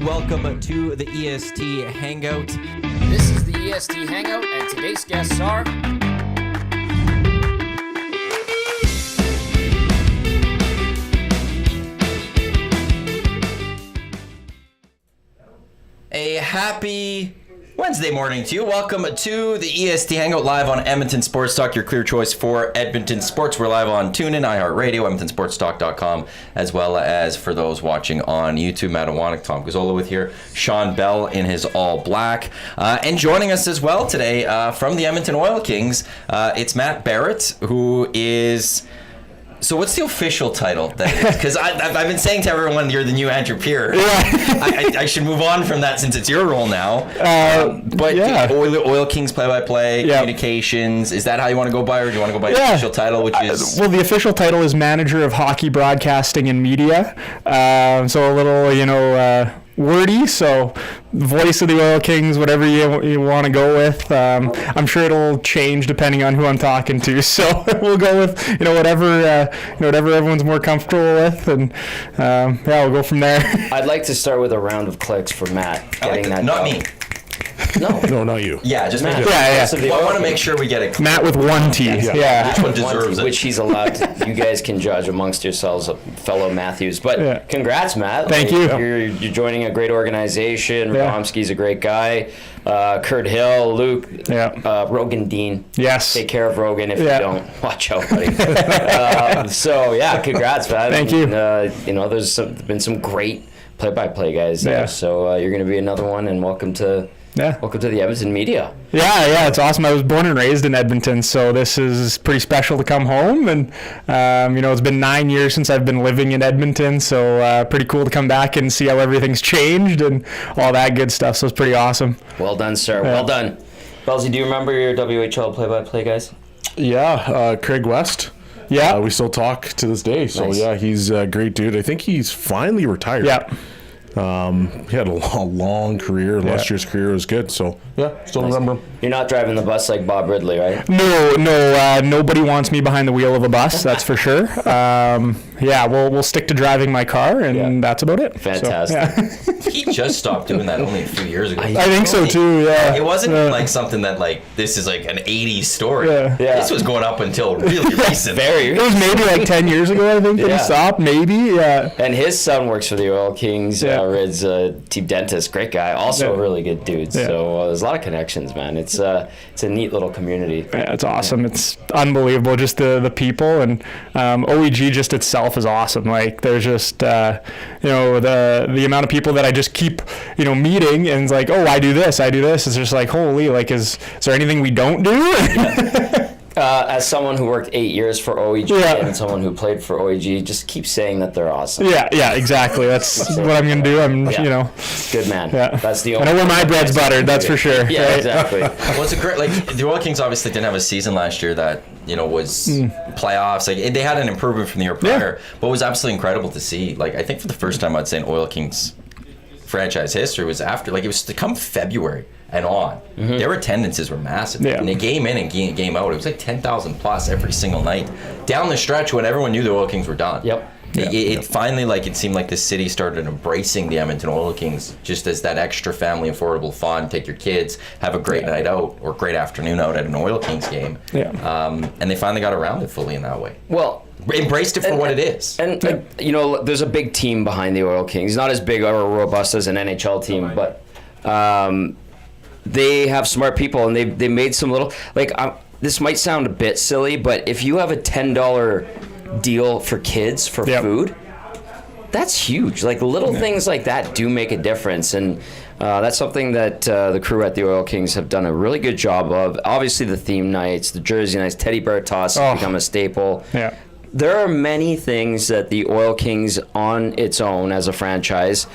Welcome to the EST Hangout. This is the EST Hangout, and today's guests are... A happy Wednesday morning to you. Welcome to the EST Hangout live on Edmonton Sports Talk, your clear choice for Edmonton sports. We're live on TuneIn, iHeartRadio, EdmontonSportsTalk.com, as well as for those watching on YouTube, Iwanyk, Tom Gazzola with here, Shawn Belle in his all black. And joining us as well today from the Edmonton Oil Kings, it's Matt Barrett, who is... So what's the official title? Because I've been saying to everyone you're the new Andrew Peer. Yeah. I should move on from that since it's your role now. But yeah. Oil Kings play-by-play, communications, is that how you want to go by, or do you want to go by the official title, which is... Well, the official title is Manager of Hockey Broadcasting and Media. So a little, wordy, so voice of the Oil Kings, whatever you want to go with. I'm sure it'll change depending on who I'm talking to, so we'll go with whatever everyone's more comfortable with, and we'll go from there. I'd like to start with a round of clicks for Matt getting that. Not me. No, not you. Yeah, just Matt. Yeah. I want to make sure we get it. Matt with one T. Yeah. Which one deserves it? Which he's allowed to. You guys can judge amongst yourselves, fellow Matthews. But congrats, Matt. Thank you. You're joining a great organization. Radomski's a great guy. Kurt Hill, Luke, Rogan Dean. Yes. Take care of Rogan if you don't. Watch out, buddy. Congrats, Matt. Thank you. There's been some great play-by-play guys there. So you're going to be another one, and welcome to the Edmonton media. Yeah, it's awesome. I was born and raised in Edmonton, so this is pretty special to come home. And, it's been 9 years since I've been living in Edmonton, so pretty cool to come back and see how everything's changed and all that good stuff. So it's pretty awesome. Well done, sir. Well done. Belsy, do you remember your WHL play-by-play guys? Yeah, Craig West. Yeah. We still talk to this day. So, nice. He's a great dude. I think he's finally retired. Yeah. He had a long career. Last year's career was good. So, still remember him. You're not driving the bus like Bob Ridley, right? No. Nobody wants me behind the wheel of a bus, that's for sure. We'll stick to driving my car, and that's about it. Fantastic. So, He just stopped doing that only a few years ago. I think so too, yeah. It wasn't like something that this is like an 80s story. Yeah. This was going up until really recent. It was maybe like 10 years ago, I think, that he stopped, maybe. Yeah. And his son works for the Oil Kings. Red's team dentist, great guy, also a really good dude. So there's a lot of connections, man. It's a neat little community. Yeah, it's awesome. It's unbelievable, just the people, and OEG just itself is awesome. Like, there's just the amount of people that I just keep meeting, and it's like, oh, I do this. It's just like, holy, like, is there anything we don't do? As someone who worked 8 years for OEG and someone who played for OEG, just keep saying that they're awesome. Yeah, exactly. That's what I'm going to do. Good man. Yeah. That's the only I know where my bread's buttered, that's for sure. Yeah, exactly. Well, it's a great, the Oil Kings obviously didn't have a season last year that, was playoffs. Like, they had an improvement from the year prior, but it was absolutely incredible to see. Like, I think for the first time I'd say in Oil Kings franchise history was after, it was to come February and on. Their attendances were massive. And they game in and game out. It was like 10,000 plus every single night. Down the stretch when everyone knew the Oil Kings were done. It finally, it seemed like the city started embracing the Edmonton Oil Kings just as that extra family affordable fun. Take your kids, have a great night out or great afternoon out at an Oil Kings game. And they finally got around it fully in that way. Well, embraced it for what it is. And there's a big team behind the Oil Kings. Not as big or robust as an NHL team, but they have smart people, and they made some little, this might sound a bit silly, but if you have a $10 deal for kids for food, that's huge. Little things like that do make a difference, and that's something that the crew at the Oil Kings have done a really good job of. Obviously, the theme nights, the jersey nights, Teddy Bear toss has become a staple. Yeah. There are many things that the Oil Kings on its own as a franchise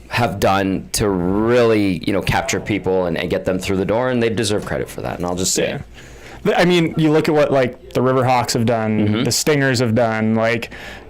have done to really, capture people and get them through the door, and they deserve credit for that. And I'll just say, you look at what the Riverhawks have done, the Stingers have done.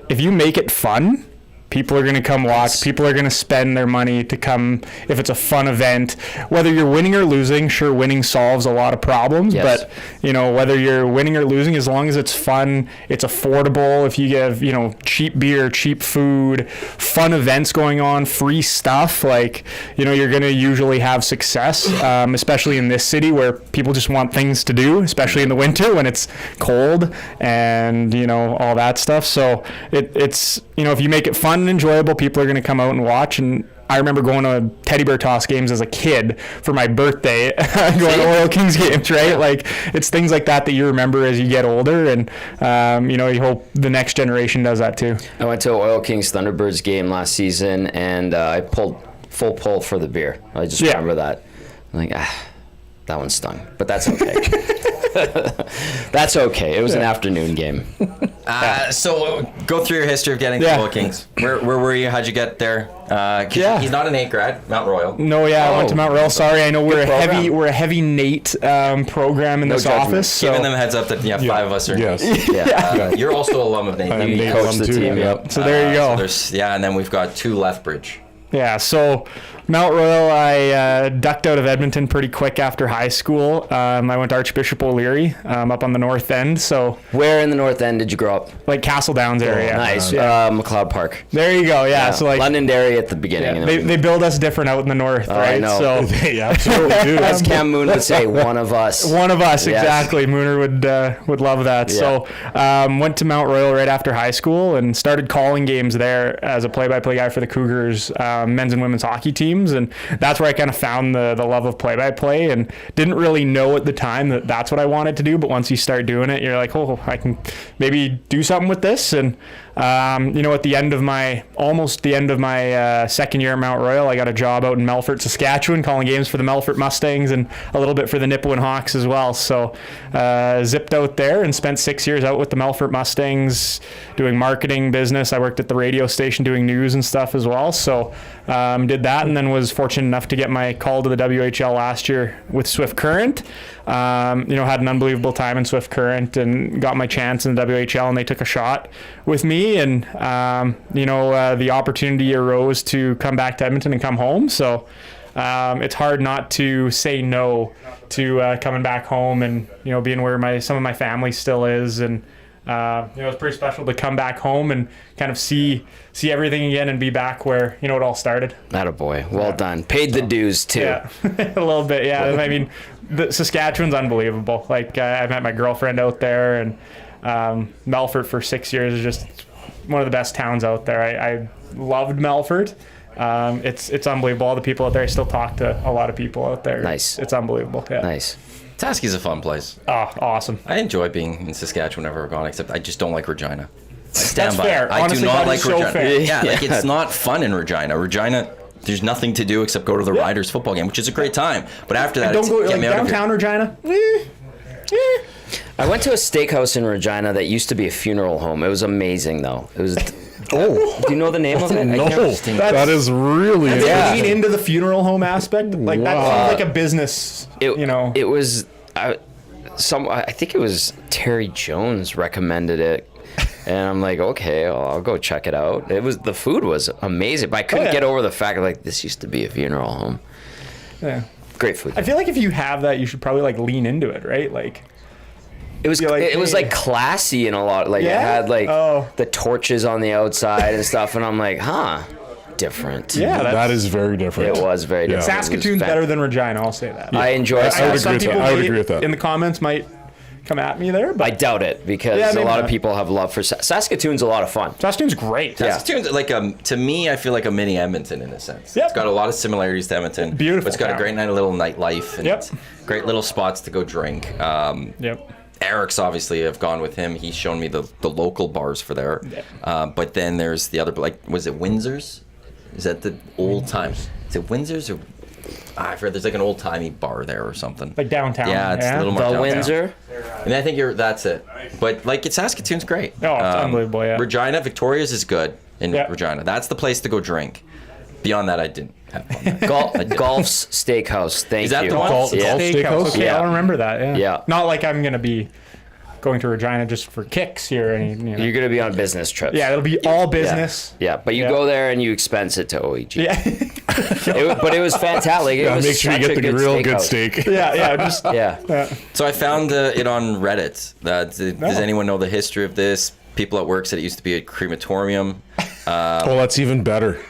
If you make it fun, People are going to come watch. People are going to spend their money to come if it's a fun event. Whether you're winning or losing, sure, winning solves a lot of problems. Yes. But, you know, whether you're winning or losing, as long as it's fun, it's affordable. If you give, you know, cheap beer, cheap food, fun events going on, free stuff, like, you know, you're going to usually have success, especially in this city where people just want things to do, especially in the winter when it's cold and, you know, all that stuff. So it's, you know, if you make it fun and enjoyable, people are going to come out and watch. And I remember going to teddy bear toss games as a kid for my birthday, going to Oil Kings games, right? Yeah. Like, it's things like that you remember as you get older, and you know, you hope the next generation does that too. I went to an Oil Kings Thunderbirds game last season, and I pulled full pull for the beer. I just remember that. I'm like, that one stung, but that's okay. That's okay. It was an afternoon game. So go through your history of getting to Oil Kings. Where were you? How'd you get there? He's not an 8 grad, Mount Royal. No, I went to Mount Royal. Sorry, I know we're a heavy Nate program in this office. So. Giving them a heads up that 5 of us are. Yes. You're also a alum of Nate. You coached the team. Yep. So there you go. And then we've got 2 Lethbridge. Yeah, so Mount Royal, I ducked out of Edmonton pretty quick after high school. I went to Archbishop O'Leary up on the north end. So where in the north end did you grow up? Like Castle Downs area. Nice. McLeod Park. There you go. Yeah. So like Londonderry at the beginning. They build us different out in the north, right? I know. So they absolutely do. As Cam Moon would say, one of us. One of us, exactly. Mooner would love that. Yeah. So went to Mount Royal right after high school and started calling games there as a play-by-play guy for the Cougars men's and women's hockey teams, and that's where I kind of found the love of play-by-play, and didn't really know at the time that that's what I wanted to do, but once you start doing it, you're like, oh, I can maybe do something with this. And you know, at the end of my second year at Mount Royal, I got a job out in Melfort, Saskatchewan, calling games for the Melfort Mustangs and a little bit for the Nipawin Hawks as well. So zipped out there and spent 6 years out with the Melfort Mustangs doing marketing business. I worked at the radio station doing news and stuff as well. So did that, and then was fortunate enough to get my call to the WHL last year with Swift Current. You know, had an unbelievable time in Swift Current and got my chance in the WHL, and they took a shot with me, and you know, the opportunity arose to come back to Edmonton and come home. So it's hard not to say no to coming back home and, you know, being where some of my family still is. And you know, it's pretty special to come back home and kind of see everything again and be back where, you know, it all started. Attaboy. Well done. Paid the dues too. Yeah, a little bit. Yeah, I mean, Saskatchewan's unbelievable. Like I met my girlfriend out there, and Melfort for 6 years is just one of the best towns out there. I loved Melfort. It's unbelievable. All the people out there, I still talk to a lot of people out there. Nice. It's unbelievable. Yeah. Nice. Taskee's a fun place. Oh, awesome. I enjoy being in Saskatchewan whenever we're gone, except I just don't like Regina. That's fair. I Honestly, do not that like is so Regina. fair. Yeah, like it's not fun in Regina. Regina, there's nothing to do except go to the Riders football game, which is a great time. But after that, don't go get like me out of here. downtown Regina. I went to a steakhouse in Regina that used to be a funeral home. It was amazing, though. It was. Oh, Do you know the name of it? no, that is really That's lean into the funeral home aspect. Like that sounds like a business. You know, it was. I think it was Terry Jones recommended it, and I'm like, okay, I'll go check it out. The food was amazing, but I couldn't get over the fact like this used to be a funeral home. Yeah, great food. I feel like if you have that, you should probably like lean into it, right? Like. It was like classy and a lot. Like it had like the torches on the outside and stuff, and I'm like, different. Yeah, that is very different. It was very different. Saskatoon's better than Regina. I'll say that. I enjoy. I would agree with that. In the comments, might come at me there, but I doubt it because a lot of people have love for Saskatoon's. A lot of fun. Saskatoon's great. Saskatoon's like to me, I feel like a mini Edmonton in a sense. Yep. It's got a lot of similarities to Edmonton. Beautiful. But it's got a great little nightlife and Yep. great little spots to go drink. Yep. Eric's obviously have gone with him. He's shown me the local bars for there. Yeah. But then there's the other, like, was it Windsor's? Is that the old time? Is it Windsor's or I forget? There's like an old timey bar there or something. Like downtown. Yeah, it's a little more The downtown. Windsor. And I think that's it. But like Saskatoon's great. Oh, it's unbelievable. Yeah. Regina, Victoria's is good in Yeah. Regina. That's the place to go drink. Beyond that, I didn't have fun. Golf's Steakhouse. Thank you. Is that the one? Golf Steakhouse. Steakhouse? Okay, Yeah. I'll remember that. Yeah. Yeah. Not like I'm gonna be going to Regina just for kicks here. And, You're going to be on business trips. yeah, it'll be all business. Yeah, but you go there and you expense it to OEG. Yeah. But it was fantastic. It was make sure you such get a the real good steakhouse. steak. yeah, just Yeah. So I found it on Reddit. Does anyone know the history of this? People at work said it used to be a crematorium. That's even better.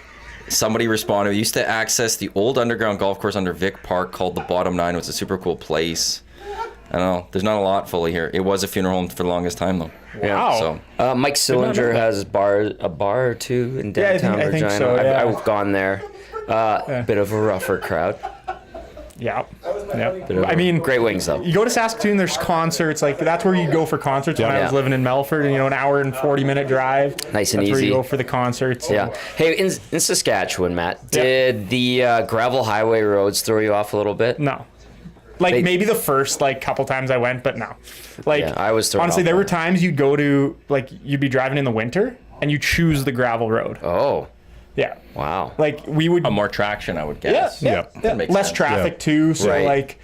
Somebody responded, we used to access the old underground golf course under Vic Park called the Bottom Nine. It was a super cool place. I don't know. There's not a lot fully here. It was a funeral home for the longest time, though. wow. So Mike Sillinger has a bar or two in downtown I think Regina. so, yeah. I've gone there. Bit of a rougher crowd. Yeah. I mean, Great wings, though. you go to Saskatoon, there's concerts. Like, that's where you go for concerts. When I was Yeah. living in Melfort, an hour and 40-minute drive. Nice and That's where easy. you go for the concerts. Yeah. Hey, in Saskatchewan, Matt, did the gravel highway roads throw you off a little bit? No. Like, maybe the first, couple times I went, but no. Like, Yeah, I was thrown honestly, off there on were it. times you'd go to, you'd be driving in the winter, and you choose the gravel road. Oh, Yeah. wow. Like, we would... more traction, I would Yeah, guess. yeah. That makes Less sense. traffic, Yeah. too. So, Right.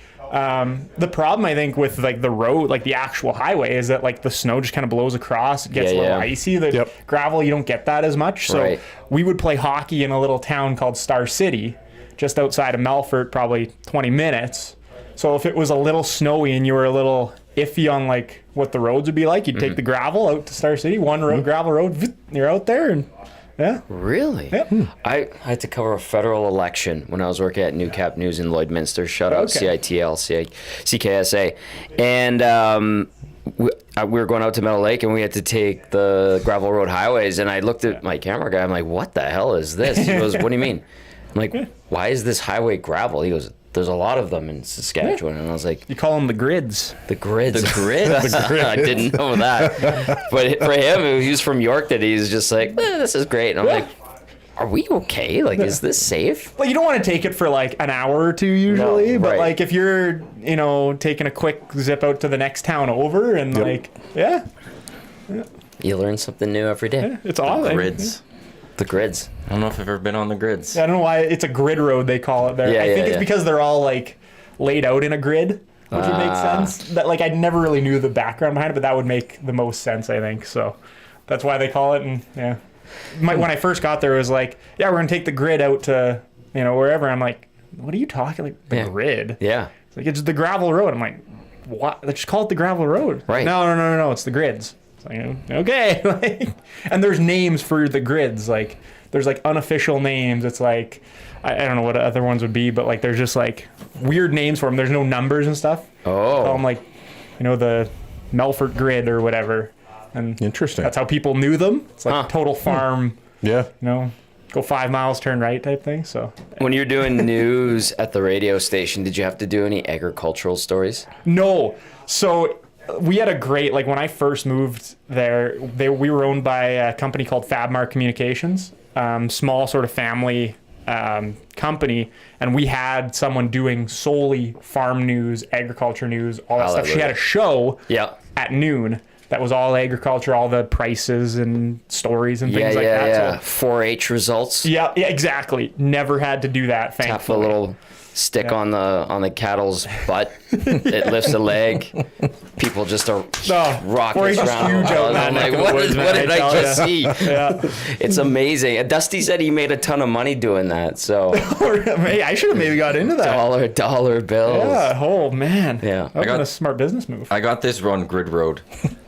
the problem, I think, with, the road, the actual highway is that, the snow just kind of blows across. It gets a little icy. The gravel, you don't get that as much. So, Right. we would play hockey in a little town called Star City, just outside of Melfort, probably 20 minutes. So, if it was a little snowy and you were a little iffy on, what the roads would be like, you'd take the gravel out to Star City, one road, gravel road, you're out there, and yeah. Really? Yeah. I had to cover a federal election when I was working at New Cap News in Lloydminster. Shout out Okay. CITL, CKSA. And we were going out to Meadow Lake, and we had to take the gravel road highways. And I looked at my camera guy. I'm like, what the hell is this? He goes, what do you mean? I'm like, why is this highway gravel? He goes, there's a lot of them in Saskatchewan. And I was like, You call them the grids. the grids. The grids? I didn't know that. But for him, he was from York, that he's just like, this is great. And I'm like, are we okay? Is this safe? You don't want to take it for an hour or two usually, No, but right. if you're, taking a quick zip out to the next town over and You learn something new every day. it's all Grids. The grids. I don't know if I've ever been on the grids. I don't know why it's a grid road they call it there. Yeah, I think yeah, it's yeah. because they're all laid out in a grid, which would make sense. That I never really knew the background behind it, but that would make the most sense, I think. So that's why they call it. And yeah, when I first got there, it was we're gonna take the grid out to wherever. I'm like, what are you talking the grid? Yeah. It's the gravel road. I'm like, what? Let's just call it the gravel road. Right. No. It's the grids. It's okay. And there's names for the grids. There's unofficial names. It's I don't know what other ones would be, but there's just weird names for them. There's no numbers and stuff. Oh. Call them the Melfort grid or whatever. And Interesting. that's how people knew them. It's total farm, Yeah. go 5 miles, turn right type thing. So When you're doing news at the radio station, did you have to do any agricultural stories? No. So we had a great, when I first moved there, we were owned by a company called Fabmar Communications, small sort of family company. And we had someone doing solely farm news, agriculture news, all that stuff. She had a show at noon that was all agriculture, all the prices and stories and things like that. Yeah. So, 4-H results. yeah, exact. Never had to do that, Tap a thankfully. little stick on the cattle's butt. It lifts a leg. People just are rocking 4-H is around. huge out in that I'm neck like, of the what woods, man, did I I tell just ya. see? Yeah. It's amazing. And Dusty said he made a ton of money doing that. So Hey, I should have maybe got into that. dollar bills. Yeah. Oh man. Yeah. That was a smart business move. I got this run grid road.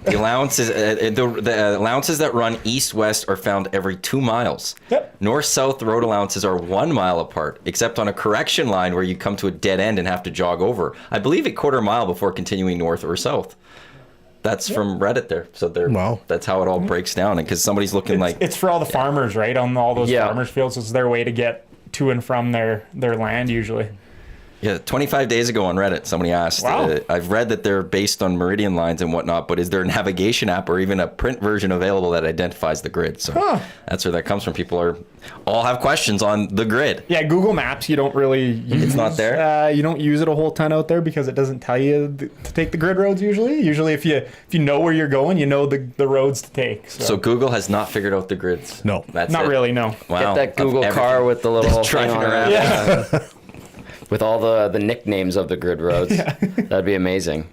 The allowances, the allowances that run east-west are found every 2 miles. Yep. North-south road allowances are 1 mile apart, except on a correction line where you come to a dead end and have to jog over. I believe a quarter mile before continuing north or south. That's from Reddit there. So that's how it all breaks down. And because somebody's looking It's for all the farmers, right? On all those Yeah. farmers' fields, it's their way to get to and from their land usually. Yeah, 25 days ago on Reddit, somebody asked, Wow. I've read that they're based on meridian lines and whatnot, but is there a navigation app or even a print version available that identifies the grid? So that's where that comes from. People all have questions on the grid. Yeah, Google Maps, you don't really use. It's not there? You don't use it a whole ton out there because it doesn't tell you to take the grid roads usually. Usually if you know where you're going, you know the roads to take. So Google has not figured out the grids. No. That's Not it. really, no. Wow. Get that Google car with the little thing driving on around. it. Yeah. With all the nicknames of the grid roads. That'd be amazing.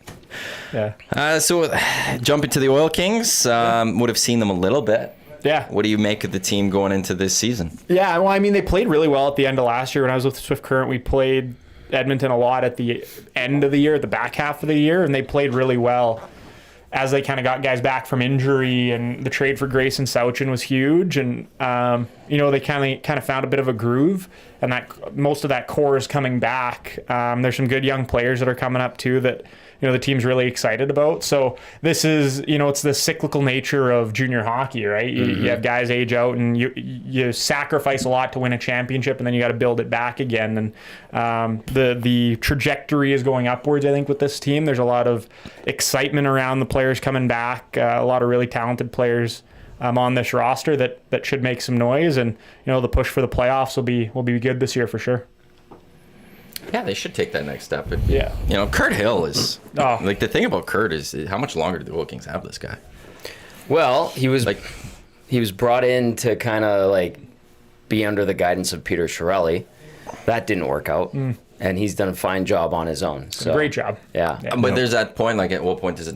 Yeah. So jumping to the Oil Kings, would have seen them a little bit. Yeah. What do you make of the team going into this season? Yeah, well, I mean, they played really well at the end of last year. When I was with Swift Current, we played Edmonton a lot at the end of the year, at the back half of the year, and they played really well as they kind of got guys back from injury, and the trade for Grayson Sauchin was huge, and they kind of found a bit of a groove, and that most of that core is coming back. There's some good young players that are coming up too that the team's really excited about. So this is, it's the cyclical nature of junior hockey, right? You have guys age out, and you sacrifice a lot to win a championship, and then you got to build it back again. And the trajectory is going upwards, I think, with this team. There's a lot of excitement around the players coming back, a lot of really talented players on this roster that should make some noise. And, the push for the playoffs will be good this year for sure. Yeah, they should take that next step. Yeah. Kurt Hill is the thing about Kurt is how much longer do the Oil Kings have this guy? Well, he was brought in to kind of be under the guidance of Peter Chiarelli. That didn't work out, and he's done a fine job on his own. So great job. Yeah. But there's that point. At what point does it?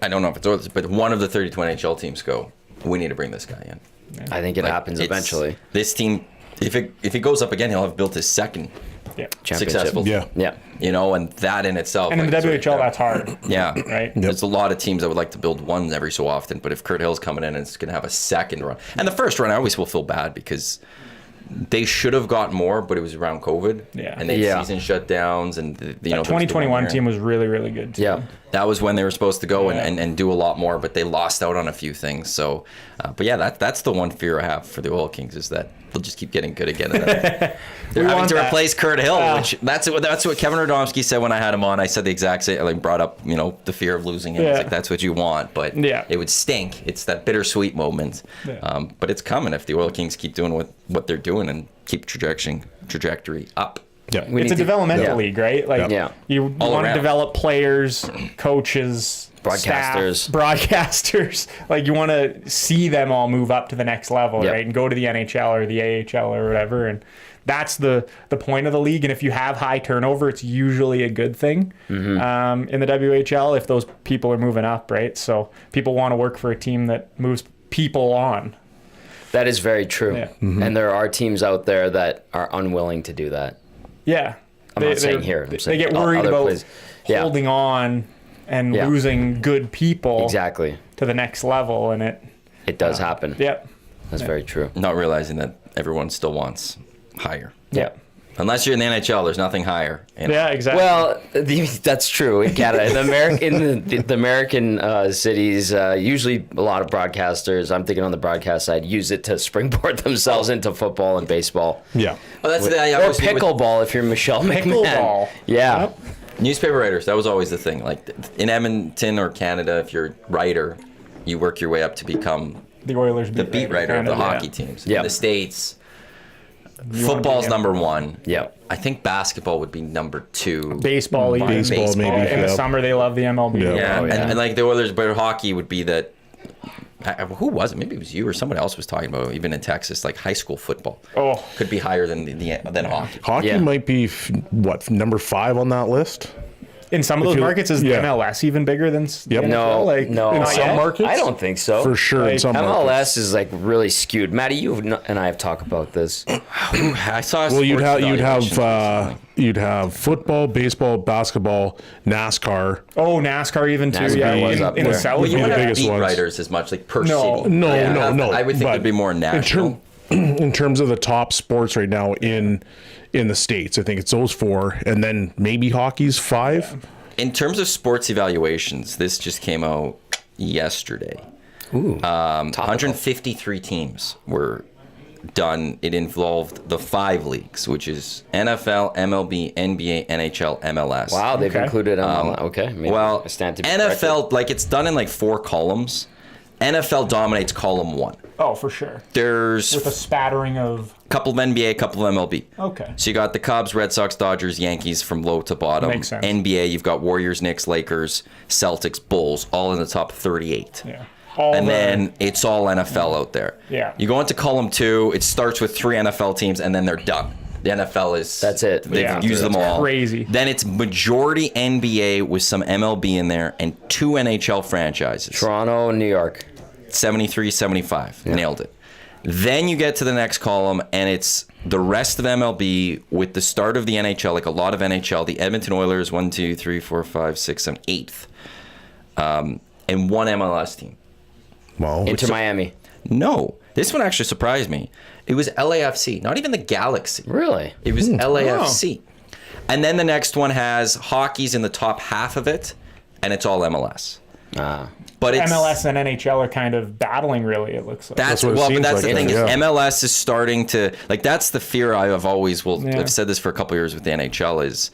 I don't know if it's Oilers, but one of the 32 NHL teams go, we need to bring this guy in. Yeah. I think it happens eventually. This team, if it goes up again, he'll have built his second successful. Yeah. And that in itself. And in the WHL, that's hard. Yeah. Right? There's a lot of teams that would like to build one every so often, but if Kurt Hill's coming in and it's going to have a second run. And the first run, I always will feel bad because they should have got more, but it was around COVID. Yeah. And they had season shutdowns. And, the 2021 team was really, really good too. Yeah. That was when they were supposed to go and do a lot more, but they lost out on a few things. So, but yeah, that's the one fear I have for the Oil Kings is that they'll just keep getting good again. They're having to replace Kurt Hill, which that's what Kevin Radomski said when I had him on. I said the exact same, brought up, the fear of losing him. It's that's what you want, but it would stink. It's that bittersweet moment. Yeah. But it's coming if the Oil Kings keep doing what they're doing and keep trajectory up. Yeah. It's a developmental league, right? You want to develop players, coaches, broadcasters. Broadcasters. You want to see them all move up to the next level, right? And go to the NHL or the AHL or whatever. And that's the point of the league. And if you have high turnover, it's usually a good thing in the WHL if those people are moving up, right? So people want to work for a team that moves people on. That is very true. Yeah. And there are teams out there that are unwilling to do that. Yeah. I'm not saying here. They get worried about holding on and losing good people to the next level, and it does happen. Yep. That's very true. Not realizing that everyone still wants higher. Yeah. Unless you're in the NHL, there's nothing higher. Yeah, exactly. Well, that's true in Canada. In the American cities, usually a lot of broadcasters, I'm thinking on the broadcast side, use it to springboard themselves into football and baseball. Yeah. Well, that's or pickleball if you're Michelle McMahon. Pickleball. Yeah. Yep. Newspaper writers, that was always the thing. In Edmonton or Canada, if you're a writer, you work your way up to become the Oilers beat writer of the hockey teams. Yeah. In the States, football's number one. Yeah. I think basketball would be number two. Baseball, maybe. In the summer, they love the MLB. Yeah. And the Oilers, but hockey would be that. Who was it? Maybe it was you or someone else was talking about, even in Texas, high school football. Could be higher than hockey. Hockey might be, number 5 on that list? In some of those markets, is the MLS even bigger than No, in some markets? I don't think so. For sure, in some MLS is really skewed. Maddie, you and I have talked about this. I saw. Well, you'd have football, baseball, basketball, NASCAR. Oh, NASCAR even too. NASCAR was up in there. the South. Well, you wouldn't have beat ones. writers as much per No. city. No. I would think it'd be more national. In terms of the top sports right now in the States, I think it's those 4, and then maybe hockey's 5. Yeah. In terms of sports evaluations, this just came out yesterday. Ooh, 153 teams were done. It involved the 5 leagues, which is NFL, MLB, NBA, NHL, MLS. Wow, they've included okay. Maybe I stand to be NFL, corrected. It's done in 4 columns. NFL dominates column 1. Oh, for sure. There's with a spattering of couple of NBA, couple of MLB. Okay. So you got the Cubs, Red Sox, Dodgers, Yankees from low to bottom. Makes sense. NBA, you've got Warriors, Knicks, Lakers, Celtics, Bulls, all in the top 38. Yeah. Then it's all NFL out there. Yeah. You go into column 2, it starts with 3 NFL teams, and then they're done. The NFL is... That's it. They've Yeah. used them That's all. crazy. Then it's majority NBA with some MLB in there and 2 NHL franchises. Toronto and New York. 73, 75. Nailed it. Then you get to the next column, and it's the rest of MLB with the start of the NHL, like a lot of NHL. The Edmonton Oilers, 1, 2, 3, 4, 5, 6, 7, 8th. And one MLS team. Well, Inter Miami. No. This one actually surprised me. It was LAFC, not even the Galaxy. Really? It was LAFC. And then the next one has hockey's in the top half of it, and it's all MLS. But it's MLS and NHL are kind of battling, really, it looks like. That's what it well, but seems that's like, the thing yeah. is MLS is starting to like. That's the fear I've always I've said this for a couple of years with the NHL is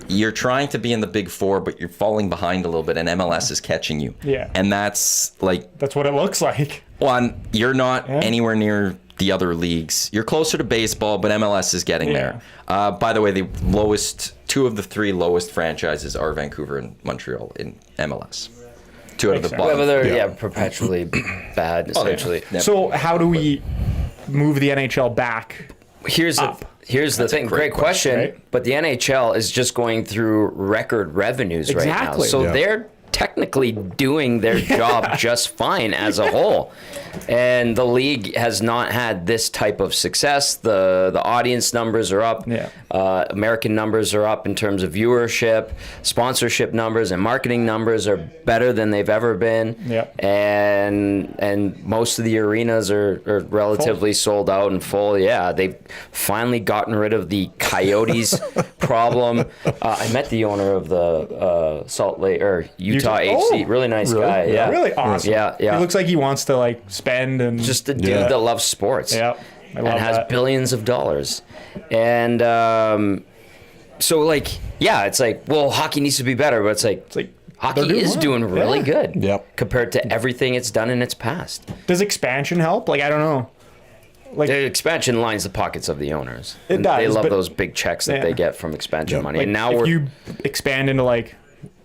you're trying to be in the big four, but you're falling behind a little bit, and MLS is catching you. Yeah. And that's like That's what it looks like. one. You're not anywhere near the other leagues. You're closer to baseball, but MLS is getting there. By the way, the lowest 2 of the 3 lowest franchises are Vancouver and Montreal in MLS. 2 out of the Makes sense. bottom. But they're perpetually bad, essentially. Yeah. So how do we move the NHL back? Here's the thing. Great question. right? But the NHL is just going through record revenues right now. Exactly. So Yeah. they're technically doing their job just fine as a whole. And the league has not had this type of success. The audience numbers are up. Yeah. American numbers are up in terms of viewership. Sponsorship numbers and marketing numbers are better than they've ever been. Yeah. And most of the arenas are relatively sold out and full. Yeah, they've finally gotten rid of the Coyotes problem. I met the owner of the Salt Lake or Utah HC. Oh, really nice guy. Yeah. Really awesome. Yeah, yeah. He looks like he wants to like spend and Just a dude that loves sports. Yeah, I love and has that. billions of dollars. And so like, yeah, it's like, well, hockey needs to be better, but it's like hockey they're doing is well. doing really Yeah. good Yep. compared to everything it's done in its past. Does expansion help? Like I don't know. Like The expansion lines the pockets of the owners. It And They does, love but- those big checks that Yeah. they get from expansion money. like And now if we're you expand into like,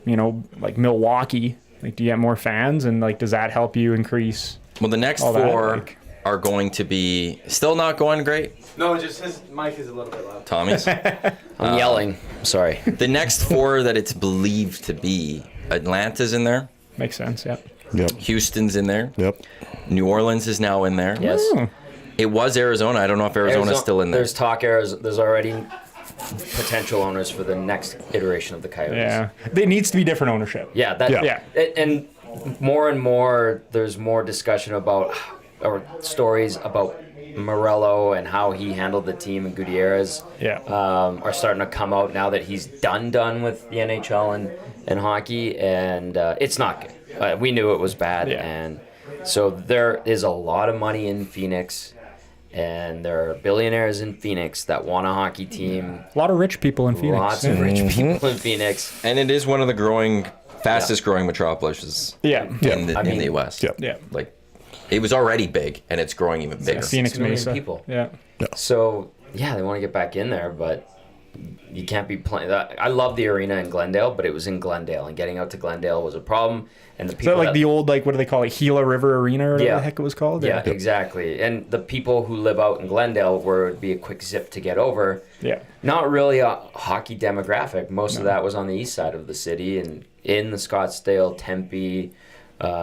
you know, like Milwaukee, like do you get more fans and like does that help you increase? Well, the next all that, 4 like- are going to be still not going great. No, just his mic is a little bit loud. Tommy's. I'm yelling. Sorry. The next 4 that it's believed to be, Atlanta's in there, Makes sense. Yeah. Yep. Houston's in there, Yep. New Orleans is now in there. Yes. It was Arizona. I don't know if Arizona's still in there. There's talk. There's already potential owners for the next iteration of the Coyotes. Yeah. There needs to be different ownership. Yeah. That. Yeah. And more and more, there's more discussion about or stories about Morello and how he handled the team and Gutierrez. Yeah. Are starting to come out now that he's done with the NHL and hockey, and it's not good. We knew it was bad, Yeah. and so there is a lot of money in Phoenix, and there are billionaires in Phoenix that want a hockey team. A lot of rich people in Phoenix. Lots of rich people in Phoenix. And it is one of the fastest growing metropolises Yeah. in the mean, West. Yep. Yeah. Like, it was already big, and it's growing even bigger. Phoenix 6 million Mesa. people. Yeah. So yeah, they want to get back in there, but you can't be playing. I love the arena in Glendale, but it was in Glendale, and getting out to Glendale was a problem. And the Is people that like the old like what do they call it? Gila River Arena or whatever Yeah. the heck it was called? yeah, exactly. And the people who live out in Glendale, where it would be a quick zip to get over. Yeah. Not really a hockey demographic. Most of that was on the east side of the city and in the Scottsdale, Tempe,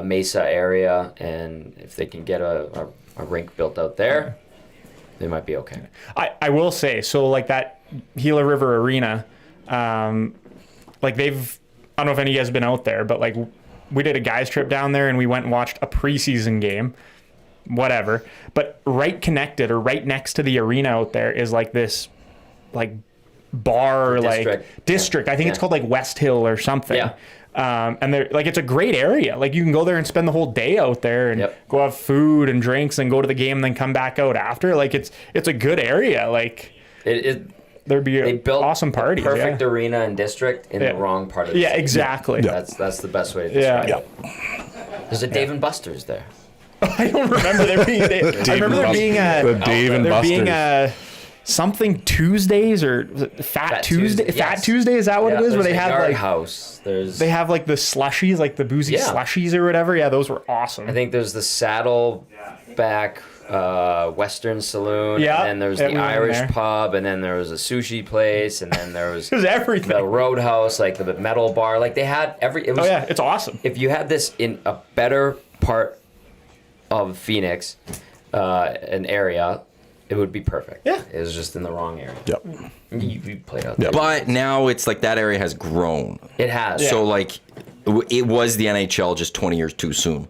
Mesa area. And if they can get a rink built out there, they might be okay. I will say, so like that Gila River Arena, like they've, I don't know if any of you guys have been out there, but like we did a guys trip down there and we went and watched a preseason game, whatever. But right connected or right next to the arena out there is like this, like bar, district. I think it's Yeah. called like West Hill or something. Yeah. And they're like, it's a great area. Like you can go there and spend the whole day out there and Yep. go have food and drinks and go to the game and then come back out after. Like it's a good area. Like there'd be They built awesome parties. the perfect yeah. arena and district in Yeah. the wrong part of the Yeah, city. exactly. Yeah. That's the best way to Yeah. describe it. There's a Dave and Buster's there. I don't remember there being. I remember there being a. The Dave and there being Buster's. something Tuesdays or was it Fat Tuesday. Yes. Fat Tuesday, is that what it is? Where There's they the have Yard like House. There's they have like the slushies, like the boozy slushies or whatever. Yeah, those were awesome. I think there's the Saddleback Western Saloon. Yeah, And then there's yeah, the we went in Irish there. pub, and then there was a sushi place, and then there was It was everything. the Roadhouse, like the metal bar. Like they had every. It was, Oh yeah, it's awesome. If you had this in a better part of Phoenix, an area, it would be perfect. Yeah. It was just in the wrong area. Yep. You played out there. But now it's like that area has grown. It has. So like, it was the NHL just 20 years too soon.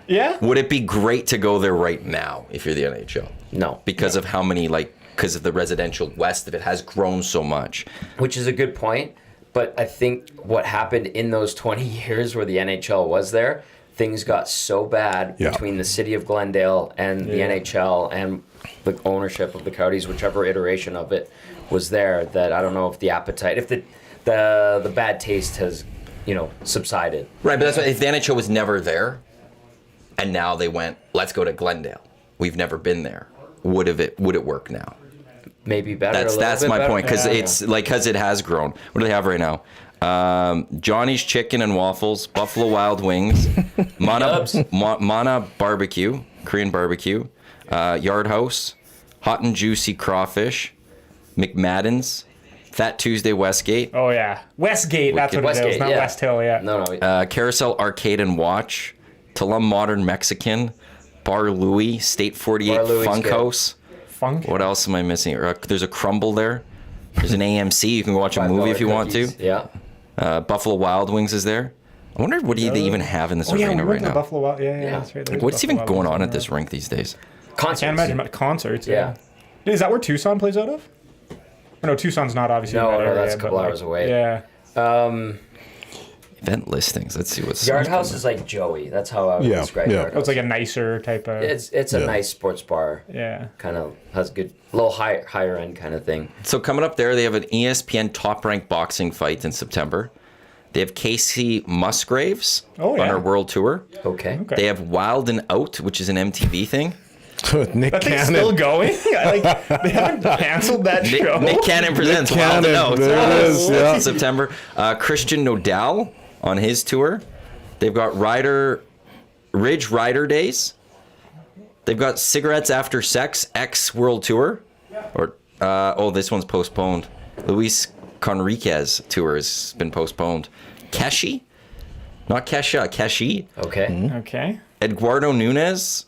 Yeah. Would it be great to go there right now if you're the NHL? No. Because of how many, like, because of the residential west of it has grown so much. Which is a good point. But I think what happened in those 20 years where the NHL was there, things got so bad between the city of Glendale and the NHL and the ownership of the Coyotes, whichever iteration of it was there, that I don't know if the appetite, if the bad taste has, subsided. Right, but that's why if the NHL was never there, and now they went, let's go to Glendale. We've never been there. Would it work now? Maybe better. That's my point, because Yeah. it's like, because it has grown. What do they have right now? Johnny's Chicken and Waffles, Buffalo Wild Wings, Mana Barbecue, Korean barbecue, Yard House, Hot and Juicy Crawfish, McMadden's, Fat Tuesday Westgate, Oh yeah, Westgate. That's what it is, Westgate, not yeah. West Hill. Yeah. No. Carousel Arcade and Watch, Tulum Modern Mexican, Bar Louie, State 48 Bar Louie's Funkhouse. Funk. What else am I missing? There's a Crumble there. There's an AMC. You can go watch a movie if you want to. Yeah. Buffalo Wild Wings is there. I wonder what do they even have in this Oh yeah, we arena went right to the now. Buffalo Wild. Yeah, that's right. There's What's Buffalo even Wild going Wings on at there. this rink these days? Concerts. Can't imagine concerts. Yeah. Dude, is that where Tucson plays out of? Or no, Tucson's not obviously. No, in that no, area, that's a but, couple like, hours away. Yeah. Event listings. Let's see what's. Yard House is like Joey. That's how I would describe Yard House. It's like a nicer type of. It's a nice sports bar. Yeah. Kind of has good, little higher end kind of thing. So coming up there, they have an ESPN top ranked boxing fight in September. They have Casey Musgraves Oh, on yeah. her world tour. Okay. They have Wild and Out, which is an MTV thing. Nick That thing's Cannon. still going. They haven't canceled that show. Nick Cannon presents Wild and Cannon, Out. there it is, yeah. In September. Christian Nodal on his tour. They've got Ridge Rider Days. They've got Cigarettes After Sex X World Tour. Or this one's postponed. Luis Conriquez tour has been postponed. Keshi, not Kesha, Keshi. Okay. Okay. Eduardo Nunez.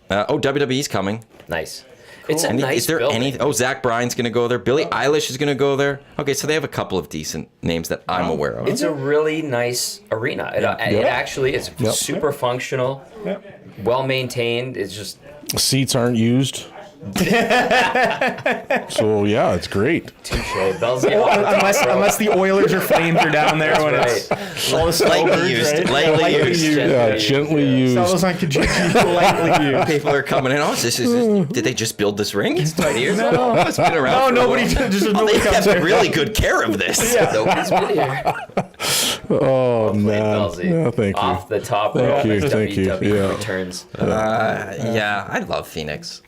WWE's coming. Nice. It's a nice Is there building. any? Oh, Zach Bryan's going to go there. Billie Eilish is going to go there. Okay, so they have a couple of decent names that I'm aware of. It's a really nice arena. It actually is super functional, Yep. well maintained. It's just Seats aren't used. So yeah, it's great. Unless the Oilers or Flames are down there when it's all the Lightly snowbirds, used, right? lightly used. Yeah, gently used. Fellas on Kijiji, lightly used. People are coming in. Oh, did they just build this ring? 20 years ago? No. It's been around. No, for a nobody. while. Just Oh, nobody they comes have there. really good care of this. nobody's been here. Oh man. Bellsy. Yeah, thank you. Off the top Thank rope. you, thank you. WWE Yeah. returns. Yeah, I love Phoenix.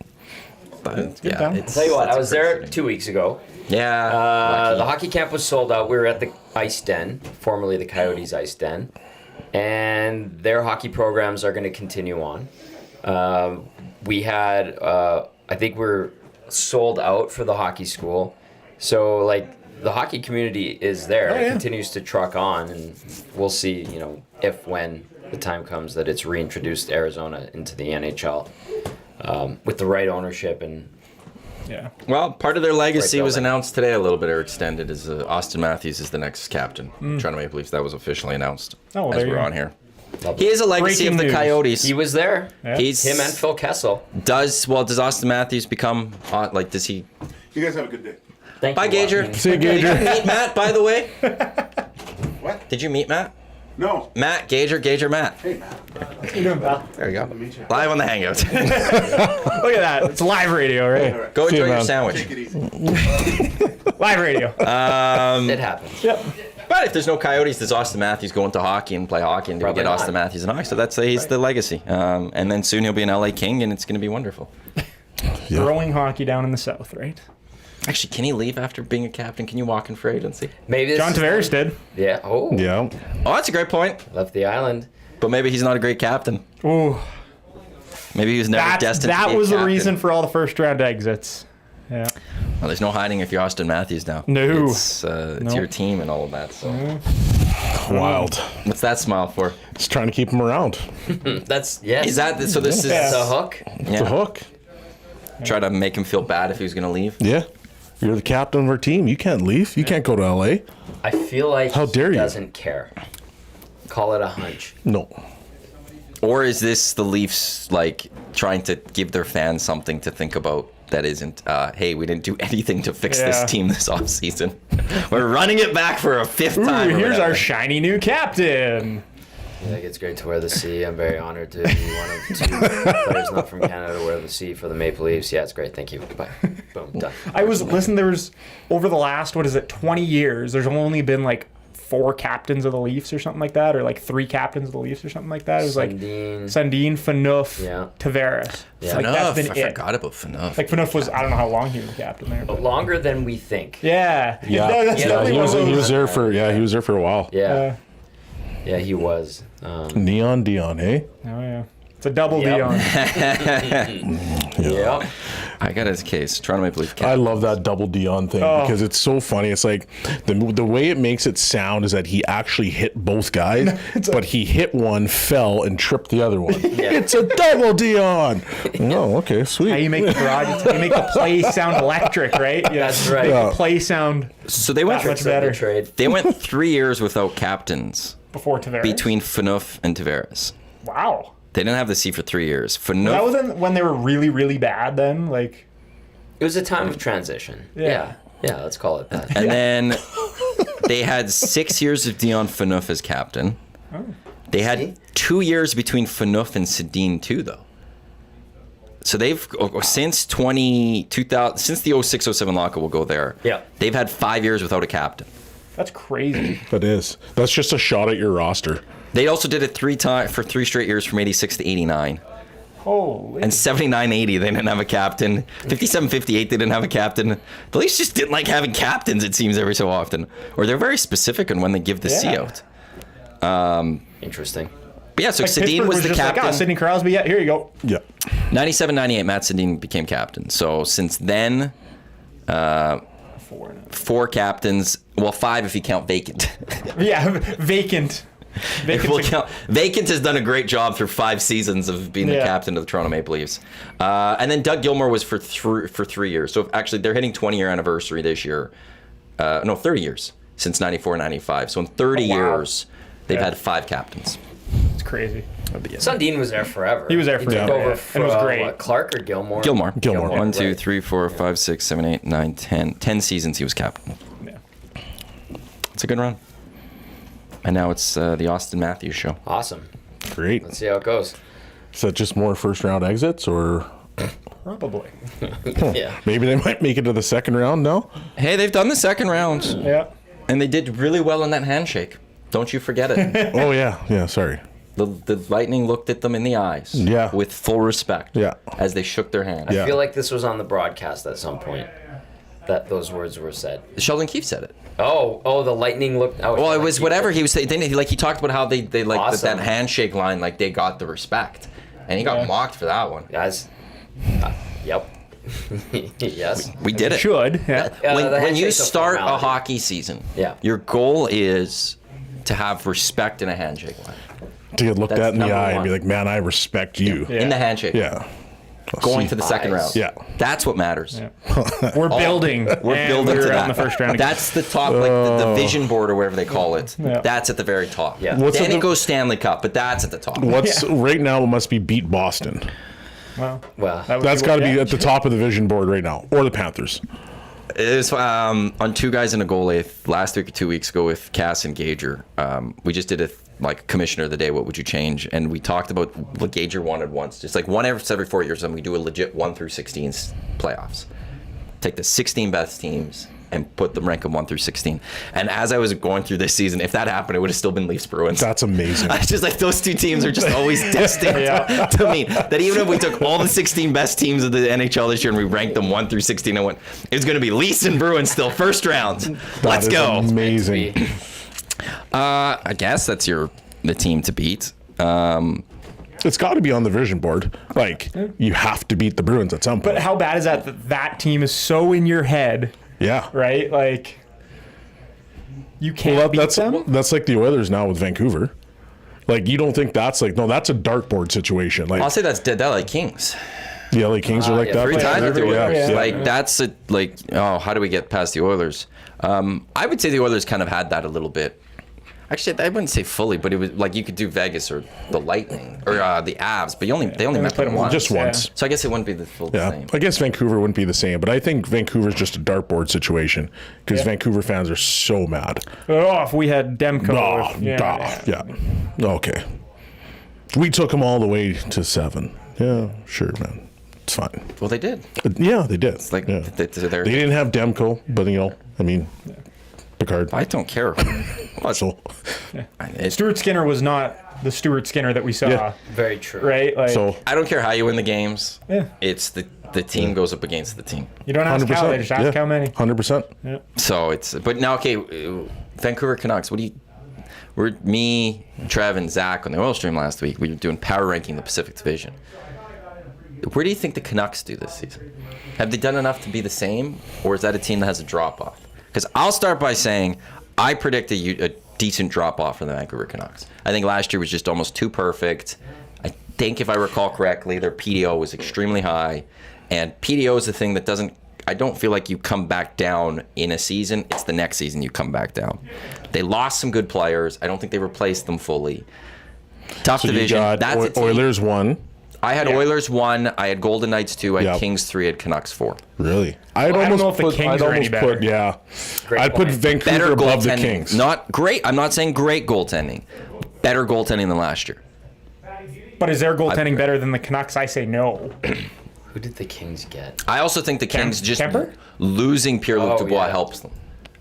But yeah, town. it's. Tell you what, it's I a was great there city. 2 weeks ago. Yeah. The lucky. hockey camp was sold out. We were at the Ice Den, formerly the Coyotes Ice Den, and their hockey programs are going to continue on. We had, I think we're sold out for the hockey school, so like the hockey community is there. It continues to truck on, and we'll see, if when the time comes that it's reintroduced Arizona into the NHL with the right ownership and. Yeah. Well, part of their legacy Right was building. announced today a little bit or extended. Is Austin Matthews is the next captain. Toronto Maple Leafs. That was officially announced Oh, well, as there you we're go. on here. He is a legacy Breaking of the news. Coyotes. He was there. Yeah. He's Him and Phil Kessel. Does Austin Matthews become does he? You guys have a good day. Thank Bye, you, Gager. Joaquin. See you, Did you Gager. meet Matt, by the way? What? Did you meet Matt? No. Matt, Gager, Matt. Hey, Matt. What you doing, pal? There you go. meet you. Live on the Hangout. Look at that. It's live radio, right? All right. Go See you, enjoy your man. sandwich. Take it easy. Live radio. It happens. Yep. But if there's no Coyotes, there's Austin Matthews going to hockey and play hockey and Probably get Austin not. Matthews in hockey. So that's he's the legacy. And then soon he'll be an LA King, and it's going to be wonderful. Growing hockey down in the south, right? Actually, can he leave after being a captain? Can you walk in free agency? Maybe this John is Tavares them. did. Yeah. Oh. Yeah. Oh, that's a great point. Left the island. But maybe he's not a great captain. Ooh, Maybe he was never destined to that be a was the captain. reason for all the first round exits. Yeah. Well, there's no hiding if you're Austin Matthews now. No. It's your team and all of that. So Wild. what's that smile for? Just trying to keep him around. That's yeah. Is that so? This is That's a hook. It's a hook. Try to make him feel bad if he was going to leave. Yeah. You're the captain of our team. You can't leave. You can't go to LA. I feel like How dare he you. doesn't care. Call it a hunch. No. Or is this the Leafs like trying to give their fans something to think about that isn't, hey, we didn't do anything to fix this Yeah. team this offseason. We're running it back for a fifth Ooh, time. or here's whatever. our shiny new captain. I think it's great to wear the C. I'm very honored to be one of two players not from Canada to wear the C for the Maple Leafs. Yeah, it's great. Thank you. Bye. Boom. Done. I was listen. There was over the last 20 years. There's only been like 4 captains of the Leafs or something like that, or like 3 captains of the Leafs or something like that. It was Sundin. like Sundin, Phaneuf, Yeah. Tavares. Yeah. Like Phaneuf, that's been I it. forgot about Phaneuf. Like Phaneuf was, I don't know how long he was captain there. But Longer than we think. yeah, Yeah. That's Yeah, definitely He one was, of he those. was there for he was there for a while. Yeah. Yeah, he was. Neon Dion, eh? Oh yeah, it's a double Yep. Dion. Yeah. I got his case. Toronto Maple Leaf I captain. love that double Dion thing Oh. because it's so funny. It's like the way it makes it sound is that he actually hit both guys, but he hit one, fell, and tripped the other one. It's a double Dion. Oh, okay, How sweet. you make the broad, you make the play sound electric, right? Yeah, That's right. Yeah. play sound So they went that much better Trade. They went 3 years without captains before Tavares. between Phaneuf and Tavares. Wow, They didn't have the C for 3 years. that Phaneuf, was when they were really, really bad. Then like. It was a time of transition. Yeah. Yeah, let's call it that. and then they had 6 years of Dion Phaneuf as captain. They had 2 years between Phaneuf and Sedin too, though. So they've since 2000 since the 06-07 lockout, we'll go there. Yeah. They've had 5 years without a captain. That's crazy. That is. That's just a shot at your roster. They also did it 3 straight years from 86 to 89. Holy. And 79-80, they didn't have a captain. 57-58, they didn't have a captain. The Leafs just didn't like having captains, it seems, every so often. Or they're very specific on when they give the C Yeah. out. Interesting. But yeah, so Like Sedin Pittsburgh was the just captain. Like, Sidney Crosby. Yeah, here you go. Yeah. 97-98, Matt Sedin became captain. So since then, 4 captains. Well, 5 if you count vacant. Yeah, vacant. If we'll count, vacant has done a great job through 5 seasons of being the Yeah. captain of the Toronto Maple Leafs. And then Doug Gilmour was for 3 years. So actually, they're hitting 20-year anniversary this year. 30 years since 94-95. So in 30 wow. years, they've Yeah. had 5 captains. It's crazy. Sundin was there forever. He was there He forever, took over yeah. for And it was great. What, Clark or Gilmore? Gilmour. Gilmour. 1, 2, right. 3, 4, 5, 6, 7, 8, 9, 10. 10 seasons he was captain. Yeah. It's a good run. And now it's the Austin Matthews show. Awesome. Great. Let's see how it goes. Is that just more first round exits, or Probably. Yeah. maybe they might make it to the second round? No. Hey, they've done the second round. Yeah. And they did really well in that handshake. Don't you forget it. Oh yeah. Yeah. Sorry. The Lightning looked at them in the eyes. Yeah. With full respect. Yeah. As they shook their hand. Yeah. I feel like this was on the broadcast at some point that those words were said. Sheldon Keefe said it. Oh, the Lightning looked out. Well, it was whatever he was saying. Then he talked about how they like Awesome. that handshake line, like they got the respect, and he got Yeah. mocked for that one. Guys. Yep. Yes. We did it. Should. Yeah. The When you handshake's a start a formality. hockey season, Yeah. your goal is to have respect in a handshake line. To get looked That's at in the number eye and one. be like, man, I respect you. Yeah. In the handshake. Yeah. Going See. to the second Eyes. round. Yeah. That's what matters. We're building. We're and building we to were that. out in the first round. That's the top, like the vision board or whatever they call it. Yeah. That's at the very top. Yeah. What's Then at it the- goes Stanley Cup, but that's at the top. What's right now? It must be beat Boston. Well, Well, that would That's be got to what- be yeah. at the top of the vision board right now, or the Panthers. It was on 2 guys and a goalie last week or 2 weeks ago with Cass and Gager. We just did a commissioner of the day. What would you change? And we talked about what Gager wanted once, just like one every 4 years, and we do a legit 1 through 16 playoffs. Take the 16 best teams and put them rank them 1 through 16. And as I was going through this season, if that happened, it would have still been Leafs Bruins. That's amazing. I just like those two teams are just always destined to me. That even if we took all the 16 best teams of the NHL this year and we ranked them 1 through 16, I went, it's going to be Leafs and Bruins still first round. Let's go. Amazing. I guess that's the team to beat. It's got to be on the vision board. Like, you have to beat the Bruins at some point. But how bad is that team is so in your head, Yeah. right? Like, you can't beat them? That's like the Oilers now with Vancouver. Like, you don't think that's like, no, that's a dartboard situation. Like, I'll say that's the LA Kings. the LA Kings are like that. 3 times with the Oilers. Yeah. Like that's how do we get past the Oilers? I would say the Oilers kind of had that a little bit. Actually, I wouldn't say fully, but it was like you could do Vegas or the Lightning or the Avs, but they only met them once. Just once. So I guess it wouldn't be the full Yeah, same. I guess Vancouver wouldn't be the same, but I think Vancouver's just a dartboard situation because Vancouver fans are so mad. Oh, if we had Demko. Okay. We took them all the way to 7. Yeah, sure, man. It's fine. Well, they did. Yeah, they did. It's like yeah. they're, They didn't have Demko, but I mean, Picard. I don't care. So, Stuart Skinner was not the Stuart Skinner that we saw, Yeah. Very true. right? Like, so I don't care how you win the games. Yeah. It's the team goes up against the team. you don't ask how, they just ask how many. 100%. So but now, okay, Vancouver Canucks, me, Trev, and Zach on the Oil Stream last week, we were doing power ranking the Pacific Division. Where do you think the Canucks do this season? Have they done enough to be the same, or is that a team that has a drop-off? Because I'll start by saying I predict a decent drop-off for the Vancouver Canucks. I think last year was just almost too perfect. I think, if I recall correctly, their PDO was extremely high, and PDO is the thing that I don't feel like you come back down in a season. It's the next season you come back down. They lost some good players. I don't think they replaced them fully. Tough So division. you got That's a team. Oilers 1. I had Oilers 1. I had Golden Knights 2. I had Yep. Kings 3. I had Canucks 4. Really? I'd I don't almost know if the put, Kings I'd are any almost better. put, yeah. Great I'd put point. Vancouver Better above the goaltending. Kings. Not great. I'm not saying great goaltending. Better goaltending than last year. But is their goaltending better than the Canucks? I say no. Who did the Kings get? I also think the Kings just Kemper? losing Pierre-Luc Oh, Dubois yeah. helps them.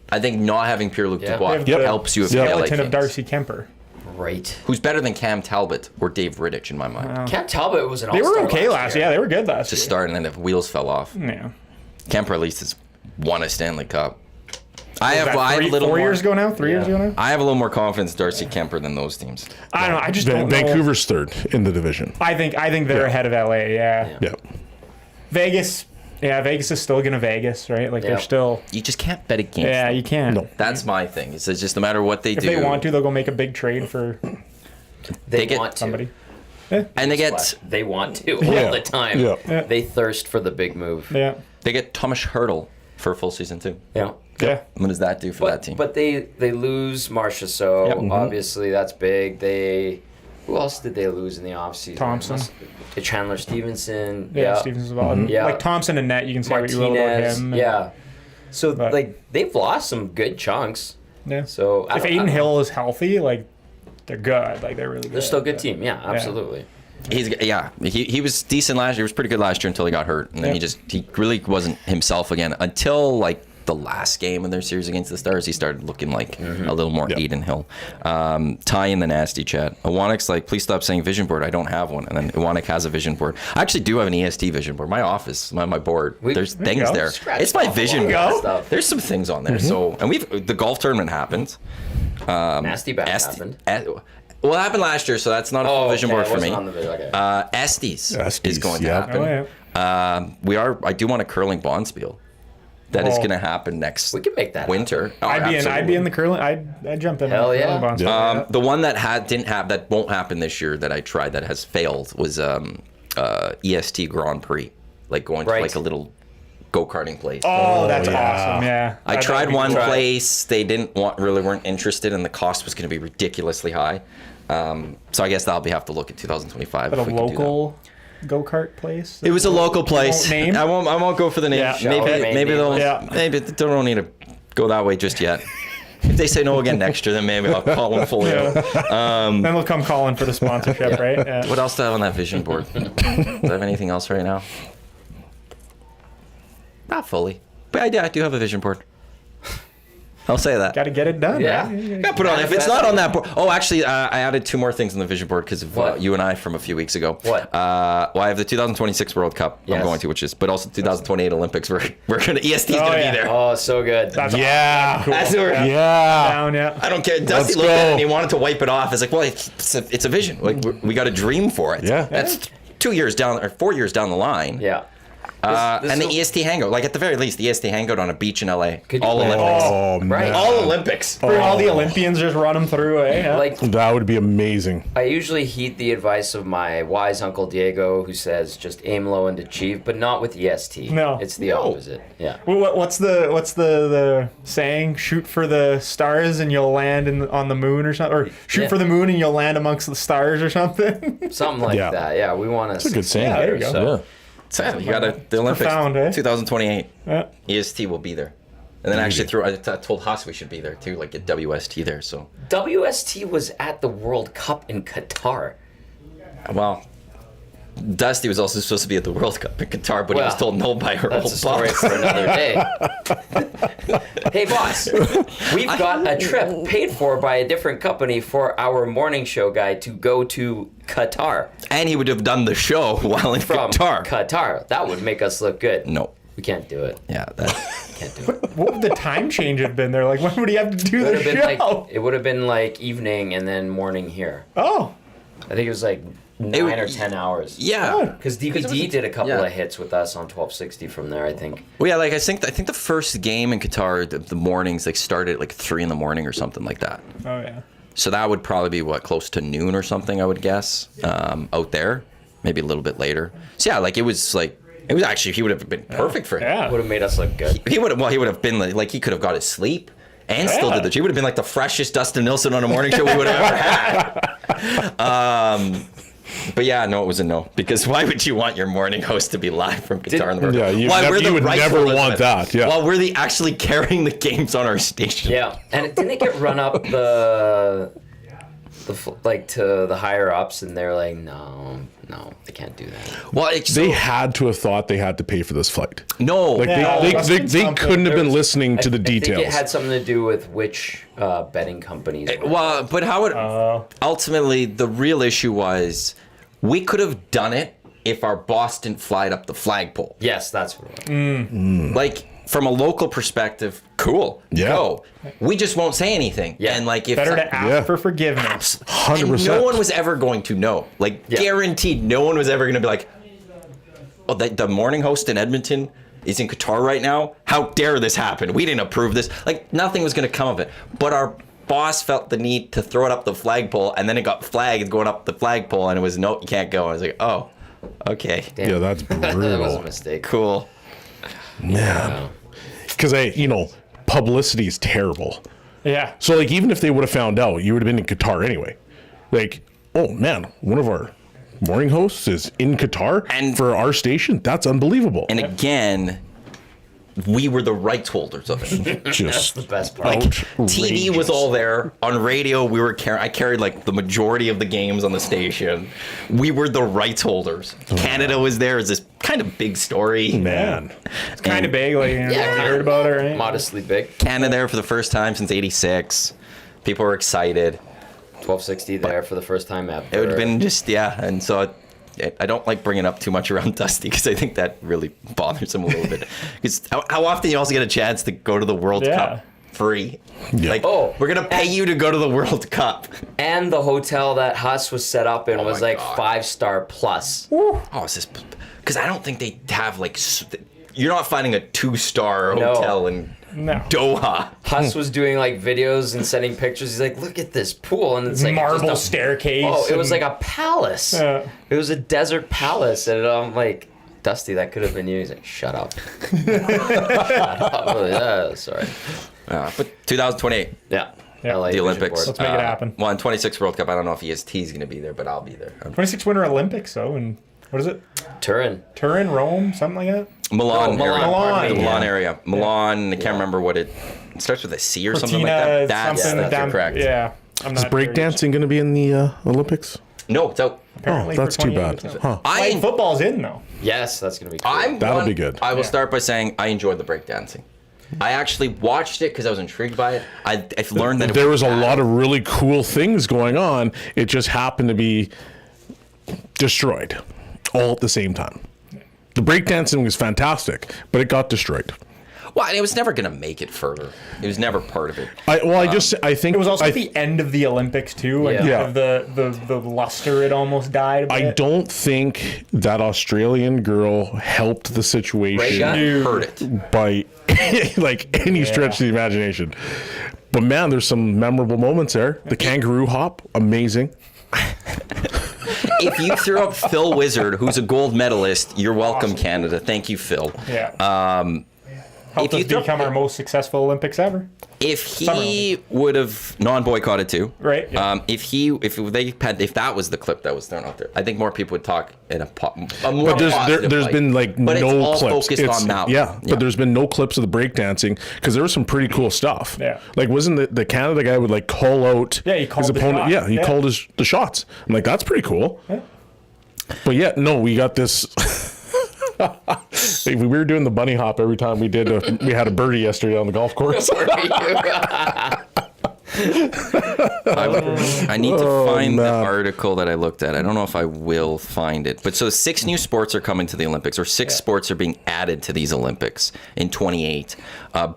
I think not having Pierre-Luc Yeah. Dubois They have the helps you if you're the LA Skeleton of Kings. Darcy Kemper. Right. Who's better than Cam Talbot or Dave Rittich in my mind? Cam Talbot was an They all-star were okay last year. Yeah, they were good last To year. start, and then the wheels fell off. Yeah. Kemper at least has won a Stanley Cup. I Is have that a little 4 more. years ago now? 3 years ago now? I have a little more confidence in Darcy Kemper than those teams. I don't know. I just don't know. Vancouver's 3rd in the division. I think they're ahead of LA. Yeah. Yeah. Vegas. Yeah, Vegas is still gonna Vegas, right? Like Yeah. they're still. You just can't bet against Yeah, them. you can't. No. That's my thing. It's just no matter what they If do. they want to, they'll go make a big trade for They get want to. somebody. and they get They want to Yeah. all the time. Yeah. They thirst for the big move. Yeah. Thomas Hertl for a full season too. Yeah. Yeah. What does that do for that team? But they lose Marcia, so Yep. obviously that's big. Who else did they lose in the offseason? Thompson. Chandler Stevenson. Yeah, Stevens as well. Yeah. Like Thompson and Net, you can say what you will about Martinez. him. Yeah. So But- like they've lost some good chunks. Yeah. So If Aiden Hill is healthy, like they're good. Like they're really good. they're still a good team. Yeah, absolutely. He was decent last year. He was pretty good last year until he got hurt, and then Yeah. he really wasn't himself again until like the last game of their series against the Stars. He started looking like a little more Aiden Hill. Ty in the nasty chat. Iwanyk's like, please stop saying vision board. I don't have one. And then Iwanyk has a vision board. I actually do have an EST vision board. My office, my board. There's things go. there. Scratch It's my off a vision lot of board. stuff. There's some things on there. So, and the golf tournament happened. Nasty bad happened. Well, it happened last year, so that's not a full vision board it for wasn't me. on the video. Okay. Estes Estes, is going to yeah. happen. Oh, yeah. I do want a curling bonspiel. That is Oh. going to happen next We can make that winter. Oh, I'd be absolutely. in the curling. I'd jump in. Hell on the yeah. curling bonds. The one that that won't happen this year that I tried that has failed was EST Grand Prix, like going to Right. like a little go-karting place. Oh, that's yeah. awesome. Yeah. I That'd tried be one cool. place. They weren't interested, and the cost was going to be ridiculously high. So I guess that'll have to look at 2025. But a if we can do that. local go-kart place. It was a local place. Name? I won't go for the name. Yeah. Maybe they'll. Yeah. Maybe they don't need to go that way just yet. If they say no again next year, then maybe I'll call them fully. Then they'll come calling for the sponsorship, right? Yeah. What else do I have on that vision board? Do I have anything else right now? Not fully, but I do have a vision board. I'll say that. Got to get it done. Yeah. Right? Gotta put it on. If it's not on that board. Oh, actually, I added 2 more things on the vision board because of What? you and I from a few weeks ago. What? Well, I have the 2026 World Cup I'm Yes. going to, but also 2028 Olympics. We're gonna EST's gonna yeah. be there. Oh, so good. That's Yeah. cool. That's what we're- Yeah. Down, yeah. I don't care. Dusty Let's looked at it go. and he wanted to wipe it off. It's like, well, it's a vision. Like we got a dream for it. Yeah. That's 2 years down or 4 years down the line. Yeah. This And the will- EST Hangout, like at the very least, the EST Hangout on a beach in LA. Could you- All Olympics. Oh, Right. man. All Olympics. Bring all the Olympians, just run them through, eh? Yeah. Like, That would be amazing. I usually heed the advice of my wise uncle Diego, who says just aim low and achieve, but not with EST. No. It's the opposite. Yeah. Well, what's the saying? Shoot for the stars and you'll land on the moon or something, or shoot Yeah. for the moon and you'll land amongst the stars or something. Something like Yeah. that. Yeah, we want to. That's a good saying. Yeah, there you go. Yeah. So you got the Olympics, profound, eh? 2028. Yeah. EST will be there. And then actually I told Haas we should be there too, like get WST there. So, WST was at the World Cup in Qatar. well, Dusty was also supposed to be at the World Cup in Qatar, but he was Well, told no by her That's old a story boss. for another day. Hey, boss, we've got a trip paid for by a different company for our morning show guy to go to Qatar And he would have done the show while in from Qatar. Qatar. That would make us look good. No. We can't do it. Yeah, Can't do it. What would the time change have been there? Like, when would he have to do It would the have been show? like it would have been like evening and then morning here. Oh, I think it was like 9 or 10 hours. yeah. Because DVD did a couple yeah. of hits with us on 1260 from there, I think. Well, yeah, like I think the first game in Qatar, the mornings like started at like 3 in the morning or something like that. oh yeah. So that would probably be what, close to noon or something, I would guess, out there, maybe a little bit later. So yeah, like it was actually, he would have been perfect for him. Yeah. Would have made us look good. He would have been like he could have got his sleep and still did the. He would have been like the freshest Dustin Nilsson on a morning show we would have ever had. But yeah, no, it was a no. Because why would you want your morning host to be live from Qatar in the morning? Yeah, you Why, never- we're the you would rightful never ones want with- that, yeah. While we're actually carrying the games on our station. Yeah, and didn't it get run up to the higher ups, and they're like, no, they can't do that. Well, They had to have thought they had to pay for this flight. no. Like Yeah, they must have been something. couldn't have been There was- listening to the I think details. it had something to do with which betting companies. were. Well, but how it ultimately the real issue was we could have done it if our boss didn't fly it up the flagpole. Yes, that's what it was. Like from a local perspective, cool. Yeah. Go. We just won't say anything. Yeah. And like if Better to ask Yeah. for forgiveness. 100%. and no one was ever going to know. Like Yeah. guaranteed, no one was ever going to be like, "Oh, the morning host in Edmonton is in Qatar right now. How dare this happen? We didn't approve this." Like nothing was going to come of it. But our boss felt the need to throw it up the flagpole, and then it got flagged going up the flagpole, and it was no, you can't go. I was like, oh, okay, Damn. Yeah, that's That was a brutal. mistake. cool. Man. Because publicity is terrible. Yeah. So like even if they would have found out, you would have been in Qatar anyway. Like, oh man, one of our morning hosts is in Qatar And- for our station. That's unbelievable. And again, we were the rights holders of it. Just The best part. TV was all there. On radio, I carried like the majority of the games on the station. We were the rights holders. Canada was there as this kind of big story. man. It's kind of big. Like, you heard about it, right? Modestly big. Canada there for the first time since '86. People were excited. 1260 there for the first time ever. It would have been just, yeah. And so I don't like bringing up too much around Dusty because I think that really bothers him a little bit. Because how often you also get a chance to go to the World Yeah. Cup free? Yeah. Like, Oh, we're going to pay you to go to the World Cup. And the hotel that Huss was set up in was my like God. 5-star plus. Oh, is this? Because I don't think they have like. You're not finding a 2-star No. hotel in No. Doha. Huss was doing like videos and sending pictures. He's like, look at this pool. And it's like Marble just a- staircase. Oh, it was and- like a palace. Yeah. It was a desert palace. And I'm like, Dusty, that could have been you. He's like, shut up. Shut up. Oh, yeah, sorry. But 2028, Yeah. Yeah. LA the Vision Olympics. Board. Let's make it happen. Well, in 26 World Cup, I don't know if EST is going to be there, but I'll be there. 26 Winter Olympics, though, and what is it? Turin. Turin, Rome, something like that? Milan Milan, area. Milan. The Milan Yeah. area. Milan, I can't remember what it starts with a C or something like Cortina, that. That's something you're correct. Yeah. I'm Is not sure. breakdancing going to be in the Olympics? No, it's out. Apparently Oh, that's for too 28. bad. Huh. Flag football's in, though. Yes, that's going to be cool. I'm That'll one- be good. I will Yeah. start by saying I enjoyed the breakdancing. I actually watched it because I was intrigued by it. I've learned that There was a lot of really cool things going on. It just happened to be destroyed all at the same time. The breakdancing was fantastic, but it got destroyed. Well, and it was never going to make it further. It was never part of it. I think It was also at the end of the Olympics too, and Yeah. the luster had almost died a bit. I don't think that Australian girl helped the situation Right, Heard it. by like any stretch of the imagination. But man, there's some memorable moments there. The kangaroo hop, amazing. If you threw up Phil Wizard, who's a gold medalist, you're welcome, Canada. Thank you, Phil. Yeah. Helped us become our most successful Olympics ever. If he would have non-boycotted too, Right, yeah. if that was the clip that was thrown out there, I think more people would talk in a more But there's positive light. been like But it's no all clips. focused on Maui. Yeah, but there's been no clips of the breakdancing because there was some pretty cool stuff. Yeah. Like wasn't the Canada guy would like call out Yeah, he called his the opponent? shot. Yeah, he Yeah. called the shots. I'm like, that's pretty cool. Yeah. But yeah, no, we got this. We were doing the bunny hop every time we we had a birdie yesterday on the golf course. I need to find the man. article that I looked at. I don't know if I will find it. But so 6 new sports are coming to the Olympics, or 6 sports are being added to these Olympics in 28.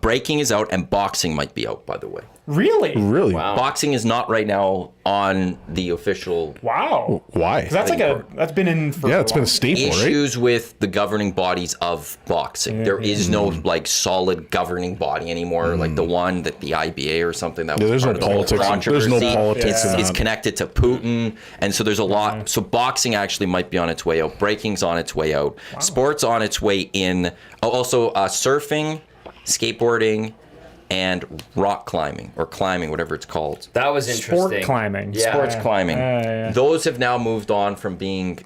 Breaking is out, and boxing might be out, by the way. Really? Really? Wow. Boxing is not right now on the official Wow. Why? 'Cause that's been in for Yeah, it's been a while. staple, right? issues with the governing bodies of boxing. There is no like solid governing body anymore, like the one that the IBA or something that was there's part no of the whole politics. There's no controversy. politics in It's that. connected to Putin, and so there's a lot. So boxing actually might be on its way out. Breaking's on its way out. Sports on its way in. Oh, also surfing, skateboarding, and rock climbing or climbing, whatever it's called. That was interesting. Sport climbing. Yeah. Sports climbing. yeah. Those have now moved on from being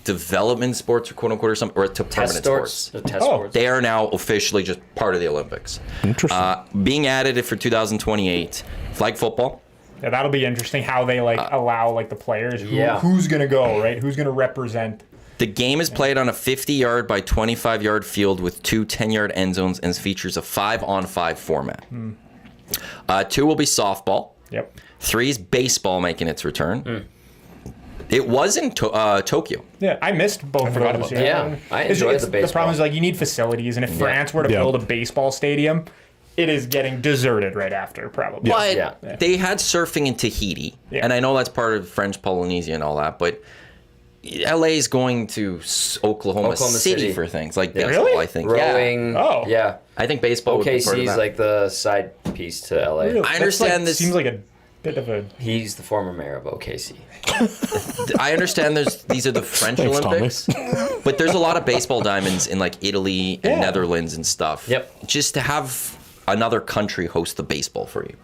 development sports or quote unquote or something, or to Test permanent sports. sports. The test Oh. sports. They are now officially just part of the Olympics. Interesting. Being added for 2028, flag football. Yeah, that'll be interesting how they allow like the players. Yeah. Who's gonna go, right? Who's gonna represent? The game is played on a 50-yard by 25-yard field with 2 10-yard end zones and features a 5-on-5 format. 2 will be softball. Yep. 3 is baseball making its return. It was in Tokyo. Yeah, I missed both of forgot those. about that. Yeah, I enjoyed the The baseball. problem is like you need facilities, and if France were to Yeah. build a baseball stadium, it is getting deserted right after, probably. But Yeah. they had surfing in Tahiti, Yeah. and I know that's part of French Polynesia and all that, but LA is going to Oklahoma City City. for things like Yeah. baseball, Really? I think. Rowing. Oh. Yeah. I think baseball would be part of OKC's that. like the side piece to LA. Really? I understand this- Seems like a bit of a. He's the former mayor of OKC. I understand these are the French Thanks, Olympics, but there's a lot of baseball diamonds in like Italy and Yeah. Netherlands and stuff. Yep. Just to have another country host the baseball for you.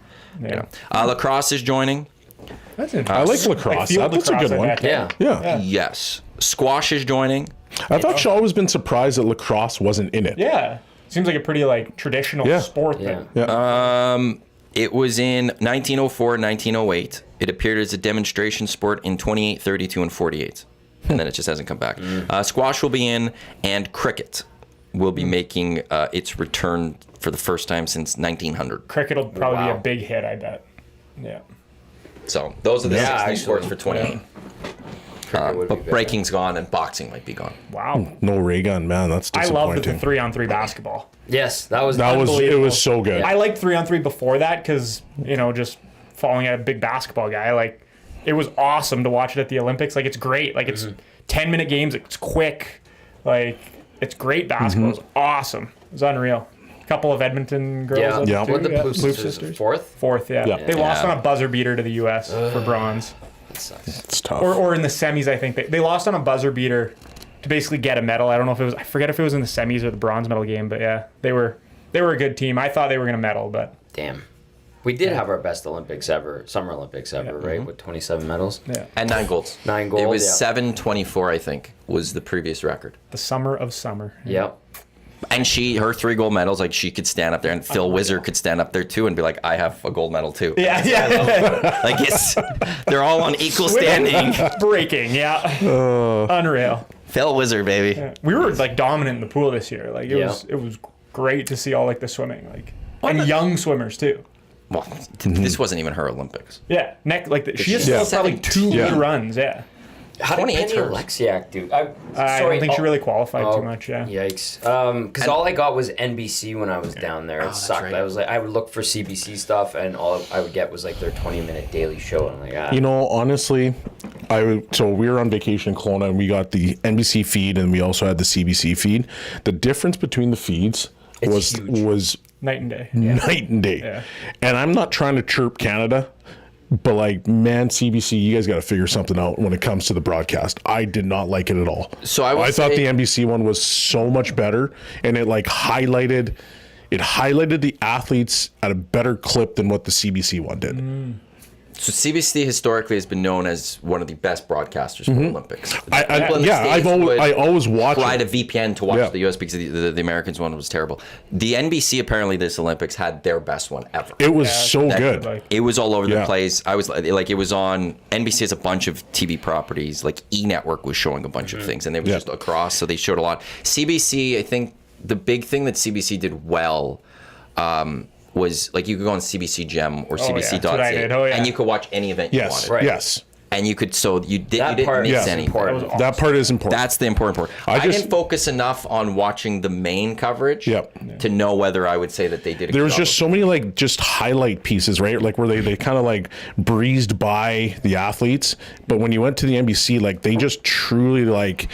Yeah. Lacrosse is joining. That's I interesting. like lacrosse. field That's a lacrosse, good I one. bet. Yeah. Yeah. Yes. Squash is joining. I've actually always been surprised that lacrosse wasn't in it. Yeah. Seems like a pretty like traditional Yeah. sport. Yeah. Then. It was in 1904 and 1908. It appeared as a demonstration sport in 28, 32, and 48. And then it just hasn't come back. Squash will be in, and cricket will be making its return for the first time since 1900. Cricket will probably Wow. be a big hit, I bet. Yeah. So those are the Yeah, 6 new sports actually. for 28. Cricket would be But better. breaking's gone and boxing might be gone. Wow. No ray gun, man. That's I love the disappointing. 3-on-3 basketball. Yes, that was That was it. Unbelievable. Was so good. I liked 3-on-3 before that because, just following a big basketball guy, like, it was awesome to watch it at the Olympics. Like, it's great. Like, it's 10-minute games. It's quick. Like, it's great basketball. It's awesome. It was unreal. A couple of Edmonton girls. Yeah. up Yeah. too, What the Plouffe Plouffe sisters? sisters. Fourth? Fourth, yeah. Yeah. They lost Yeah. on a buzzer beater to the U.S. for bronze. That sucks. It's tough. Or in the semis, I think. They lost on a buzzer beater to basically get a medal. I don't know if it was, I forget if it was in the semis or the bronze medal game, but yeah, they were a good team. I thought they were going to medal, but Damn. We did have our best Olympics ever, Summer Olympics ever, right? With 27 medals. yeah. And 9 golds. 9 gold, It was yeah. 724, I think, was the previous record. The summer of summer. Yep. And her 3 gold medals, like she could stand up there, and Phil Wizard could stand up there too and be like, I have a gold medal too. Yeah, yeah. Like they're all on equal standing. Breaking, yeah. Unreal. Phil Wizard, baby. We were like dominant in the pool this year. Like it was great to see all like the swimming, and young swimmers too. Well, this wasn't even her Olympics. Yeah, she has still probably 2 good runs. Yeah. How did 28 Kenny hers. Alexiak do? I don't think she really qualified too much. Yeah. Yikes. Because all I got was NBC when I was down there. It sucked. right. I was like, I would look for CBC stuff, and all I would get was like their 20-minute daily show. And I'm like, You know, honestly, so we were on vacation in Kelowna, and we got the NBC feed, and we also had the CBC feed. The difference between the feeds It's huge. was Night and day. night and day. Yeah. And I'm not trying to chirp Canada, but like, man, CBC, you guys got to figure something out when it comes to the broadcast. I did not like it at all. So I would thought say- the NBC one was so much better, and it like highlighted the athletes at a better clip than what the CBC one did. So CBC historically has been known as one of the best broadcasters for Olympics. People in the I States would always watch fly it. to VPN to watch Yeah. the US because the Americans one was terrible. The NBC apparently this Olympics had their best one ever. It was so good. It was all over the Yeah. place. I was like, it was on NBC has a bunch of TV properties. Like E Network was showing a bunch of things, and they were just across, so they showed a lot. CBC, I think the big thing that CBC did well was like you could go on CBC Gem or CBC.ca, That's what I did. Oh, yeah. and you could watch any event you Yes, wanted. yes. And you could you That didn't part miss is anything. important. That part is important. That's the important part. I just- didn't focus enough on watching the main coverage Yep. to know whether I would say that they did a There good was job just of so many like just highlight pieces, right? Like where they kind of like breezed by the athletes, but when you went to the NBC, like they just truly like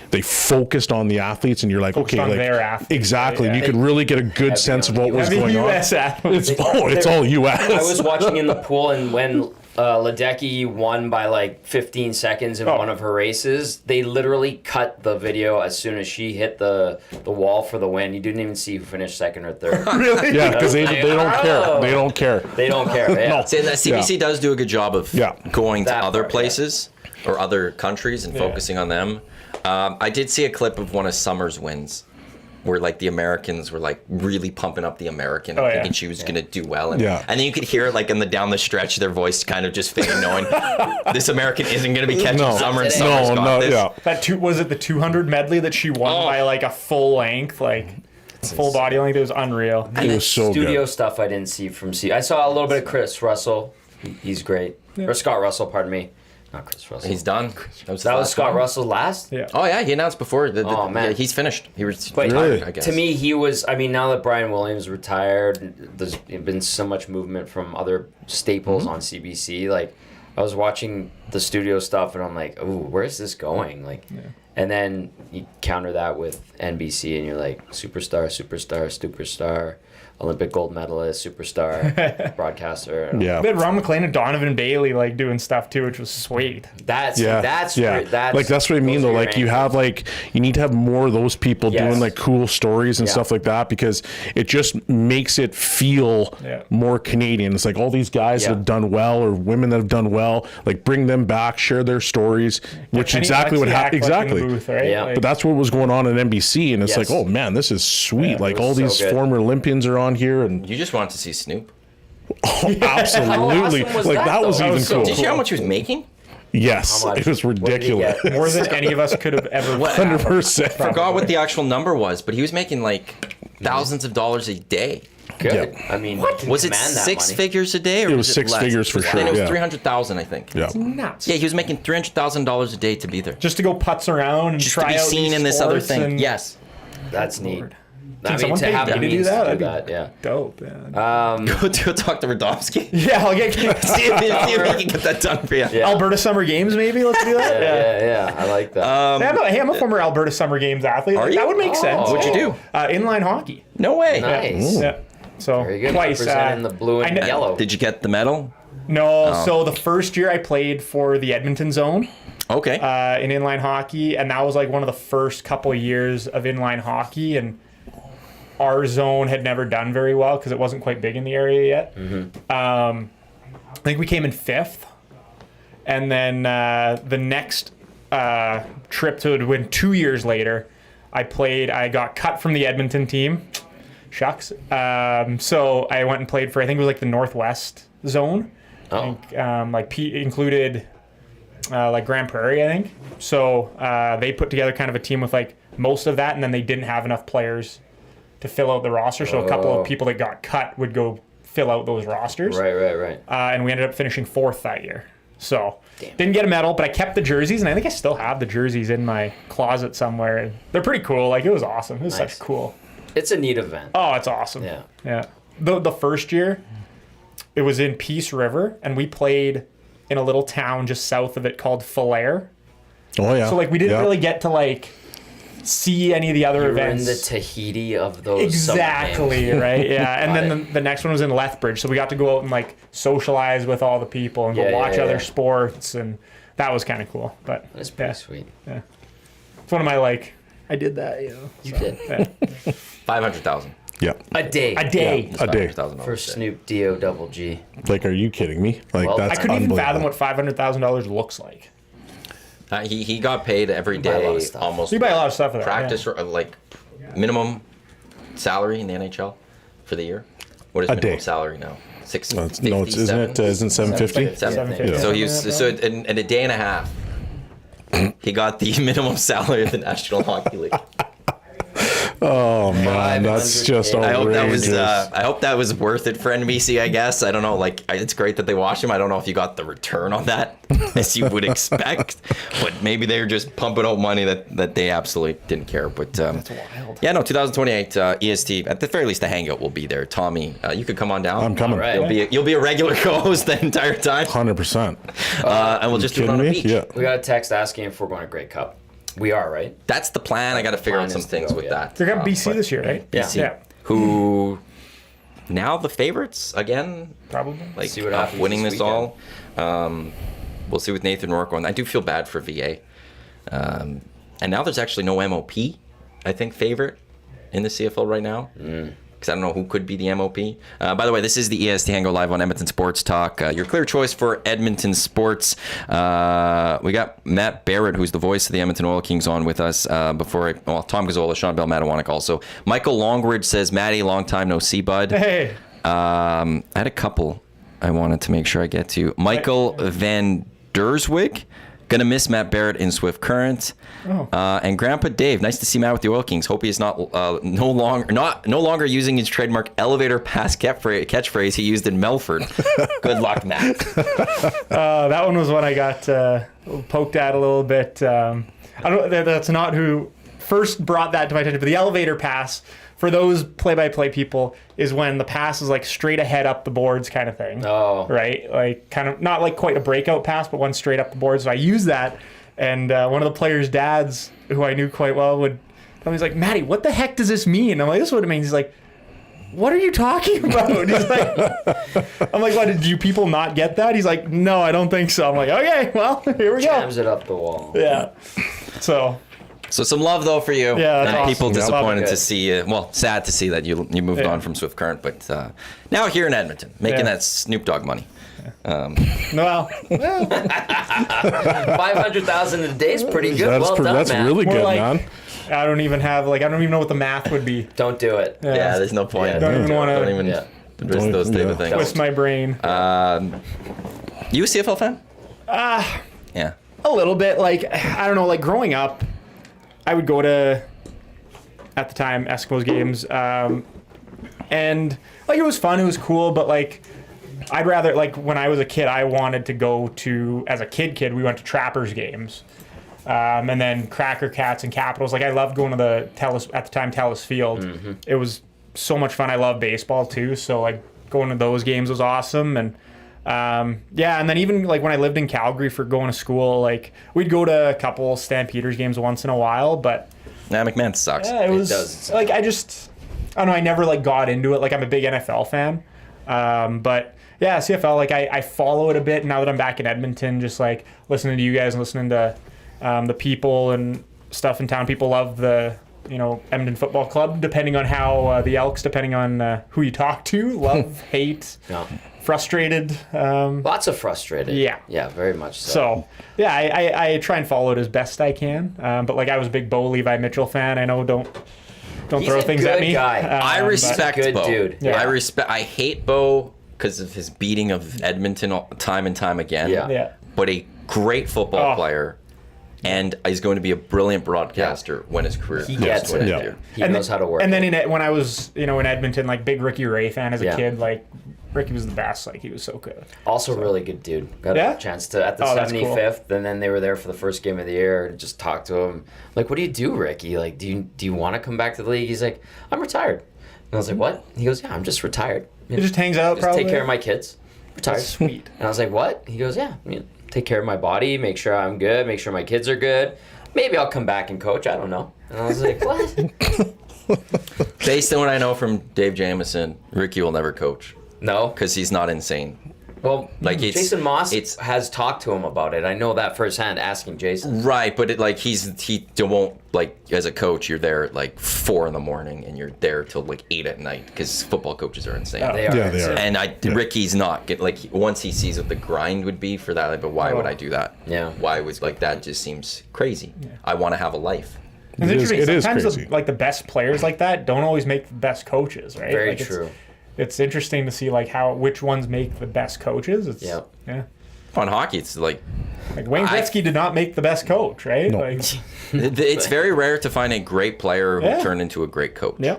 they focused on the athletes, and you're like, okay, on like their athletes, exactly. right? And you could really get a good sense of what was Heavy going on. US athletes. It's all US. I was watching in the pool, and when Ledecky won by like 15 seconds in one of her races, they literally cut the video as soon as she hit the wall for the win. You didn't even see who finished second or third. Really? Yeah, because they don't care. They don't care. They don't care. Yeah. See, that CBC does do a good job of going to That other part, places or other countries and focusing on them. I did see a clip of one of Summer's wins where like the Americans were like really pumping up the American and thinking she was going to do well. And, and then you could hear it like down the stretch, their voice kind of just fading, knowing this American isn't going to be catching Summer and Summer's got this. Was it the 200 medley that she won by like a full length, like full body length? It was unreal. It was so Studio good. stuff I didn't see from I saw a little bit of Chris Russell. He's great. Or Scott Russell, pardon me. Not Chris Russell. He's done. That was Scott Russell last? Yeah. Oh, yeah. He announced before. Oh, man. Yeah, he's finished. He was But retired, I guess. to me, he was. I mean, now that Brian Williams retired, there's been so much movement from other staples on CBC. Like, I was watching the studio stuff, and I'm like, "Ooh, where's this going?" Like, and then you counter that with NBC, and you're like, superstar, Olympic gold medalist, superstar, broadcaster. We had Ron McLean and Donovan Bailey like doing stuff too, which was sweet. That's like that's what I mean though. Like you need to have more of those people doing like cool stories and stuff like that, because it just makes it feel more Canadian. It's like all these guys that have done well, or women that have done well, like bring them back, share their stories, which exactly what happened. Exactly. Booth, right? Yeah. Like, But that's what was going on at NBC, and it's like, oh man, this is sweet. Like all so these good. former Olympians are on here, and You just wanted to see Snoop. absolutely, How awesome was like that, that was though? even That was so cool. Did you hear how much he was making? Yes, How much? it was What did he ridiculous. get? more than any of us could have ever. 100%. Forgot what the actual number was, but he was making like thousands of dollars a day. Good. Yeah. I mean, Was it command that six money. figures a day? Or It was six less? figures for I think sure, it was yeah. 300,000, I think. Yeah. Nuts. Yeah, he was making $300,000 a day to be there. Just to go putz around and Just to try be out seen these in this other sports thing. and- Yes. That's neat. Can someone to pay have me the to do means that? to do That'd be that, yeah. Dope. Yeah. Go talk to Radomski. Yeah, I'll get see if he can get that done for you. Yeah. Alberta Summer Games. Maybe let's do that. Yeah, I like that. I'm a former Alberta Summer Games athlete. Are Like, you? that would make sense. What'd you do? Inline hockey. No way. Nice. Yeah. So Very good. twice. Representing the blue and yellow. Did you get the medal? No. So the first year I played for the Edmonton zone Okay. in inline hockey, and that was like one of the first couple of years of inline hockey, and our zone had never done very well because it wasn't quite big in the area yet. I think we came in 5th, and then the next trip to win 2 years later, I got cut from the Edmonton team. Shucks. So I went and played for, I think it was like the Northwest zone. I think, included like Grand Prairie, I think. So they put together kind of a team with like most of that, and then they didn't have enough players to fill out the roster. So a couple of people that got cut would go fill out those rosters. Right. And we ended up finishing 4th that year. So didn't get a medal, but I kept the jerseys, and I think I still have the jerseys in my closet somewhere. And they're pretty cool. Like, it was awesome. It was such cool. It's a neat event. Oh, it's awesome. Yeah. The first year, it was in Peace River, and we played in a little town just south of it called Falare. Oh yeah. So like we didn't really get to like see any of the other events. We're in the Tahiti of those. Exactly, right? Yeah. And then the next one was in Lethbridge, so we got to go out and like socialize with all the people and go watch other sports, and that was kind of cool. But that's pretty sweet. Yeah. It's one of my like. I did that, you know. You did. Yeah. 500,000. Yeah. A day. A day. A day. For Snoop D-O-double-G. Like, are you kidding me? Like, Well, that's I couldn't even fathom unbelievable. what $500,000 looks like. He got paid every buy a lot day of stuff. almost. You buy a lot of stuff with that. Practice like minimum salary in the NHL for the year. What is A minimum day. salary now? 6. No, isn't it 750? 750. Yeah. So he was in a day and a half. He got the minimum salary of the National Hockey League. Oh man, that's just I hope outrageous. I hope that was worth it for NBC. I guess I don't know. Like, it's great that they watched him. I don't know if you got the return on that as you would expect, but maybe they were just pumping out money that they absolutely didn't care. But that's wild. Yeah, no, 2028 EST at the very least the Hangout will be there. Tommy, you could come on down. I'm coming. Right. You'll be a regular co-host the entire time, 100%. and we'll just do it on a beach. Yeah. We got a text asking if we're going to Grey Cup. We are, right? That's the plan. I got to figure out some things with that. They're going to BC this year, right? BC, Yeah. who now the favorites again. Probably. Like, See what happens winning this this all. We'll see with Nathan Rourke on. I do feel bad for VA. And now there's actually no MOP, I think, favorite in the CFL right now. Because I don't know who could be the MOP. By the way, this is the EST Hangout live on Edmonton Sports Talk. Your clear choice for Edmonton sports. We got Matt Barrett, who's the voice of the Edmonton Oil Kings, on with us. Tom Gazzola, Shawn Belle, Matt Iwanyk also. Michael Longridge says, Matty, long time no see, bud. Hey. I had a couple I wanted to make sure I get to. Michael Van Derswig. Gonna miss Matt Barrett in Swift Current. And Grandpa Dave, nice to see Matt with the Oil Kings. Hope he's no longer using his trademark elevator pass catchphrase he used in Melford. Good luck, Matt. That one was when I got poked at a little bit. I don't. That's not who first brought that to my attention. But the elevator pass, for those play-by-play people, is when the pass is like straight ahead up the boards kind of thing. Oh. Right? Like, kind of not like quite a breakout pass, but one straight up the boards. So I use that, and one of the players' dads, who I knew quite well, would tell me, he's like, Matty, what the heck does this mean? I'm like, this is what it means. He's like, what are you talking about? He's like, I'm like, what, do people not get that? He's like, no, I don't think so. I'm like, okay, well, here we go. Jams it up the wall. Yeah. So some love though for you. Yeah, that's and awesome. people disappointed Good. to see you. Well, sad to see that you moved on from Swift Current, but now here in Edmonton, making that Snoop Dogg money. well, 500,000 a day is pretty good. That's Matt. really More good, like- man. I don't even know what the math would be. Don't do it. Yeah, there's no point. Yeah. Don't even want Don't to even Yeah. risk those type of things. twist my brain. You a CFL fan? Yeah. A little bit. Like, I don't know, like growing up, I would go to, at the time, Eskimos games. And like, it was fun, it was cool, but like, I'd rather, like, when I was a kid, I wanted to go to, as a kid, we went to Trappers games. And then Cracker Cats and Capitals. Like, I loved going to the Telus Field. Mm-hmm. It was so much fun. I love baseball too, so like going to those games was awesome. And and then even like when I lived in Calgary for going to school, like we'd go to a couple Stampeders games once in a while. But Nah, McMahon sucks. yeah, it was does. like I don't know. I never like got into it. Like, I'm a big NFL fan, but yeah, CFL. Like I follow it a bit now that I'm back in Edmonton. Just like listening to you guys and listening to the people and stuff in town. People love the Edmonton Football Club. Depending on how the Elks, depending on who you talk to, love, hate, frustrated. Lots of frustrated. Yeah. Yeah, very much so. So yeah, I try and follow it as best I can. But like I was a big Bo Levi Mitchell fan. I know don't He's throw a things good at me. guy. I respect Good Bo. dude. Yeah. I hate Bo because of his beating of Edmonton time and time again. Yeah. Yeah. But a great football player. and he's going to be a brilliant broadcaster when his career He comes gets to an it. end here. He knows how to work. And then when I was, in Edmonton, like big Ricky Ray fan as a Yeah. kid, like Ricky was the best. Like he was so good. Also, really good dude. Got Yeah? a chance to at the Oh, that's cool. 75th, and then they were there for the first game of the year. And just talked to him. Like, what do you do, Ricky? Like, do you want to come back to the league? He's like, I'm retired. And I was like, what? He goes, yeah, I'm just retired. He just hangs out. Just Probably take care of my kids. Retired. That's sweet. And I was like, what? He goes, yeah. Take care of my body, make sure I'm good, make sure my kids are good. Maybe I'll come back and coach. I don't know. And I was like, what? Based on what I know from Dave Jamieson, Ricky will never coach No. because he's not insane. Well, Like, it's- Jason Moss it's- has talked to him about it. I know that firsthand, asking Jason. Right, but he won't, like, as a coach, you're there at like 4 a.m. and you're there till like 8 at night because football coaches are insane. They are. Yeah, they are. And Ricky's not once he sees what the grind would be for that, but why would I do that? Yeah. Why was like that just seems crazy. I want to have a life. It's interesting. it is Sometimes crazy. the best players like that don't always make the best coaches, right? Very Like, true. It's interesting to see like which ones make the best coaches. It's, Yep. Yeah. On hockey, it's like Like Wayne Gretzky did not make the best coach, right? No. Like, it's very rare to find a great player who Yeah. turned into a great coach. yeah.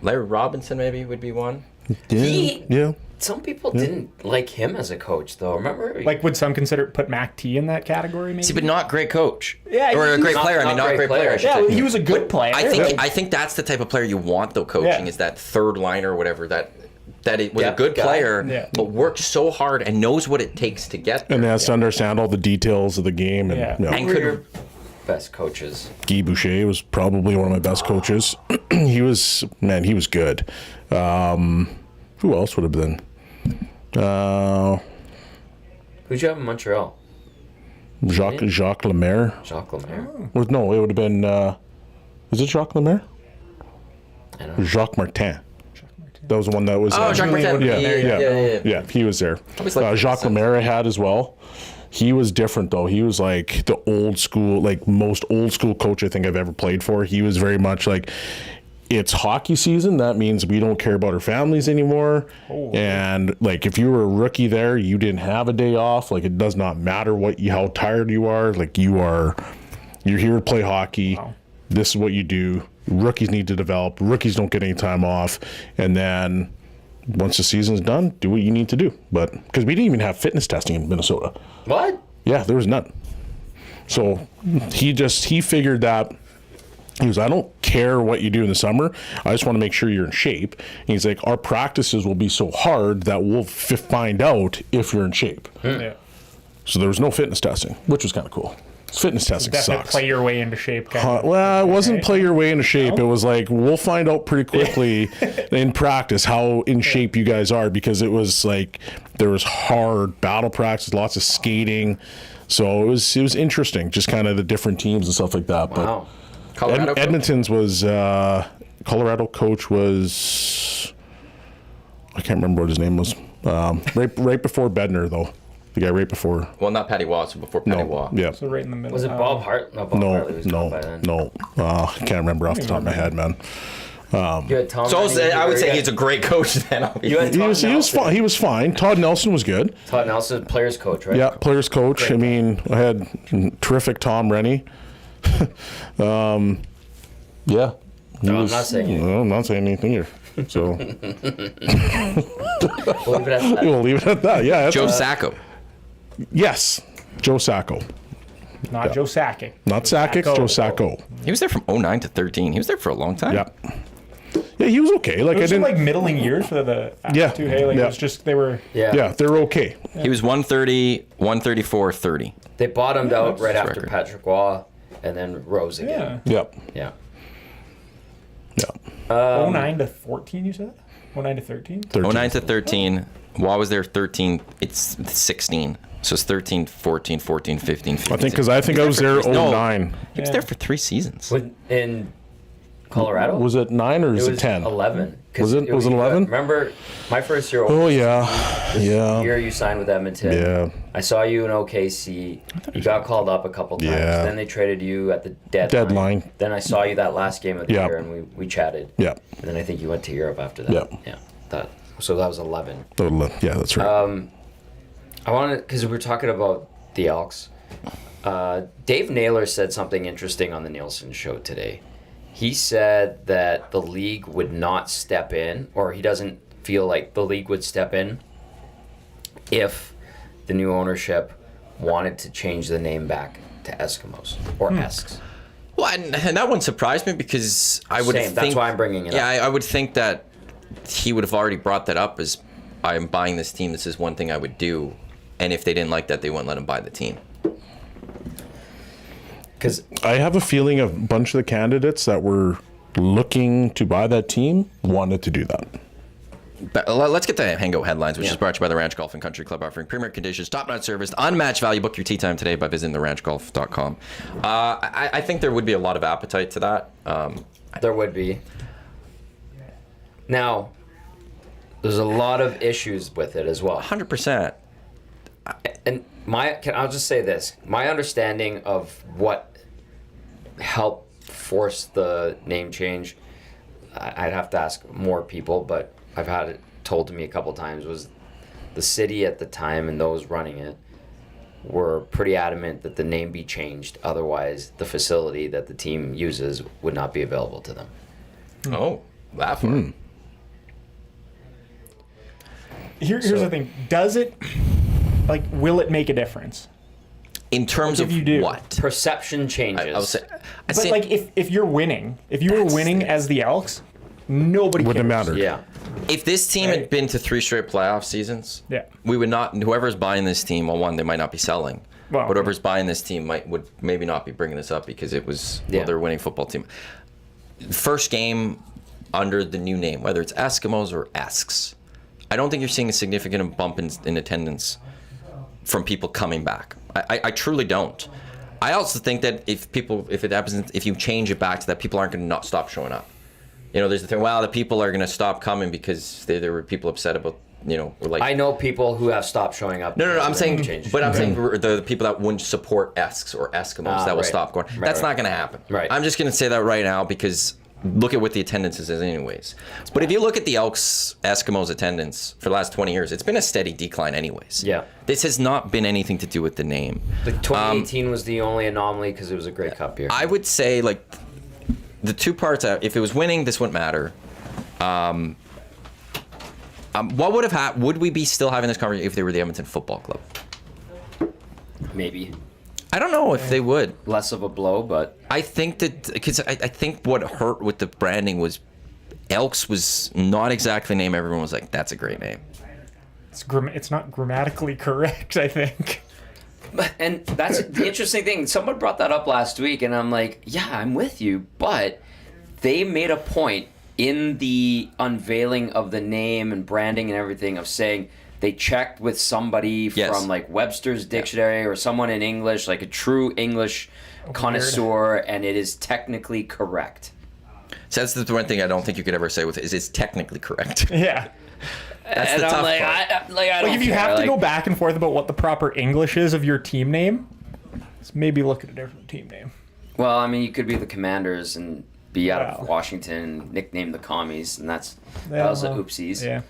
Larry Robinson maybe would be one. Yeah. Some people didn't like him as a coach, though. Remember? Like, would some consider put Mac T in that category? Maybe. See, but not great coach. Yeah, or a he's great not- player. I mean, not not great great player. I should yeah, say. well, he was a good player. I think that's the type of player you want though coaching Yeah. is that third liner or whatever that it was Yeah, a good guy. player Yeah. but worked so hard and knows what it takes to get there. And has to understand all the details of the game. And, Yeah. you know, And Who were could- your best coaches? Guy Boucher was probably one of my best coaches. he was good. Who else would have been? Who'd you have in Montreal? Jacques Lemaire. Jacques Lemaire. No, it would have been. Was it Jacques Lemaire? I don't know. Jacques Martin. That was the one that was. Oh, Jacques Martin. Yeah, he was there. always liked Jacques him. Lemaire I had as well. He was different though. He was like the old school, like most old school coach I think I've ever played for. He was very much like, it's hockey season. That means we don't care about our families anymore. And like, if you were a rookie there, you didn't have a day off. Like, it does not matter how tired you are. Like, you're here to play hockey. Wow. This is what you do. Rookies need to develop. Rookies don't get any time off. And then once the season's done, do what you need to do. But because we didn't even have fitness testing in Minnesota. What? Yeah, there was none. So he figured that. He goes, I don't care what you do in the summer. I just want to make sure you're in shape. And he's like, our practices will be so hard that we'll find out if you're in shape. Yeah. So there was no fitness testing, which was kind of cool. Fitness testing Definitely sucks. play your way into shape. Kind of. Well, it wasn't Right? play your way into shape. It was like, we'll find out pretty quickly in practice how in shape you guys are, because it was like there was hard battle practice, lots of skating. So it was interesting, just kind of the different teams and stuff like that. Wow. Colorado coach? Edmonton's was Colorado coach was, I can't remember what his name was. Right before Bednar though, the guy right before. Well, not Patty Waugh, so before Patty Waugh. Yeah. So right in the middle. Was it Bob Hart? No, Bob Hartley was gone by then. No. I can't remember off the top of my head, man. You had Tom. So I would say you he's a great coach then. Obviously. You had He Todd was Nelson. fine. He was fine. Todd Nelson was good. Todd Nelson, players coach, right? Yeah, players coach. Great I mean, I had terrific Tom Rennie. Yeah. No, I'm not saying anything. No, I'm not saying anything here. So We'll leave it at that. we'll leave it at that. Yeah. that's- Joe Sacco. Yes. Joe Sacco. Not Joe Sakic. Not Sakic, Joe Sacco. He was there from 09 to 13. He was there for a long time. Yeah. Yeah, he was okay. Like, It I was didn't. like middling years for the Yeah. too. Hey, like Yeah. it was just they were. Yeah. Yeah, they were okay. He was 130, 134, 30. They bottomed out right after record. Patrick Waugh, and then rose again. Yeah. Yep. Yeah. Yeah. 09 to 14, you said? 09 to 13? 09 to 13. Waugh was there 13. It's 16. So it's 13, 14, 14, 15, 15. I think because I think I was there No. 09. He was there for 3 seasons. In Colorado? Was it 9 or it is was it 10? 11. 'Cause Was it 11? Remember, my first year Oh yeah. Yeah. year you signed with Edmonton. Yeah. I saw you in OKC. You got called up a couple times. Yeah. Then they traded you at the deadline. Then I saw you that last game of the Yeah. year, and we chatted. Yeah. And then I think you went to Europe after that. Yeah. Yeah. So that was 11. Yeah, that's right. I wanted, because we were talking about the Elks. Dave Naylor said something interesting on the Nielsen show today. He said that the league would not step in, or he doesn't feel like the league would step in if the new ownership wanted to change the name back to Eskimos or Esks. Well, and that wouldn't surprise me because I would think... That's why I'm bringing it up. Yeah, I would think that he would have already brought that up as, I'm buying this team, this is one thing I would do. And if they didn't like that, they wouldn't let him buy the team. Because I have a feeling a bunch of the candidates that were looking to buy that team wanted to do that. But let's get to Hangout headlines, which is brought to you by the Ranch Golf and Country Club, offering premier conditions, top-notch service, unmatched value. Book your tee time today by visiting theranchgolf.com. I think there would be a lot of appetite to that. there would be. Now, there's a lot of issues with it as well. 100%. And I'll just say this. My understanding of what helped force the name change, I'd have to ask more people, but I've had it told to me a couple times, was the city at the time and those running it were pretty adamant that the name be changed. Otherwise, the facility that the team uses would not be available to them. Oh, that far. Here's the thing. Does it, will it make a difference? In terms of you do? what? Perception changes. I would say, But if you're winning, if you were winning as the Elks, nobody Wouldn't cares. matter. Yeah. if this team had been to 3 straight playoff seasons, we would not. Whoever's buying this team, well, one, they might not be selling. Well, but whoever's buying this team would maybe not be bringing this up because it was they're a winning football team. First game under the new name, whether it's Eskimos or Esks, I don't think you're seeing a significant bump in attendance from people coming back. I truly don't. I also think that if you change it back to that, people aren't going to not stop showing up. There's the thing. Well, the people are going to stop coming because there were people upset about. I know people who have stopped showing up. No. I'm saying, the people that wouldn't support Esks or Eskimos that will stop going. That's not going to happen. Right. I'm just going to say that right now because look at what the attendance is anyways. But if you look at the Elks Eskimos attendance for the last 20 years, it's been a steady decline anyways. Yeah. This has not been anything to do with the name. The 2018 was the only anomaly because it was a Grey Cup year. I would say the two parts. If it was winning, this wouldn't matter. What would have happened? Would we be still having this conversation if they were the Edmonton Football Club? Maybe. I don't know if they would. Less of a blow, but I think that because I think what hurt with the branding was Elks was not exactly a name everyone was like, that's a great name. It's not grammatically correct, I think. And that's the interesting thing. Someone brought that up last week, and I'm like, yeah, I'm with you. But they made a point in the unveiling of the name and branding and everything of saying they checked with somebody from Webster's Dictionary or someone in English, like a true English connoisseur, and it is technically correct. So that's the one thing I don't think you could ever say with it is it's technically correct. Yeah. That's and the I'm tough like, part. I don't If you care. have to go back and forth about what the proper English is of your team name, let's maybe look at a different team name. Well, I mean, you could be the Commanders and be out of Wow. Washington and nickname the Commies, and that was a oopsies. Yeah.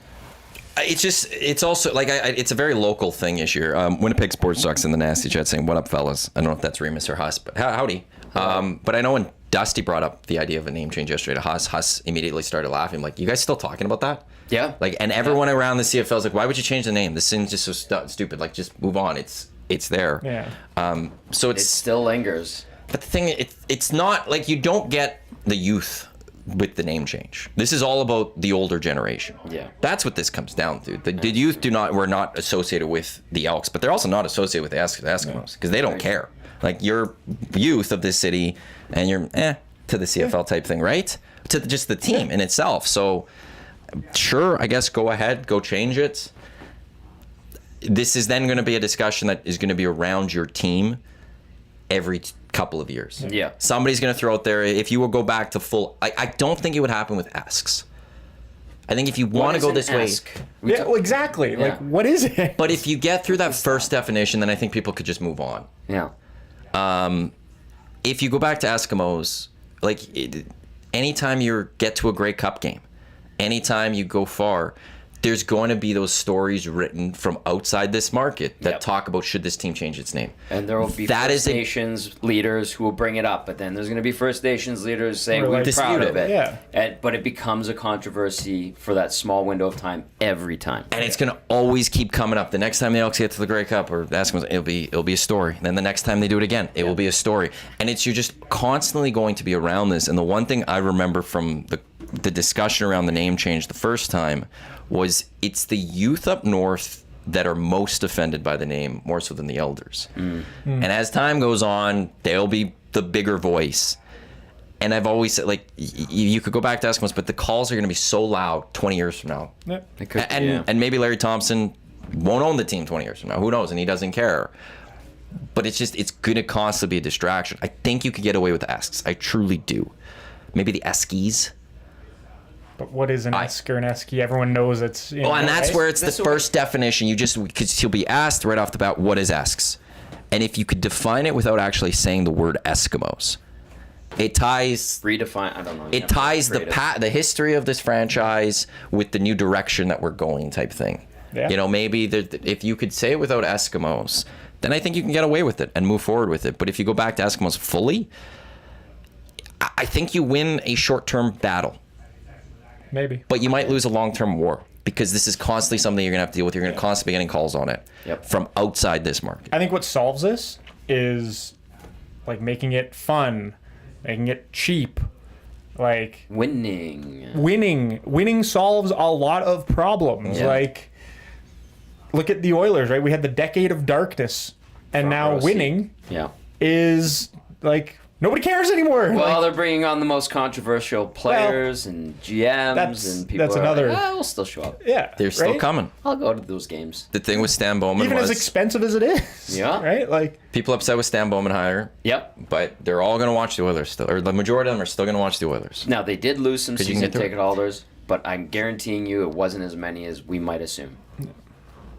It's also it's a very local thing this year. Winnipeg Sports Talk's in the nasty chat saying, "What up, fellas?" I don't know if that's Remus or Huss, but howdy. But I know when Dusty brought up the idea of a name change yesterday to Huss immediately started laughing. Like, you guys still talking about that? Yeah. And everyone around the CFL is like, why would you change the name? This thing's just so stupid. Like, just move on. It's there. Yeah. So It still lingers. But the thing, it's not like you don't get the youth with the name change. This is all about the older generation. Yeah. That's what this comes down to. The youth were not associated with the Elks, but they're also not associated with the Eskimos because they don't care. Like, you're youth of this city and you're to the CFL type thing, right? To just the team in itself. So sure, I guess go ahead, go change it. This is then going to be a discussion that is going to be around your team every couple of years. Yeah. Somebody's going to throw out there, if you will go back to full, I don't think it would happen with Esks. I think if you want to go this way. Yeah, well, exactly. Yeah. What is it? But if you get through that first definition, then I think people could just move on. Yeah. If you go back to Eskimos, anytime you get to a Grey Cup game, anytime you go far, there's going to be those stories written from outside this market that Yep. talk about should this team change its name. And there will be That First is a- Nations leaders who will bring it up, but then there's going to be First Nations leaders saying Or we're like proud dispute of it. it. Yeah. But it becomes a controversy for that small window of time every time. And it's going to always keep coming up. The next time the Elks get to the Grey Cup or the Eskimos, it'll be a story. And then the next time they do it again, it will be a story. And you're just constantly going to be around this. And the one thing I remember from the discussion around the name change the first time was it's the youth up north that are most offended by the name, more so than the elders. And as time goes on, they'll be the bigger voice. And I've always said, like, you could go back to Eskimos, but the calls are going to be so loud 20 years from now. Yep. It could, And maybe Larry Thompson won't own the team 20 years from now. Who knows? And he doesn't care. But it's going to constantly be a distraction. I think you could get away with the Esks. I truly do. Maybe the Eskies. But what is an Esk or an Esky? Everyone knows it's. Oh, and that's right? where it's the first definition. Because you'll be asked right off the bat, what is Esks? And if you could define it without actually saying the word Eskimos, it ties redefine. I don't know. it ties the history of this franchise with the new direction that we're going type thing. Yeah. You know, maybe if you could say it without Eskimos, then I think you can get away with it and move forward with it. But if you go back to Eskimos fully, I think you win a short-term battle. Maybe. But you might lose a long-term war because this is constantly something you're going to have to deal with. You're going to constantly be getting calls on it from outside this market. I think what solves this is like making it fun, making it cheap, like Winning. winning solves a lot of problems. Yeah. Like, look at the Oilers, right? We had the decade of darkness, and now row seat. winning Yeah. is like nobody cares anymore. Well, Like, they're bringing on the most controversial players and GMs, that's- and people that's are another- like, we'll still show up. yeah, They're still right? coming. I'll go to those games. The thing with Stan Bowman Even was as expensive as it is. Yeah. right. Like, people upset with Stan Bowman hire, Yep. but they're all going to watch the Oilers still, or the majority of them are still going to watch the Oilers. Now, they did lose some you can season get through it. ticket holders, but I'm guaranteeing you it wasn't as many as we might assume.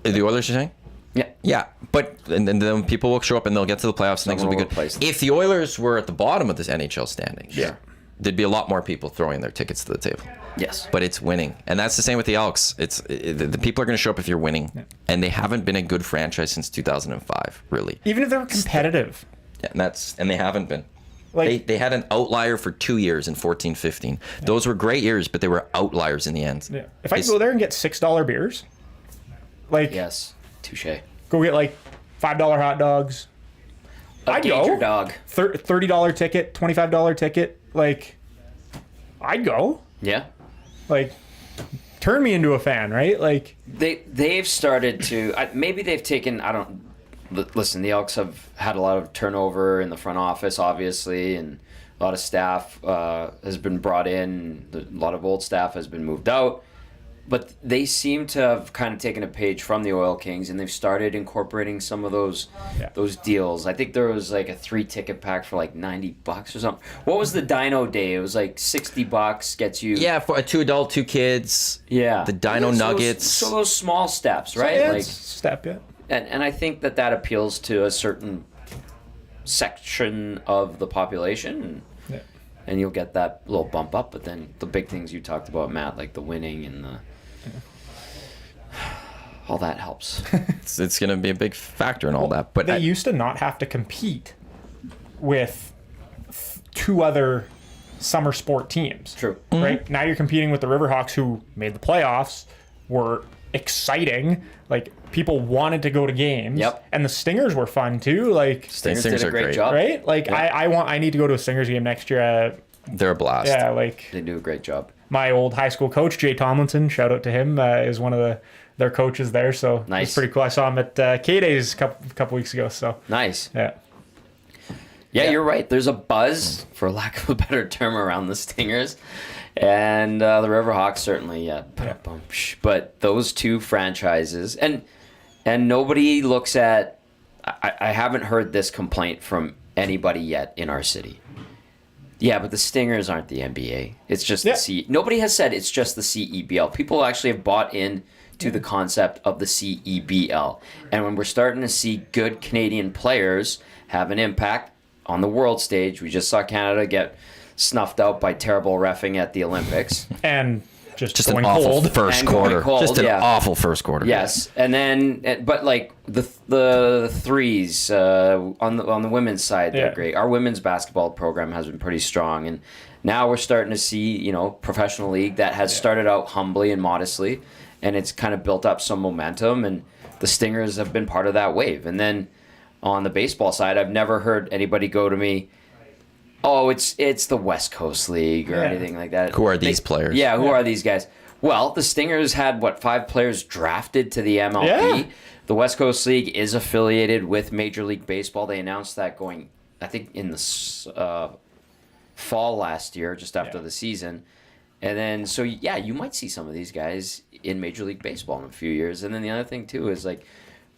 The Oilers, you're saying? Yeah. Yeah, but and then people will show up and they'll get to the playoffs and things will be Someone will good. replace them. If the Oilers were at the bottom of this NHL standings, Yeah. there'd be a lot more people throwing their tickets to the table. Yes. But it's winning, and that's the same with the Elks. The people are going to show up if you're winning, and they haven't been a good franchise since 2005, really. even if they're competitive, And they haven't been. like They had an outlier for 2 years in 14-15. Those were great years, but they were outliers in the end. yeah. If I could go there and get $6 beers, like Yes. Touche. go get like $5 hot dogs. I'd Gauge your go. dog. $30 ticket, $25 ticket. Like, I'd go. Yeah. Like, turn me into a fan, right? Like, They've started to maybe they've taken listen, the Elks have had a lot of turnover in the front office, obviously, and a lot of staff has been brought in. A lot of old staff has been moved out. But they seem to have kind of taken a page from the Oil Kings, and they've started incorporating some of those deals. I think there was like a 3-ticket pack for like $90 or something. What was the Dino Day? It was like $60 gets you. Yeah, for 2 adult, 2 kids. Yeah. The Dino So Nuggets. So those small steps, right? yeah, like, it's a step, yeah. and I think that appeals to a certain section of the population, and you'll get that little bump up. But then the big things you talked about, Matt, like the winning and the all that helps. It's going to be a big factor in all that. But They used to not have to compete with 2 other summer sport teams. True. Right? Now you're competing with the Riverhawks, who made the playoffs, were exciting. Like, people wanted to go to games. Yep. And the Stingers were fun too. Like, Stingers Stingers did a are great great. job. right? Like, I need to go to a Stingers game next year. they're a blast. Yeah, like They do a great job. my old high school coach, Jay Tomlinson, shout out to him, is one of their coaches there. So Nice. it's pretty cool. I saw him at K-Days a couple weeks ago. So Nice. yeah. Yeah, you're right. There's a buzz, for lack of a better term, around the Stingers. And the Riverhawks certainly, yeah. But those 2 franchises, and nobody looks at, I haven't heard this complaint from anybody yet in our city. Yeah, but the Stingers aren't the NBA. It's just the nobody has said it's just the CEBL. People actually have bought in to the concept of the CEBL. And when we're starting to see good Canadian players have an impact on the world stage, we just saw Canada get snuffed out by terrible reffing at the Olympics. And just an going awful cold. first And going quarter. cold, Just an yeah. awful first quarter. Yes, and then but like the threes on the women's side, they're Yeah. great. Our women's basketball program has been pretty strong, and now we're starting to see professional league that has started out humbly and modestly, and it's kind of built up some momentum, and the Stingers have been part of that wave. And then on the baseball side, I've never heard anybody go to me, "Oh, it's the West Coast League" or anything like that. Who are these players? Yeah, who are these guys? Well, the Stingers had 5 players drafted to the MLB. Yeah. The West Coast League is affiliated with Major League Baseball. They announced that going, I think, in the fall last year, just after the season. And then, so yeah, you might see some of these guys in Major League Baseball in a few years. And then the other thing too is like,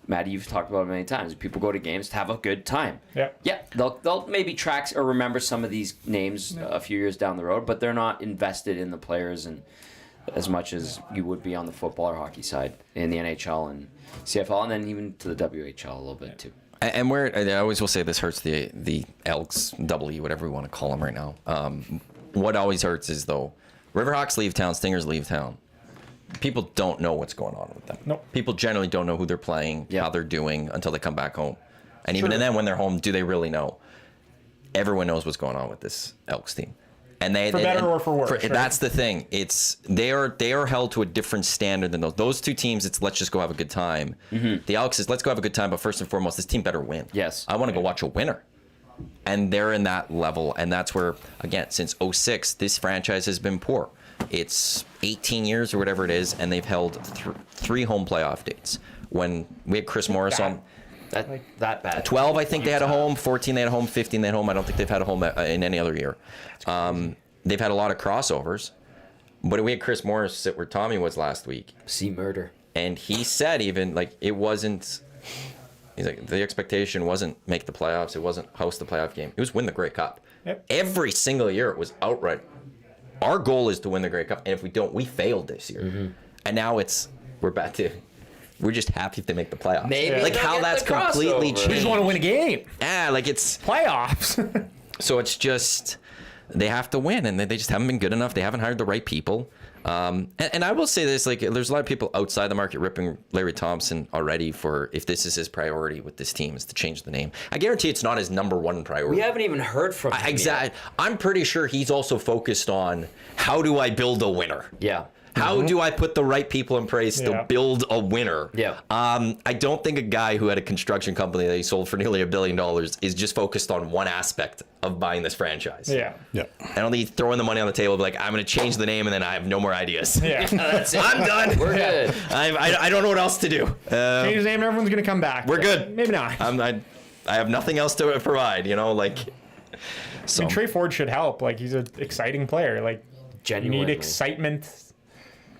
Maddie, you've talked about it many times. People go to games to have a good time. Yeah. Yeah, they'll maybe track or remember some of these names a few years down the road, but they're not invested in the players and as much as you would be on the football or hockey side in the NHL and CFL, and then even to the WHL a little bit too. And where I always will say this hurts the Elks, double E, whatever we want to call them right now. What always hurts is though, Riverhawks leave town, Stingers leave town. People don't know what's going on with them. Nope. People generally don't know who they're playing, how they're doing until they come back home. And even then, when they're home, do they really know? Everyone knows what's going on with this Elks team. And For better or for worse, right? That's the thing. They are held to a different standard than those. Those two teams, it's let's just go have a good time. Mm-hmm. The Elks is let's go have a good time, but first and foremost, this team better win. Yes. I want to go watch a winner. And they're in that level, and that's where, again, since 2006, this franchise has been poor. It's 18 years or whatever it is, and they've held 3 home playoff dates. When we had Chris Morris on, That bad. 12, I think they had a home. 14, they had a home. 15, they had a home. I don't think they've had a home in any other year. They've had a lot of crossovers. But we had Chris Morris sit where Tommy was last week. See murder. And he said even, like, it wasn't... He's like, the expectation wasn't make the playoffs. It wasn't host the playoff game. It was win the Grey Cup. Yep. Every single year it was outright. Our goal is to win the Grey Cup. And if we don't, we failed this year. Mm-hmm. And now we're back to... We're just happy if they make the playoffs. Maybe like how that's completely changed. We just want to win a game. Yeah, like it's Playoffs. so it's just they have to win, and they just haven't been good enough. They haven't hired the right people. And I will say this: like, there's a lot of people outside the market ripping Larry Thompson already for if this is his priority with this team is to change the name. I guarantee it's not his number one priority. We haven't even heard from him exactly. yet. I'm pretty sure he's also focused on how do I build a winner. Yeah. How do I put the right people in place to build a winner? Yeah. I don't think a guy who had a construction company that he sold for nearly $1 billion is just focused on one aspect of buying this franchise. Yeah. Yeah. I don't think he's throwing the money on the table, be like, I'm going to change the name, and then I have no more ideas. Yeah. That's it. I'm done. We're good. I don't know what else to do. Change his name and everyone's going to come back. We're good. Maybe not. I have nothing else to provide, like. So. I mean, Trey Ford should help. Like, he's an exciting player. Like, Genuinely. you need excitement.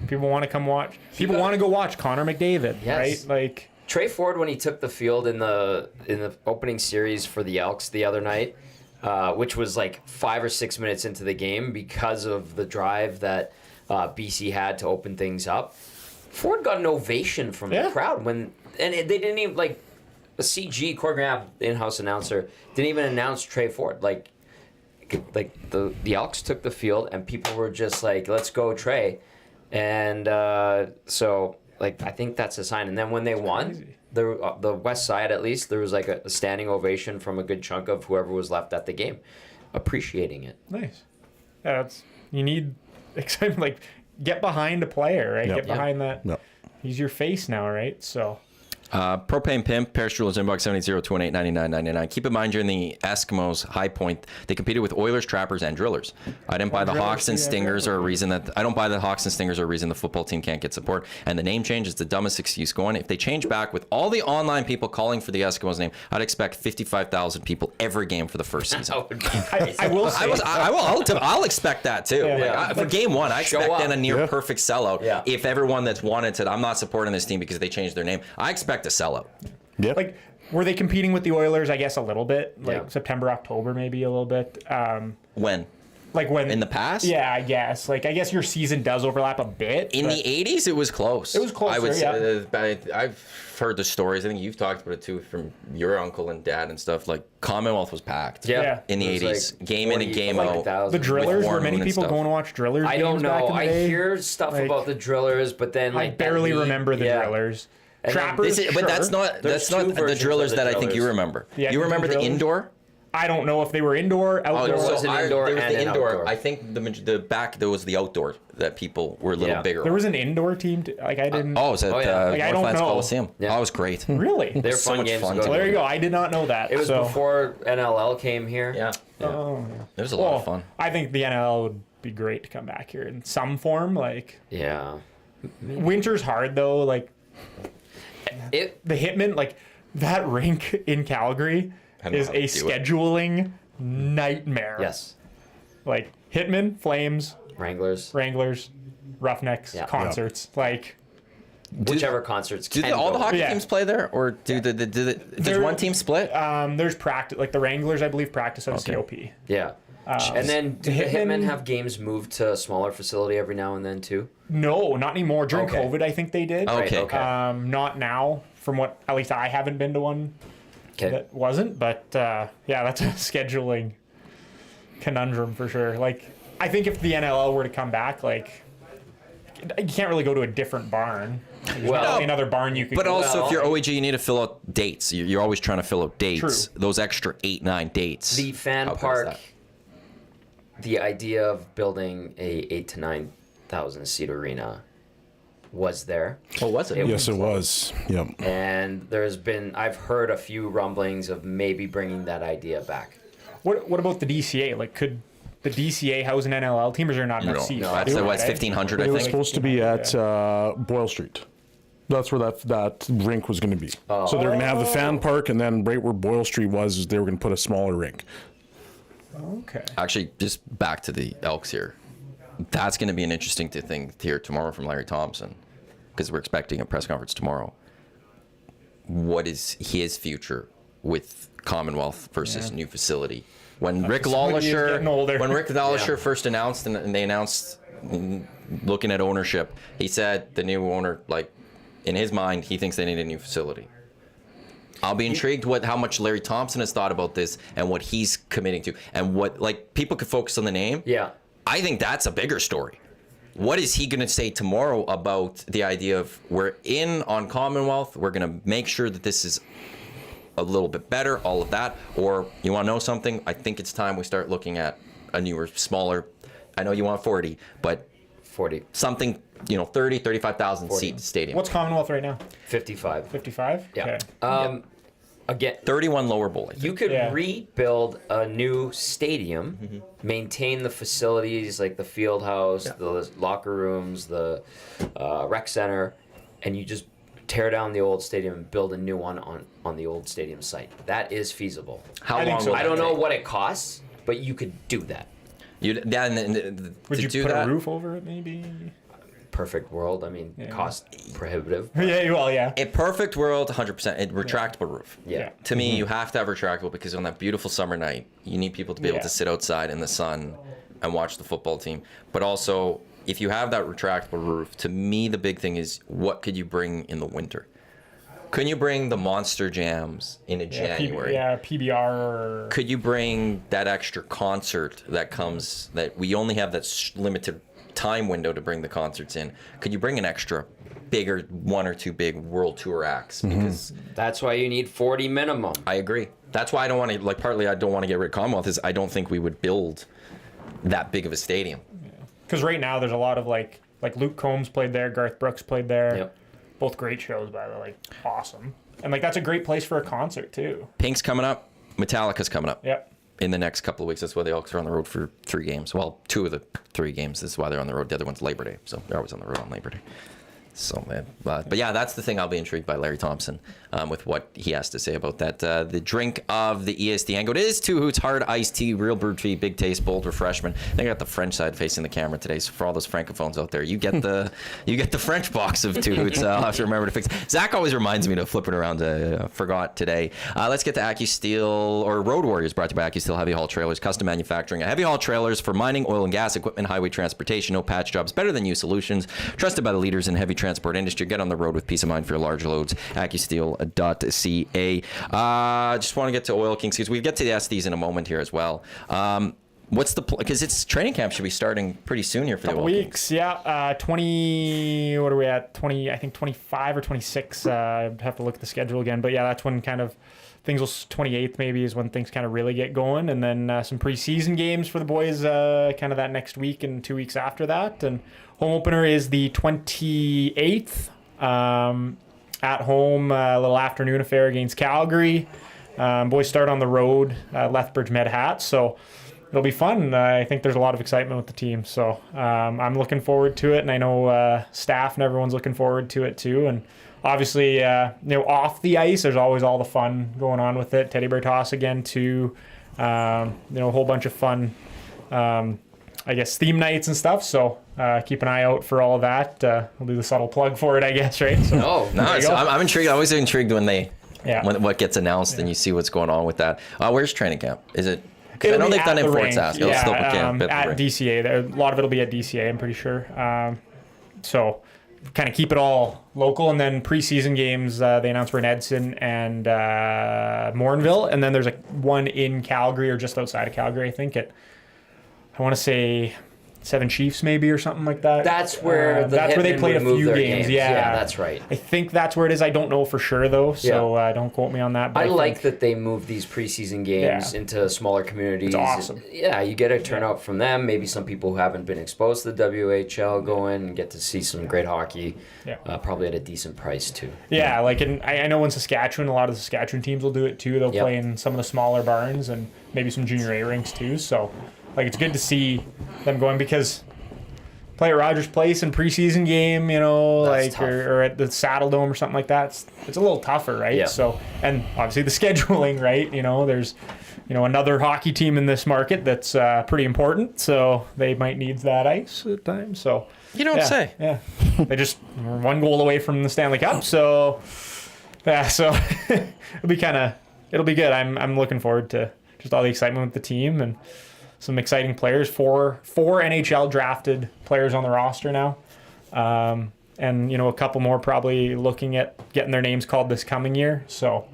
People want to come watch. People want to go watch Connor McDavid, Yes. right? Like Trey Ford, when he took the field in the opening series for the Elks the other night, which was like 5 or 6 minutes into the game because of the drive that BC had to open things up, Ford got an ovation from the crowd they didn't even a CG choreographed in-house announcer didn't even announce Trey Ford. Like the Elks took the field and people were just like, "Let's go, Trey." And so, I think that's a sign. And then when they won, the West Side, at least, there was like a standing ovation from a good chunk of whoever was left at the game, appreciating it. nice. Yeah, you need excitement. Like, get behind a player, right? Yep. Get behind that. Yep. He's your face now, right? So. Propane Pimp, Paris Jewelers inbox 780-218-9999. Keep in mind, during the Eskimos high point, they competed with Oilers, Trappers, and Drillers. I didn't buy the Hawks and Stingers are a reason that I don't buy the Hawks and Stingers are a reason the football team can't get support. And the name change is the dumbest excuse going. If they change back with all the online people calling for the Eskimos name, I'd expect 55,000 people every game for the first season. I will say. I'll expect that too. Yeah. For game one, I expect up. then a near perfect sellout. Yeah. If everyone that's wanted said, I'm not supporting this team because they changed their name, I expect a sellout. Yeah. Like, were they competing with the Oilers? I guess a little bit. Like Yeah. September, October, maybe a little bit. When? like when In the past? Yeah, I guess. Like I guess your season does overlap a bit. In but the 80s, it was close. It was closer, I would say, yeah. I've heard the stories. I think you've talked about it too from your uncle and dad and stuff. Like Commonwealth was packed. Yeah. In the It 80s, was like game in and game out. 40,000. the Drillers, Warren were many Moon and people stuff. going to watch Drillers I games don't back know. in the I day? hear stuff Like, about the Drillers, but then I like barely that league- remember the yeah. Drillers. And then Trappers, But that's sure. not There's two the versions Drillers of the that I think you Drillers. remember. Yeah, You remember the Drillers. indoor? I don't know if they were indoor, outdoor. there was an indoor there was and the an indoor. outdoor. I think the back there was the outdoor that people were a little Yeah. bigger. There was an indoor team. Like I didn't. oh, is it yeah. Like, I don't Northlands know. Coliseum? Yeah. Oh, it was great. Really? They're So fun much games fun to to go Well, there to. you go. I did not know that. It was so. before NLL came here. Yeah. Oh, It was a lot of well, fun. I think the NLL would be great to come back here in some form. Like Yeah. winter's hard though. Like It the Hitman, like that rink in Calgary I don't know is how a to do it. scheduling nightmare. yes. Like Hitman, Flames, Wranglers. Wranglers, Roughnecks, Yeah. concerts. Like Whichever concerts Do can all the go. hockey Yeah. teams play there, or does There- one team split? there's practice. Like the Wranglers, I believe, practice at a Okay. COP. Yeah. And then do the Hitmen- Hitmen have games moved to a smaller facility every now and then too? No, not anymore. During Okay. COVID, I think they did. Okay. okay. Not now. From what, at least I haven't been to one Okay. that wasn't. But yeah, that's a scheduling conundrum for sure. Like, I think if the NLL were to come back, like, you can't really go to a different barn. There's Well- not really another barn you could. But go also, Well, if you're OEG, you need to fill out dates. You're always trying to fill out dates. True. Those extra 8-9 dates. The fan How good is park, that? the idea of building a 8 to 9,000 seat arena was there. Oh, was it? Yes, it was. Yep. And I've heard a few rumblings of maybe bringing that idea back. What about the DCA? Like, could the DCA house an NLL team, or is there not enough No, seats? no, that's They would, what's eh? 1,500, I It was think. supposed to be at Boyle Street. That's where that rink was going to be. So they're going to have the fan park, and then right where Boyle Street was, they were going to put a smaller rink. Okay. Actually, just back to the Elks here. That's going to be an interesting thing to hear tomorrow from Larry Thompson, because we're expecting a press conference tomorrow. What is his future with Commonwealth versus new facility? When Rick Somebody is getting older. Lawlisher first announced, and they announced looking at ownership, he said the new owner, like in his mind, he thinks they need a new facility. I'll be intrigued how much Larry Thompson has thought about this and what he's committing to, and what, like, people could focus on the name. Yeah. I think that's a bigger story. What is he going to say tomorrow about the idea of we're in on Commonwealth, we're going to make sure that this is a little bit better, all of that? Or you want to know something? I think it's time we start looking at a newer, smaller, I know you want 40, but 40. something, 30, 35,000 seat stadium. What's Commonwealth right now? 55. 55? Yeah. Okay. Again, 31 lower bowl, I think. you could Yeah. rebuild a new stadium, maintain the facilities like the field house, the locker rooms, the rec center, and you just tear down the old stadium and build a new one on the old stadium site. That is feasible. How I think long so. will I that don't know take? what it costs, but you could do that. Would to you do put that, a roof over it, maybe? Perfect world. I mean, cost prohibitive. Yeah, well, yeah. a perfect world, 100%. A retractable roof. Yeah. To me, you have to have retractable because on that beautiful summer night, you need people to be able Yeah. to sit outside in the sun and watch the football team. But also, if you have that retractable roof, to me, the big thing is what could you bring in the winter? Couldn't you bring the monster jams in a January? PBR or... Could you bring that extra concert that comes, that we only have that limited time window to bring the concerts in? Could you bring an extra bigger, one or two big world tour acts? Because That's why you need 40 minimum. I agree. That's why I don't want to, like, partly I don't want to get rid of Commonwealth is I don't think we would build that big of a stadium. Because right now there's a lot of, like Luke Combs played there, Garth Brooks played there. Yep. Both great shows, by the way. Like, awesome. And, like, that's a great place for a concert, too. Pink's coming up. Metallica's coming up. Yep. In the next couple of weeks. That's why the Elks are on the road for 3 games. Well, 2 of the 3 games. This is why they're on the road. The other one's Labor Day. So they're always on the road on Labor Day. So, but yeah, that's the thing. I'll be intrigued by Larry Thompson with what he has to say about that. The drink of the EST Hangout is 2 Hoots Hard Iced Tea, real brewed tea, big taste, bold refreshment. They got the French side facing the camera today, so for all those francophones out there, you get the French box of 2 Hoots. I'll have to remember to fix. Zach always reminds me to flip it around. Forgot today. Let's get to AccuSteel or Road Warriors, brought to you by AccuSteel Heavy Haul Trailers, custom manufacturing heavy haul trailers for mining, oil and gas equipment, highway transportation. No patch jobs, better than you solutions, trusted by the leaders in heavy transport industry. Get on the road with peace of mind for your large loads. AccuSteel.ca. Just want to get to Oil Kings because we get to the SDs in a moment here as well. What's the because it's training camp should be starting pretty soon here for the Oil weeks, Kings. Yeah. 20. What are we at? 20. I think 25 or 26. I'd have to look at the schedule again, but yeah, that's when kind of things will. 28th maybe is when things kind of really get going, and then some preseason games for the boys. Kind of that next week and 2 weeks after that, and home opener is the 28th. At home, a little afternoon affair against Calgary. Boys start on the road, Lethbridge Med Hats, so it'll be fun. I think there's a lot of excitement with the team, so I'm looking forward to it, and I know staff and everyone's looking forward to it too. And obviously, off the ice, there's always all the fun going on with it. Teddy bear toss again too. A whole bunch of fun. I guess theme nights and stuff. So keep an eye out for all of that. We'll do the subtle plug for it, I guess, right? So, I'm intrigued. I'm always intrigued when what gets announced and you see what's going on with that. Where's training camp? Is it? Because I know they've done it in Fort Sask. At DCA. A lot of it'll be at DCA, I'm pretty sure. So kind of keep it all local, and then preseason games they announced we're in Edson and Morinville, and then there's one in Calgary or just outside of Calgary, I think. I want to say Seven Chiefs maybe or something like that. That's where they played a few games. Yeah, that's right. I think that's where it is. I don't know for sure though, so don't quote me on that. But I like that they move these preseason games into smaller communities. It's awesome. Yeah, you get a turnout from them. Maybe some people who haven't been exposed to the WHL go in and get to see some great hockey. Yeah. Probably at a decent price too. Yeah, I know in Saskatchewan, a lot of the Saskatchewan teams will do it too. They'll play in some of the smaller barns and maybe some junior A rinks too. So. It's good to see them going because play at Rogers Place in preseason game, or at the Saddle Dome or something like that. It's a little tougher, right? Yeah. So, and obviously the scheduling, right? There's, another hockey team in this market that's pretty important, so they might need that ice at times. So you don't say. Yeah. They just were one goal away from the Stanley Cup, so yeah. So it'll be good. I'm looking forward to just all the excitement with the team and. Some exciting players, four NHL drafted players on the roster now. And, a couple more probably looking at getting their names called this coming year. So,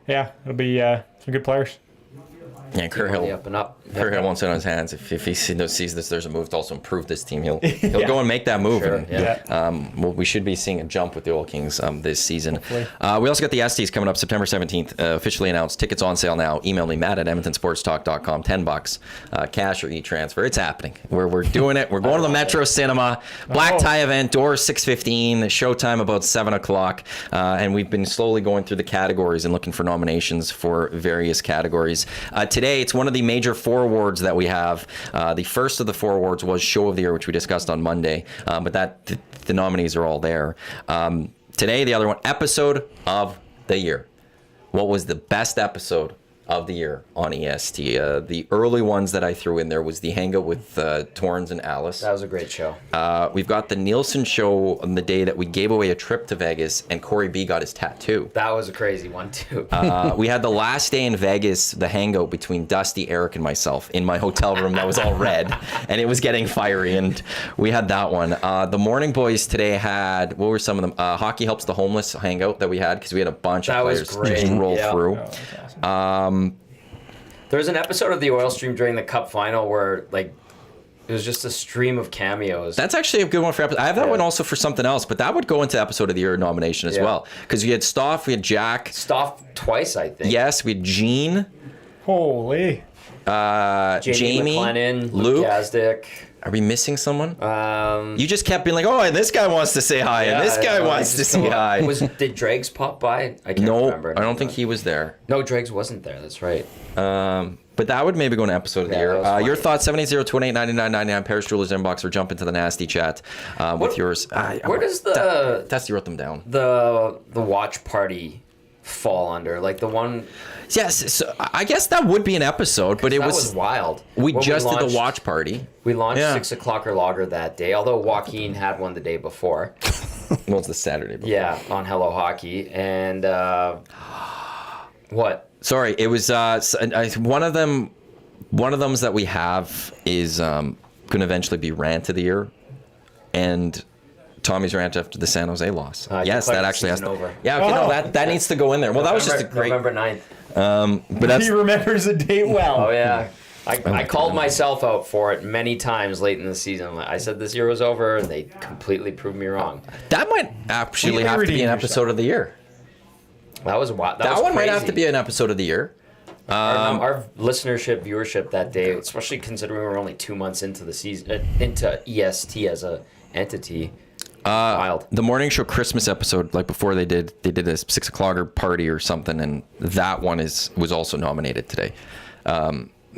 yeah, it'll be some good players. Yeah, Kerhill. Up and up. Kerhill won't sit on his hands. If he sees this, there's a move to also improve this team. He'll go and make that move. Sure, and, we should be seeing a jump with the Oil Kings this season. We also got the STs coming up September 17th. Officially announced. Tickets on sale now. Email me, Matt at EdmontonSportsTalk.com. $10. Cash or e-transfer. It's happening. We're doing it. We're going to the Metro Cinema. Black tie event. Doors 6:15. Showtime about 7 o'clock. And we've been slowly going through the categories and looking for nominations for various categories. Today, it's one of the major 4 awards that we have. The first of the 4 awards was Show of the Year, which we discussed on Monday, but the nominees are all there. Today, the other one, Episode of the Year. What was the best episode of the year on EST? The early ones that I threw in there was the Hangout with Torrens and Alice. That was a great show. We've got the Nielsen show on the day that we gave away a trip to Vegas and Corey B got his tattoo. That was a crazy one too. We had the last day in Vegas, the Hangout between Dusty, Eric, and myself in my hotel room that was all red and it was getting fiery, and we had that one. The Morning Boys today had, what were some of them? Hockey Helps the Homeless Hangout that we had because we had a bunch of players just roll through. There was an episode of the Oil Stream during the Cup final where it was just a stream of cameos. That's actually a good one for episode. I have that one also for something else, but that would go into Episode of the Year nomination as well. Because we had Stoff, we had Jack. Stoff twice, I think. Yes, we had Gene. Holy. Jamie McLennan, Luke Gazdick. Are we missing someone? You just kept being like, oh, and this guy wants to say hi, and this guy wants to say hi. Did Dregs pop by? I can't remember. I don't think he was there. No, Dregs wasn't there. That's right. But But that would maybe go an episode of the Yeah, year. that was funny. Your thoughts, 780-218-9999, Paris Jewelers inbox, or jump into the nasty chat with yours. Where does the Dusty wrote them down. the watch party fall under? Like the one Yes, so I guess that would be an episode, but it that was, was wild. we When just did launched- the watch party. We launched Yeah. 6 o'clocker lager that day, although Joaquin had one the day before. Well, it's the Saturday before. Yeah, on Hello Hockey. And what? Sorry, it was one of them. One of them that we have is going to eventually be rant of the year, and Tommy's rant after the San Jose loss. Yes, declared that the actually has season to. over. Yeah, okay, no, that needs to go in there. Well, that was just a great. November 9th. But that's He remembers the date well. Oh, yeah. I called myself out for it many times late in the season. I said this year was over, and they completely proved me wrong. that might actually You have to be redeemed an episode of the year. That was wild. That was one might crazy. have to be an episode of the year. Our listenership, viewership that day, especially considering we were only 2 months into the season, into EST as a entity. Wild. The morning show Christmas episode, like before they did a 6 o'clocker party or something, and that one was also nominated today.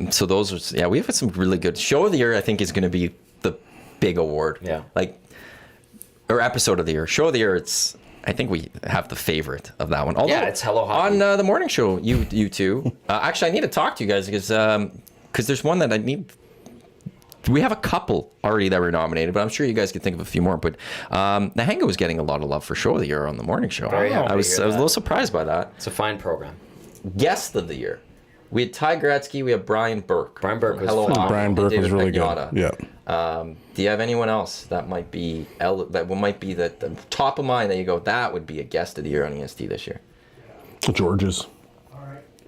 So those are, we have some really good show of the year. I think is going to be the big award. Yeah. Or episode of the year. Show of the year. I think we have the favorite of that one. Although, Yeah, it's Hello Hockey. on the morning show. You two. Actually, I need to talk to you guys because there's one that I need. We have a couple already that were nominated, but I'm sure you guys could think of a few more. But the Hangout was getting a lot of love for show of the year on the morning show. Very happy I to was hear a that. little surprised by that. It's a fine program. Guest of the year. We had Ty Gretzky. We have Brian Burke. Brian Burke was Hello, phenomenal. Brian Burke was David really Pagnotta. good. Yeah. Do you have anyone else that might be the top of mind that you go, that would be a guest of the year on EST this year? Georges.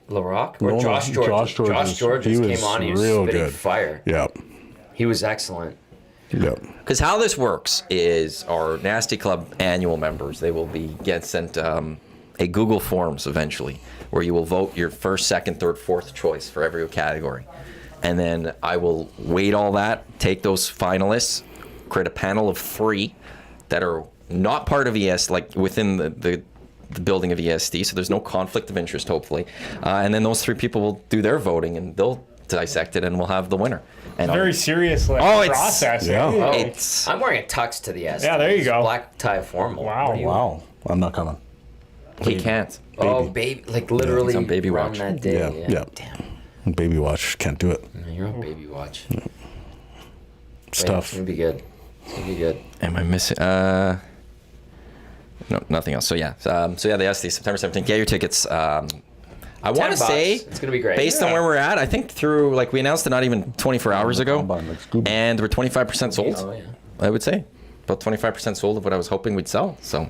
LaRock? Or No, Josh Georges? Josh Georges. Josh Georges He came was on. He was real spitting good. fire. Yeah. He was excellent. Yeah. Because how this works is our Nasty Club annual members, they will get sent a Google Forms eventually, where you will vote your first, second, third, fourth choice for every category. And then I will weight all that, take those finalists, create a panel of 3 that are not part of EST, like within the building of EST, so there's no conflict of interest, hopefully. And then those 3 people will do their voting, and they'll dissect it, and we'll have the winner. And Very serious process. Yeah. eh? Oh, It's I'm wearing a tux to the S. Yeah, there you go. Black tie formal. Wow. What do you- Wow. I'm not coming. he can't. Oh, baby. Like literally he's on baby run watch. that day. Yeah, yeah. Damn. Baby watch. Can't do it. You're on baby watch. It's Yeah, tough. It's going to be good. It's going to be good. Am I missing? No, nothing else. So yeah, the ST September 17th. Get your tickets. I want to $10. say It's gonna be great. Based on where we're at, I think we announced it not even 24 hours ago, Combine, like Scooby. and we're 25% sold. Oh, yeah. I would say about 25% sold of what I was hoping we'd sell. So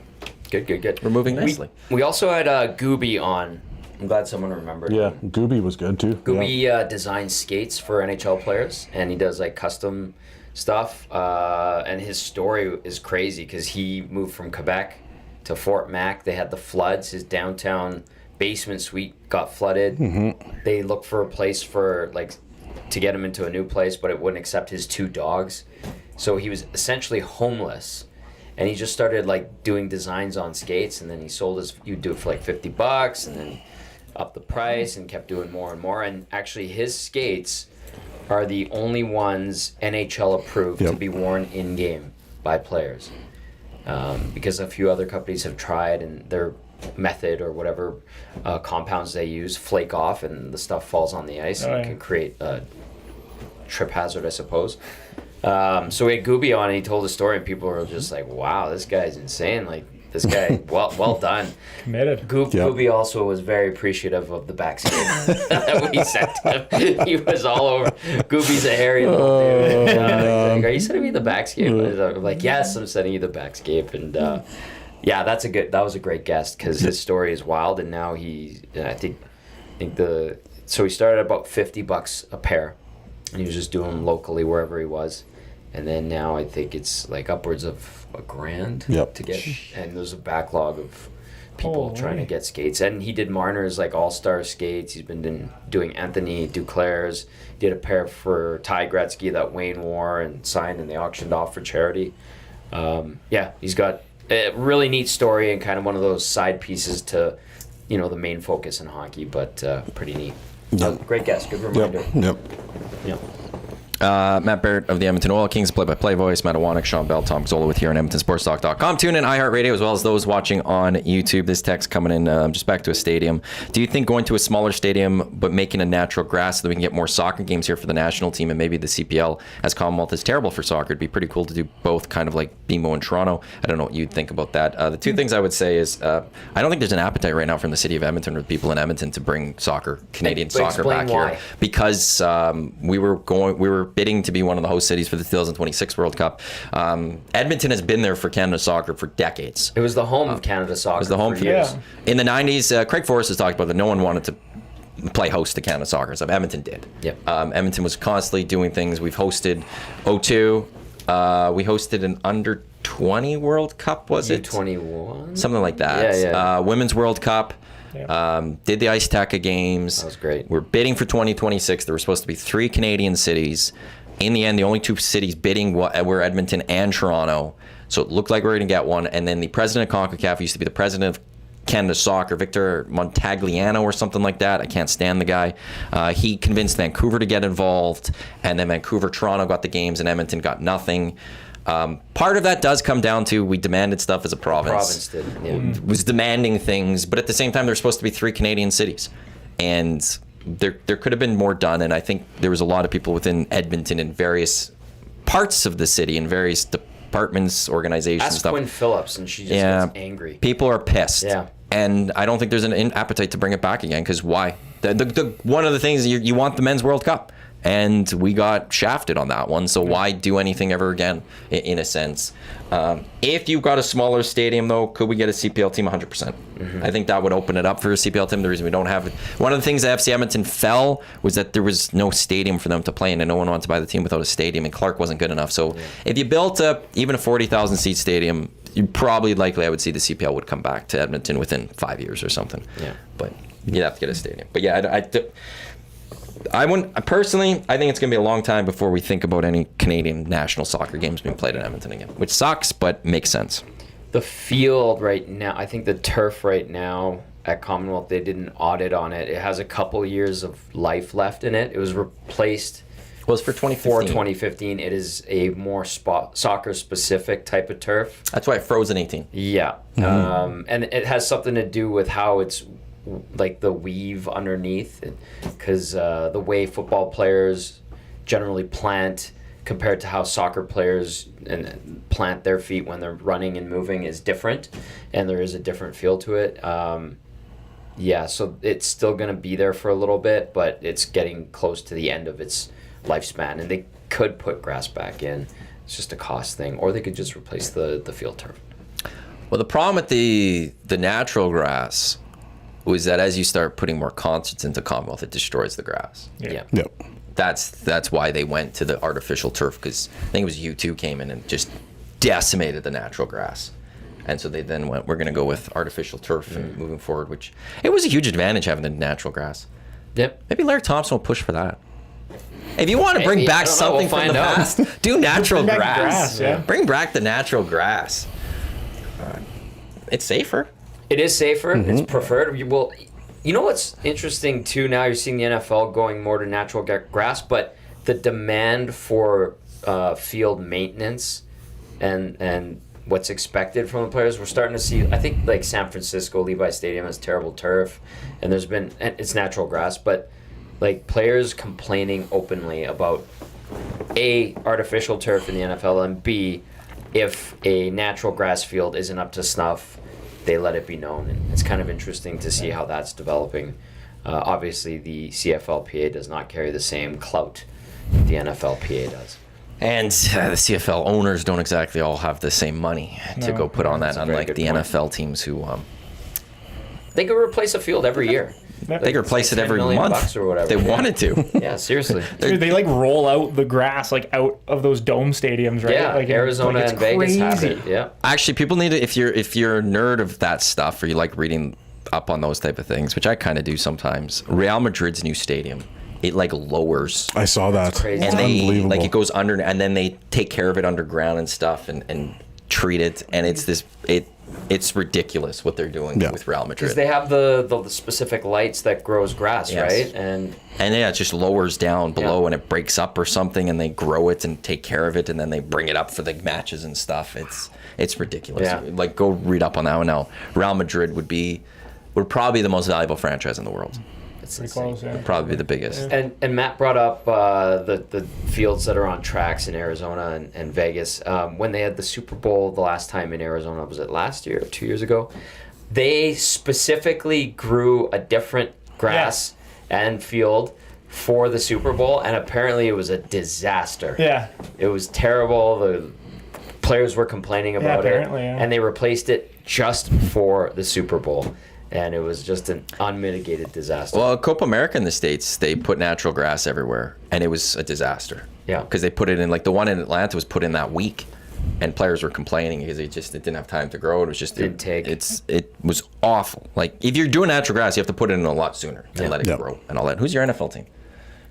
Good. we're moving nicely. We also had Gooby on. I'm glad someone remembered. Yeah. Gooby was good too. Gooby designs skates for NHL players, and he does like custom stuff. And his story is crazy because he moved from Quebec to Fort Mac. They had the floods. His downtown basement suite got flooded. Mm-hmm. They looked for a place to get him into a new place, but it wouldn't accept his 2 dogs. So he was essentially homeless. And he just started like doing designs on skates, and then he sold you'd do it for like $50, and then upped the price and kept doing more and more. And actually his skates are the only ones NHL approved to be worn in game by players. Because a few other companies have tried, and their method or whatever compounds they use flake off, and the stuff falls on the ice, and it can create a trip hazard, I suppose. So we had Gooby on, and he told a story, and people were just like, wow, this guy's insane. Like, this guy, well done. Committed. Gooby also was very appreciative of the backscape that we sent him. He was all over. Gooby's a hairy little dude. He's like, are you sending me the backscape? I'm like, yes, I'm sending you the backscape. And yeah, that was a great guest because his story is wild, and now so he started at about $50 a pair, and he was just doing them locally wherever he was. And then now I think it's like upwards of $1,000 to get, and there's a backlog of people trying to get skates. And he did Marner's like all-star skates. He's been doing Anthony Duclair's. Did a pair for Ty Gretzky that Wayne wore and signed, and they auctioned off for charity. He's got a really neat story and kind of one of those side pieces to, the main focus in hockey, but pretty neat. Yep. Great guess. Good reminder. Yep. Yep. Matt Barrett of the Edmonton Oil Kings, play-by-play voice. Matt Iwanyk, Shawn Belle, Tom Gazzola with here on EdmontonSportsTalk.com. Tune in iHeartRadio as well as those watching on YouTube. This text coming in just back to a stadium. Do you think going to a smaller stadium but making a natural grass so that we can get more soccer games here for the national team and maybe the CPL as Commonwealth is terrible for soccer? It'd be pretty cool to do both, kind of like BMO in Toronto. I don't know what you'd think about that. The two things I would say is I don't think there's an appetite right now from the city of Edmonton or the people in Edmonton to bring soccer, Canadian soccer back here, because we were bidding to be one of the host cities for the 2026 World Cup. Edmonton has been there for Canada soccer for decades. It was the home of Canada soccer. It was the home for years. In the 90s, Craig Forrest has talked about that no one wanted to play host to Canada soccer. So Edmonton did. Yep. Edmonton was constantly doing things. We've hosted 02. We hosted an under 20 World Cup, was it? U21? Something like that. Yeah. Women's World Cup. Did the Ice Taka games. That was great. We're bidding for 2026. There were supposed to be 3 Canadian cities. In the end, the only 2 cities bidding were Edmonton and Toronto. So it looked like we were going to get one. And then the president of CONCACAF used to be the president of Canada Soccer, Victor Montagliano or something like that. I can't stand the guy. He convinced Vancouver to get involved. And then Toronto got the games and Edmonton got nothing. Part of that does come down to we demanded stuff as a province. The province did, was demanding things. But at the same time, there's supposed to be 3 Canadian cities. And there could have been more done, and I think there was a lot of people within Edmonton in various parts of the city, in various departments, organizations. Ask Quinn Phillips, and she just gets angry. People are pissed. Yeah. And I don't think there's an appetite to bring it back again, because why? One of the things, you want the Men's World Cup, and we got shafted on that one, so why do anything ever again, in a sense? If you've got a smaller stadium, though, could we get a CPL team? 100%. Mm-hmm. I think that would open it up for a CPL team. The reason we don't have it, one of the things that FC Edmonton fell was that there was no stadium for them to play in, and no one wanted to buy the team without a stadium, and Clark wasn't good enough. So if you built even a 40,000 seat stadium, you probably likely, I would see the CPL would come back to Edmonton within 5 years or something. Yeah. But you'd have to get a stadium. But yeah, I wouldn't personally. I think it's going to be a long time before we think about any Canadian national soccer games being played in Edmonton again, which sucks, but makes sense. The field right now, I think the turf right now at Commonwealth, they did an audit on it. It has a couple years of life left in it. It was replaced. Well, it's for 2015. For 2015, it is a more soccer-specific type of turf. That's why it froze in 18. Yeah, and it has something to do with how it's like the weave underneath, because the way football players generally plant compared to how soccer players plant their feet when they're running and moving is different, and there is a different feel to it. So it's still going to be there for a little bit, but it's getting close to the end of its lifespan, and they could put grass back in. It's just a cost thing, or they could just replace the field turf. Well, the problem with the natural grass was that as you start putting more concerts into Commonwealth, it destroys the grass. Yeah. Yep. That's why they went to the artificial turf, because I think it was U2 came in and just decimated the natural grass. And so they then went, we're going to go with artificial turf and moving forward, which it was a huge advantage having the natural grass. Yep. Maybe Larry Thompson will push for that. If you want to bring back something from the past, do natural grass. Bring back the natural grass. It's safer. It is safer. Mm-hmm. It's preferred. Well, you know what's interesting too? Now you're seeing the NFL going more to natural grass, but the demand for field maintenance and what's expected from the players, we're starting to see. I think like San Francisco Levi Stadium has terrible turf, and it's natural grass, but like players complaining openly about A, artificial turf in the NFL, and B, if a natural grass field isn't up to snuff, they let it be known. And it's kind of interesting to see how that's developing. Obviously, the CFLPA does not carry the same clout that the NFLPA does. And the CFL owners don't exactly all have the same money to go put on that, unlike the point. NFL teams who... they could replace a field every year. They could replace it every month or whatever. They wanted to. Yeah, seriously. Dude, they like roll out the grass like out of those dome stadiums, right? Yeah, like Arizona and Vegas have it. Yeah. Actually, people need to, if you're a nerd of that stuff, or you like reading up on those type of things, which I kind of do sometimes. Real Madrid's new stadium, it like lowers. I saw that. It's crazy. And unbelievable. Like it goes under, and then they take care of it underground and stuff, and treat it, and it's this. it's ridiculous what they're doing with Real Madrid. Because they have the specific lights that grows grass, Yes. right? And it just lowers down below and it breaks up or something, and they grow it and take care of it, and then they bring it up for the matches and stuff. It's ridiculous. Yeah. Like, go read up on that one now. Real Madrid would probably be the most valuable franchise in the world. it's Pretty insane. close, yeah. Probably be the biggest. And Matt brought up the fields that are on tracks in Arizona and Vegas. When they had the Super Bowl the last time in Arizona, was it last year or 2 years ago? They specifically grew a different grass and field for the Super Bowl, and apparently it was a disaster. Yeah. It was terrible. The players were complaining about it, apparently, yeah. and they replaced it just for the Super Bowl. And it was just an unmitigated disaster. Well, Copa America in the States, they put natural grass everywhere, and it was a disaster. Yeah. Because they put it in, like the one in Atlanta was put in that week, and players were complaining because it didn't have time to grow. It was just Didn't take. It was awful. Like, if you're doing natural grass, you have to put it in a lot sooner and let it grow and all that. Who's your NFL team?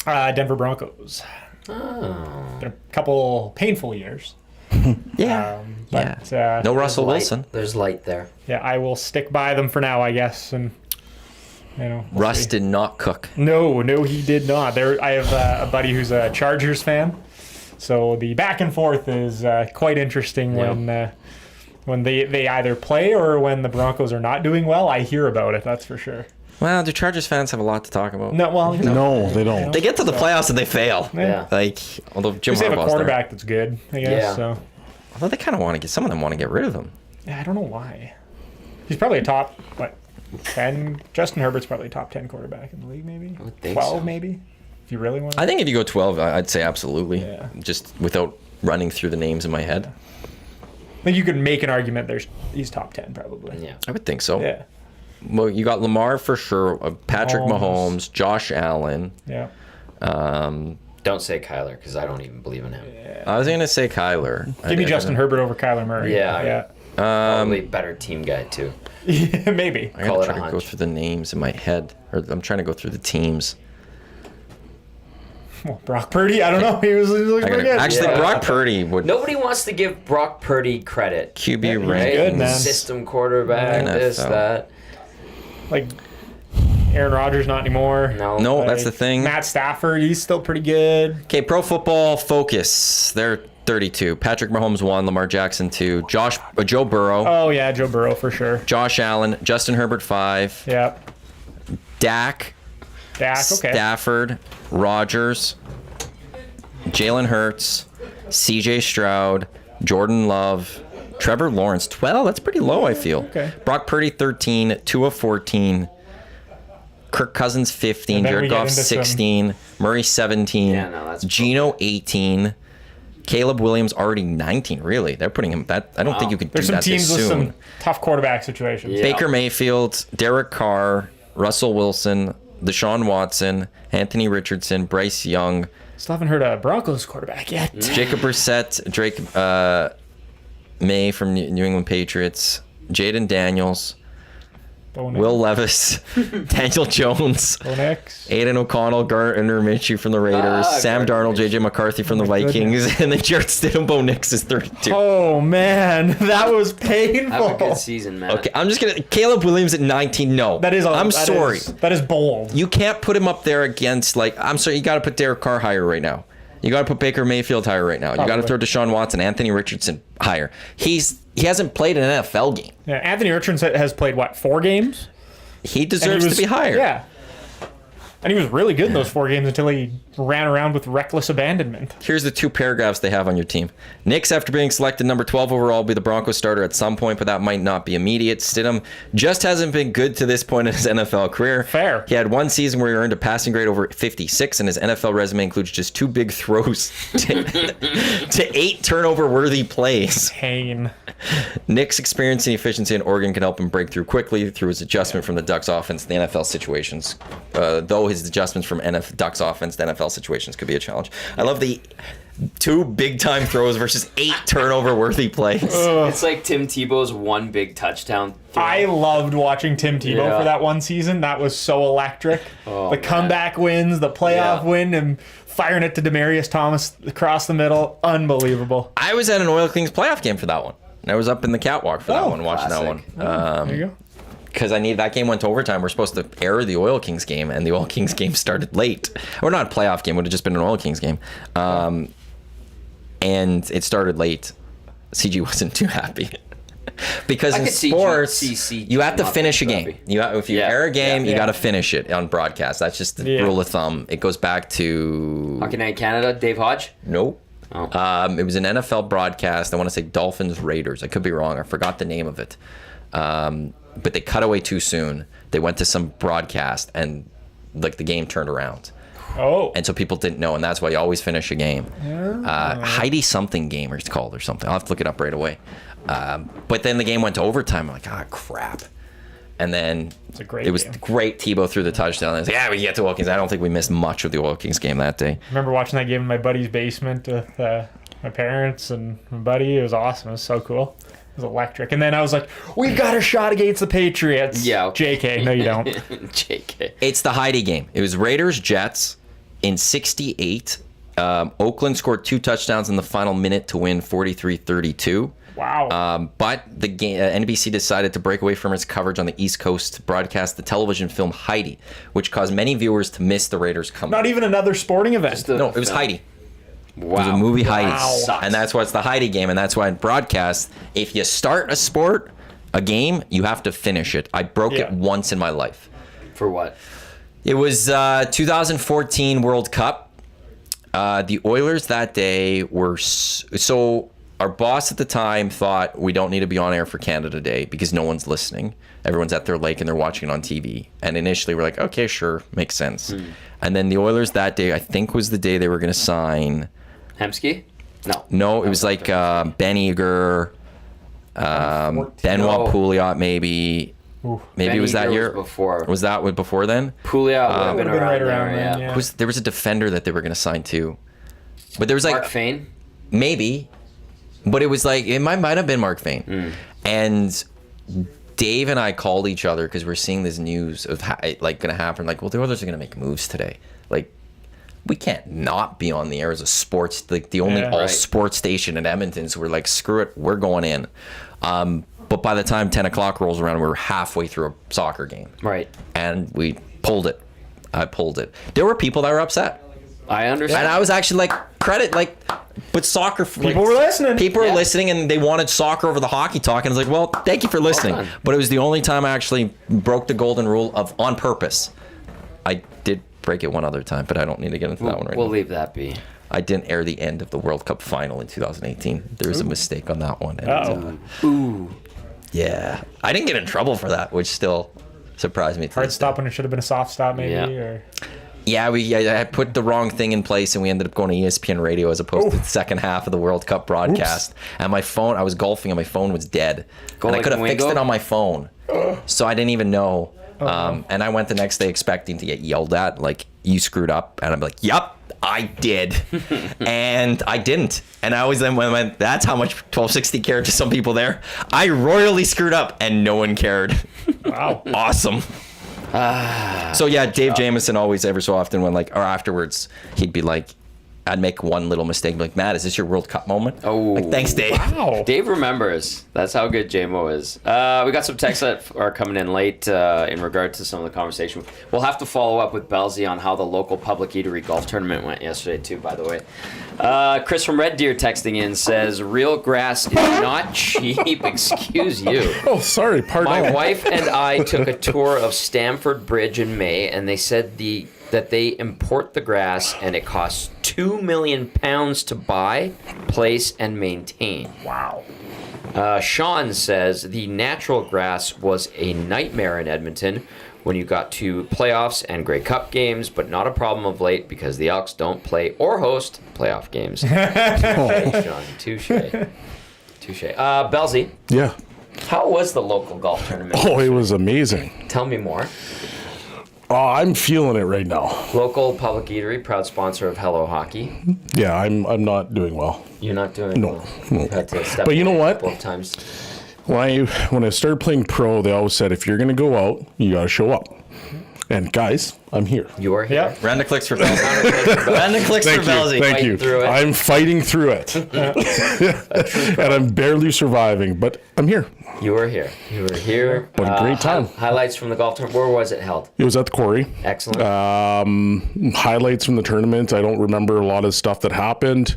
Denver Broncos. Oh. Been a couple painful years. But, No Russell Wilson. There's light there. Yeah, I will stick by them for now, I guess. And we'll Russ see. did not cook. No, he did not. I have a buddy who's a Chargers fan, so the back and forth is quite interesting when they either play or when the Broncos are not doing well. I hear about it. That's for sure. Well, do Chargers fans have a lot to talk about? No, well, No, they don't. They get to the playoffs and they fail. Yeah. Like, although Jim they have a Harbaugh's quarterback that's good, I guess. Yeah. So Although they kind of want to some of them want to get rid of him. yeah, I don't know why. He's probably a top 10. Justin Herbert's probably a top 10 quarterback in the league, maybe. I would think 12, so. maybe. If you really want. I think if you go 12, I'd say absolutely. Yeah. Just without running through the names in my head. Like, you could make an argument. He's top 10 probably. Yeah. I would think so. Yeah. Well, you got Lamar for sure, Patrick Mahomes, Josh Allen. Yeah. Don't say Kyler, because I don't even believe in him. I was going to say Kyler. Give me Justin Herbert over Kyler Murray. Yeah. Yeah. Probably better team guy, too. Maybe. I Call gotta it try a to go hunch. through the names in my head. Or I'm trying to go through the teams. Well, Brock Purdy, I don't know. He was looking pretty good. Actually, Yeah. Brock Purdy would. Nobody wants to give Brock Purdy credit. QB he's rank. good, man. System quarterback, NFL. this, that. Like, Aaron Rodgers, not anymore. No. No, Like, that's the thing. Matt Stafford, he's still pretty good. Okay, Pro Football Focus. They're 32. Patrick Mahomes 1, Lamar Jackson 2, Joe Burrow, Oh, yeah, Joe Burrow for sure. Josh Allen, Justin Herbert 5, Yeah. Dak, Dak, okay. Stafford, Rodgers, Jalen Hurts, CJ Stroud, Jordan Love, Trevor Lawrence 12. That's pretty low, I feel. Okay. Brock Purdy 13, Tua 14, Kirk Cousins 15, And then we Jared get Goff into 16, Murray 17, Yeah, no, that's Geno 18, Caleb Williams already 19. Really, they're putting him. I don't think you could There's do some that teams this with soon. some tough quarterback situations. Yeah. Baker Mayfield, Derek Carr, Russell Wilson, Deshaun Watson, Anthony Richardson, Bryce Young, Still haven't heard a Broncos quarterback yet. Jacob Brissett, Drake May from New England Patriots, Jaden Daniels, Bo Nix. Will Levis, Daniel Jones, Bo Nix. Aiden O'Connell, Gardner Minshew from the Raiders, Sam Gardner Darnold, JJ McCarthy from the Vikings, and then Jared Stidham, Bo Nix is 32. Oh, man. That was painful. Have a good season, man. Okay, I'm just gonna Caleb Williams at 19. No, I'm sorry. That is bold. You can't put him up there against, like, I'm sorry, you got to put Derek Carr higher right now. You got to put Baker Mayfield higher right now. You got to throw Deshaun Watson, Anthony Richardson higher. He hasn't played an NFL game. Yeah, Anthony Richardson has played, 4 games? He And deserves to be higher. Yeah. And he was really good in those 4 games until he ran around with reckless abandonment. Here's the 2 paragraphs they have on your team. Knicks, after being selected number 12 overall, will be the Broncos starter at some point, but that might not be immediate. Stidham just hasn't been good to this point in his NFL career. Fair. He had one season where he earned a passing grade over 56, and his NFL resume includes just 2 big throws to 8 turnover-worthy plays. Pain. Nick's experience and efficiency in Oregon can help him break through quickly through his adjustment from the Ducks offense to the NFL situations. Though his adjustments from Ducks offense to NFL situations could be a challenge. I love the 2 big-time throws versus 8 turnover-worthy plays. It's like Tim Tebow's one big touchdown throw. I loved watching Tim Tebow Yeah. for that one season. That was so electric. The comeback wins, the playoff win, and firing it to Demaryius Thomas across the middle. Unbelievable. I was at an Oil Kings playoff game for that one. And I was up in the catwalk for that one, watching classic. that one. There you go. Because that game went to overtime. We're supposed to air the Oil Kings game, and the Oil Kings game started late. Or not a playoff game, would have just been an Oil Kings game. And it started late. CG wasn't too happy. Because in sports, you have to finish a game. If you air a game, you got to finish it on broadcast. That's just the rule of thumb. It goes back to... Hockey Night Canada, Dave Hodge? Nope. Oh. It was an NFL broadcast. I want to say Dolphins Raiders. I could be wrong. I forgot the name of it. But they cut away too soon. They went to some broadcast and like the game turned around. Oh. And so people didn't know, and that's why you always finish a game. Heidi something game it's called or something. I'll have to look it up right away. But then the game went to overtime. I'm like, crap. And then it was game. Great. Tebow threw the touchdown. I was like, we get to Oil Kings. I don't think we missed much of the Oil Kings game that day. I remember watching that game in my buddy's basement with my parents and my buddy. It was awesome. It was so cool. It was electric. And then I was like, we've got a shot against the Patriots. Yeah. JK. No, you don't. JK. It's the Heidi game. It was Raiders-Jets in 68. Oakland scored 2 touchdowns in the final minute to win 43-32. Wow. But the game, NBC decided to break away from its coverage on the East Coast to broadcast the television film Heidi, which caused many viewers to miss the Raiders' comeback. Not even another sporting event. No, it was Heidi. Wow. It was a movie Heidi. Wow. And that's why it's the Heidi game, and that's why in broadcast, if you start a game, you have to finish it. I broke it once in my life. For what? It was 2014 World Cup. The Oilers that day were... So our boss at the time thought we don't need to be on air for Canada Day because no one's listening. Everyone's at their lake and they're watching it on TV. And initially we're like, okay, sure, makes sense. And then the Oilers that day, I think was the day they were going to sign... Hemsky? No. No, it was like Ben Eager, Benoit Pouliot, maybe. Maybe it was that year. Before. Was that before then? Pouliot would have been right around around there, then, yeah. There was a defender that they were going to sign too. But there was like... Mark Fane? Maybe. But it was like, it might have been Mark Fane. And Dave and I called each other because we're seeing this news of going to happen. Like, well, the Oilers are going to make moves today. Like, we can't not be on the air as a sports, like the only all-sports station in Edmonton. So we're like, screw it, we're going in. But by the time 10 o'clock rolls around, we were halfway through a soccer game. Right. And we pulled it. I pulled it. There were people that were upset. I understand. And I was actually like, credit, like, but soccer... People were listening. People were listening, and they wanted soccer over the hockey talk. And I was like, well, thank you for listening. Well But it was the only time I actually broke the golden rule of on purpose. I did break it one other time, but I don't need to get into that one right now. We'll leave that be. I didn't air the end of the World Cup final in 2018. There was a mistake on that one. And, Ooh. yeah. I didn't get in trouble for that, which still surprised me. Hard stop when it should have been a soft stop, maybe. Yeah. Or... Yeah, I put the wrong thing in place, and we ended up going to ESPN Radio as opposed to the second half of the World Cup broadcast. And my phone, I was golfing, and my phone was dead. And I could have fixed it on my phone. So I didn't even know. And I went the next day expecting to get yelled at, like, you screwed up. And I'm like, yup, I did. And I didn't. And I always then went, that's how much 1260 cared to some people there. I royally screwed up, and no one cared. Wow. Awesome. So yeah, Dave Jamieson always, ever so often, when or afterwards, he'd be like, I'd make one little mistake, be like, Matt, is this your World Cup moment? Oh, like, thanks, Dave. Wow. Dave remembers. That's how good JMO is. We got some texts that are coming in late in regard to some of the conversation. We'll have to follow up with Belzy on how the local public eatery golf tournament went yesterday too, by the way. Chris from Red Deer texting in says, real grass is not cheap. Excuse you. Oh, sorry. Pardon. My wife and I took a tour of Stamford Bridge in May, and they said that they import the grass and it costs £2 million to buy, place, and maintain. Wow. Shawn says the natural grass was a nightmare in Edmonton when you got to playoffs and Grey Cup games, but not a problem of late because the Elks don't play or host playoff games. Touche, Shawn. Touche. Belzy, Yeah. how was the local golf tournament? Oh, it was amazing. Tell me more. Oh, I'm feeling it right now. Local public eatery, proud sponsor of Hello Hockey. Yeah, I'm not doing well. You're not doing well. No. Had to step But you know away what? a couple of times. When I started playing pro, they always said if you're going to go out, you got to show up. And guys, I'm here. You are here. Round of clicks for Belzy. Round of clicks for Belzy. Thank you. Through it. I'm fighting through it. And I'm barely surviving, but I'm here. You were here. You were here. What a great time. Highlights from the golf tournament. Where was it held? It was at the quarry. Excellent. Highlights from the tournament. I don't remember a lot of stuff that happened.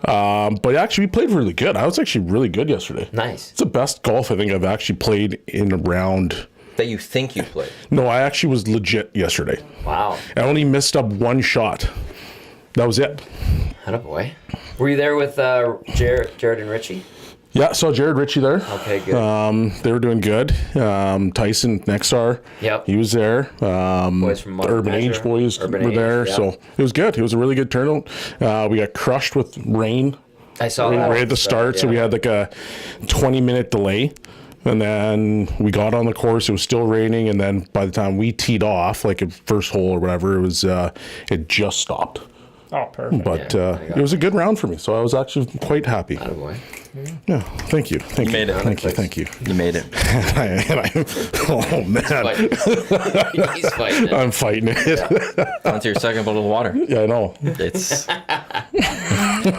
But actually, we played really good. I was actually really good yesterday. Nice. It's the best golf I think I've actually played in a round. That you think you played. No, I actually was legit yesterday. Wow. I only missed up one shot. That was it. Attaboy. Were you there with Jared and Richie? Yeah, saw Jared Ritchie there. Okay, good. They were doing good. Tyson Nexar, Yep. he was there. Boys from Modern Urban Measure. Age boys Urban were Age, there. yeah. So it was good. It was a really good turnout. We got crushed with rain I saw that. right at the start, so we had like a 20-minute delay. And then we got on the course. It was still raining. And then by the time we teed off, like at first hole or whatever, it just stopped. Oh, perfect. But it was a good round for me. So I was actually quite happy. Attaboy. Yeah, thank you. Thank you. made it. Thank you. You made it. Oh, man. He's fighting it. I'm fighting it. Onto your second bottle of water. Yeah, I know. It's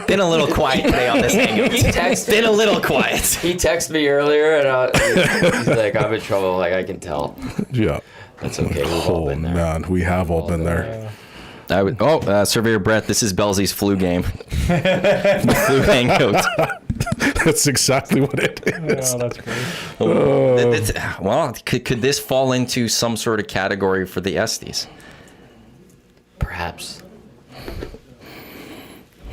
been a little quiet today on this hangout. He texted Been a little quiet. He texted me earlier, and he's like, "I'm in trouble." Like, I can tell. Yeah. That's okay. We've all Oh, been there. man. We have all been there. Surveyor Brett, this is Belzy's flu game. The flu hangout. That's exactly what it is. Oh, that's great. Well, could this fall into some sort of category for the Estes? Perhaps.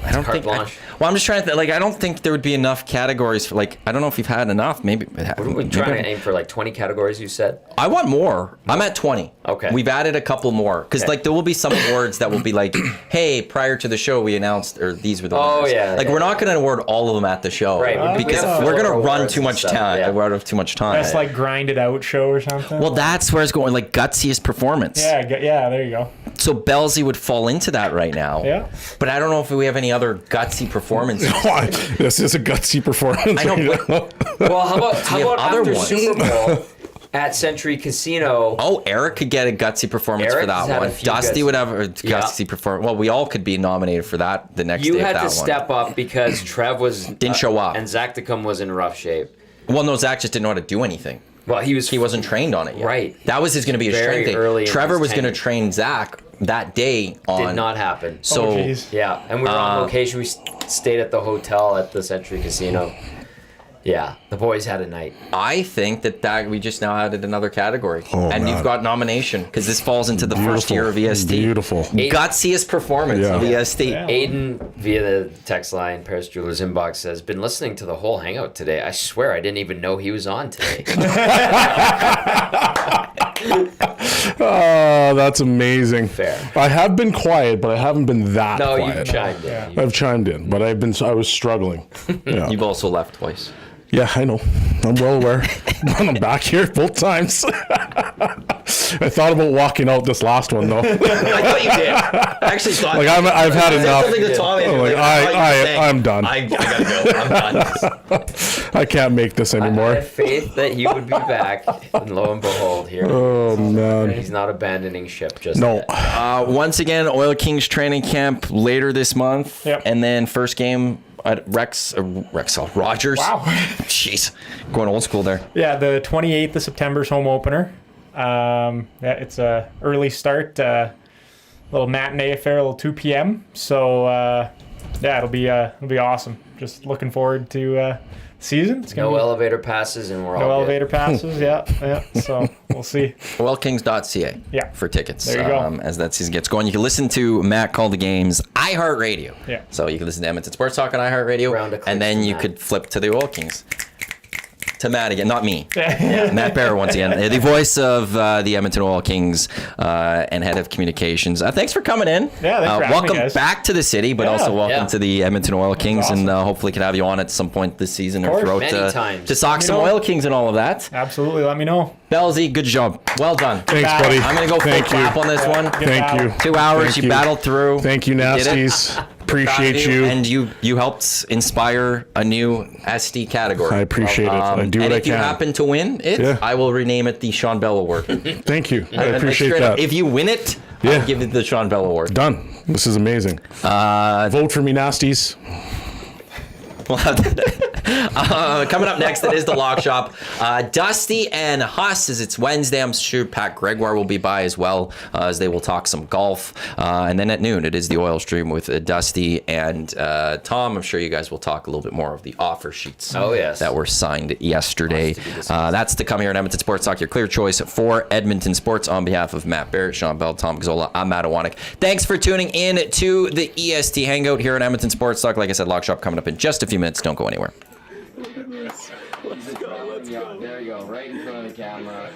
I don't Carte think. blanche. I'm just trying to. I don't think there would be enough categories for. I don't know if you've had enough. Maybe. We're trying to aim for like 20 categories, you said? I want more. I'm at 20. Okay. We've added a couple more because Okay. there will be some awards that will be like, hey, prior to the show we announced, or these were the Oh, winners. yeah, we're not going to award all of them at the show, Right, we Because have we're going to filler run awards too and much stuff, time. yeah. We're out of too much time. That's like grinded out show or something. Well, that's where it's going. Like gutsiest performance. yeah, there you go. So Belzy would fall into that right now. Yeah. But I don't know if we have any other gutsy performances. This is a gutsy performance. I know, right now. Well, how about have other after ones? Super Bowl at Century Casino? Oh, Eric could get a gutsy performance Eric for that has had one. a few Dusty would have a Yeah. gutsy performance. Well, we all could be nominated for that the next You day. had of to that one. step up because Trev was Didn't show up. and Zacticum was in rough shape. Well, no, Zach just didn't know how to do anything. Well, he Wasn't trained on it yet. Right. That was going to be his Very train thing. early in Trevor his was going to tenure. train Zach that day on. Did not happen. So Oh, jeez. Yeah, and we were on location. We stayed at the hotel at the Century Casino. Yeah, the boys had a night. I think that we just now added another category, Oh, and man. you've got nomination because this falls into the first Beautiful. year of EST. Beautiful. Gutsiest performance of Yeah. EST. Yeah. Aiden, via the text line, Paris Jewelers inbox, says, been listening to the whole hangout today. I swear I didn't even know he was on today. Oh, that's amazing. Fair. I have been quiet, but I haven't been that No, quiet. you chimed in. I've chimed in, but I was struggling. Yeah. You've also left twice. Yeah, I know. I'm well aware. I'm back here both times. I thought about walking out this last one though. I thought you did. I actually thought. Like I've had enough. Something to Tommy, and I'm you're like, I thought you were saying, I'm done. I gotta go. I'm done. I can't make this I anymore. had faith that he would be back, and lo and behold, here. Oh man. He's not abandoning ship just No. yet. Once again, Oil Kings training camp later this month, Yep. and then first game at Rogers. Wow. Jeez, going old school there. Yeah, the 28th of September's home opener. Yeah, it's a early start, little matinee affair, a little 2 p.m. So yeah, it'll be awesome. Just looking forward to season. It's gonna No be elevator passes, and we're all no good. elevator passes. Yeah. So we'll see. OilKings.ca Yeah. for tickets. There you go. As that season gets going, you can listen to Matt call the games iHeartRadio. Yeah. So you can listen to Edmonton Sports Talk on iHeartRadio, Round of clicks and then to you Matt. could flip to the Oil Kings. To Matt again, not me. Matt Barrett once again, the voice of the Edmonton Oil Kings and head of communications. Thanks for coming in. Yeah, thanks for having me, welcome guys. back to the city, but Yeah. also welcome Yeah. to the Edmonton Oil Kings, awesome. and hopefully can have you on at some point this season or course. throughout Many times. to talk Let me some know. Oil Kings and all of that. Absolutely. Let me know. Belzy, good job. Well done. Thanks, Battle. buddy. I'm gonna go full Thank clap you. on this one. Good Thank battle. you. 2 hours, Thank you you. battled through. Thank you, did it. nasties. appreciate you. And you helped inspire a new ST category. I appreciate it. I do what and I if you can. happen to win it, I will rename it the Shawn Belle Award. Thank you. I And appreciate straight up, that. if you win it, I'll give it the Shawn Belle Award. Done. This is amazing. Vote for me, nasties. We'll have that. Coming up next, it is the Lock Shop. Dusty and Huss, as it's Wednesday. I'm sure Pat Gregoire will be by as well, as they will talk some golf. And then at noon, it is the Oil Stream with Dusty and Tom. I'm sure you guys will talk a little bit more of the offer sheets that were signed yesterday. That's to come here at Edmonton Sports Talk, your clear choice for Edmonton Sports. On behalf of Matt Barrett, Shawn Belle, Tom Gazzola, I'm Matt Iwanyk. Thanks for tuning in to the EST Hangout here at Edmonton Sports Talk. Like I said, Lock Shop coming up in just a few minutes. Don't go anywhere. Let's go. There you go, right in front of the camera.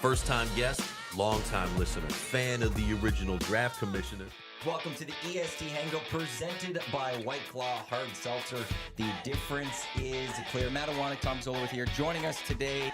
First-time guest, long-time listener, fan of the original draft commissioner. Welcome to the EST Hangout presented by White Claw Hard Seltzer. The difference is clear. Matt Iwanyk, Tom Zola with here. Joining us today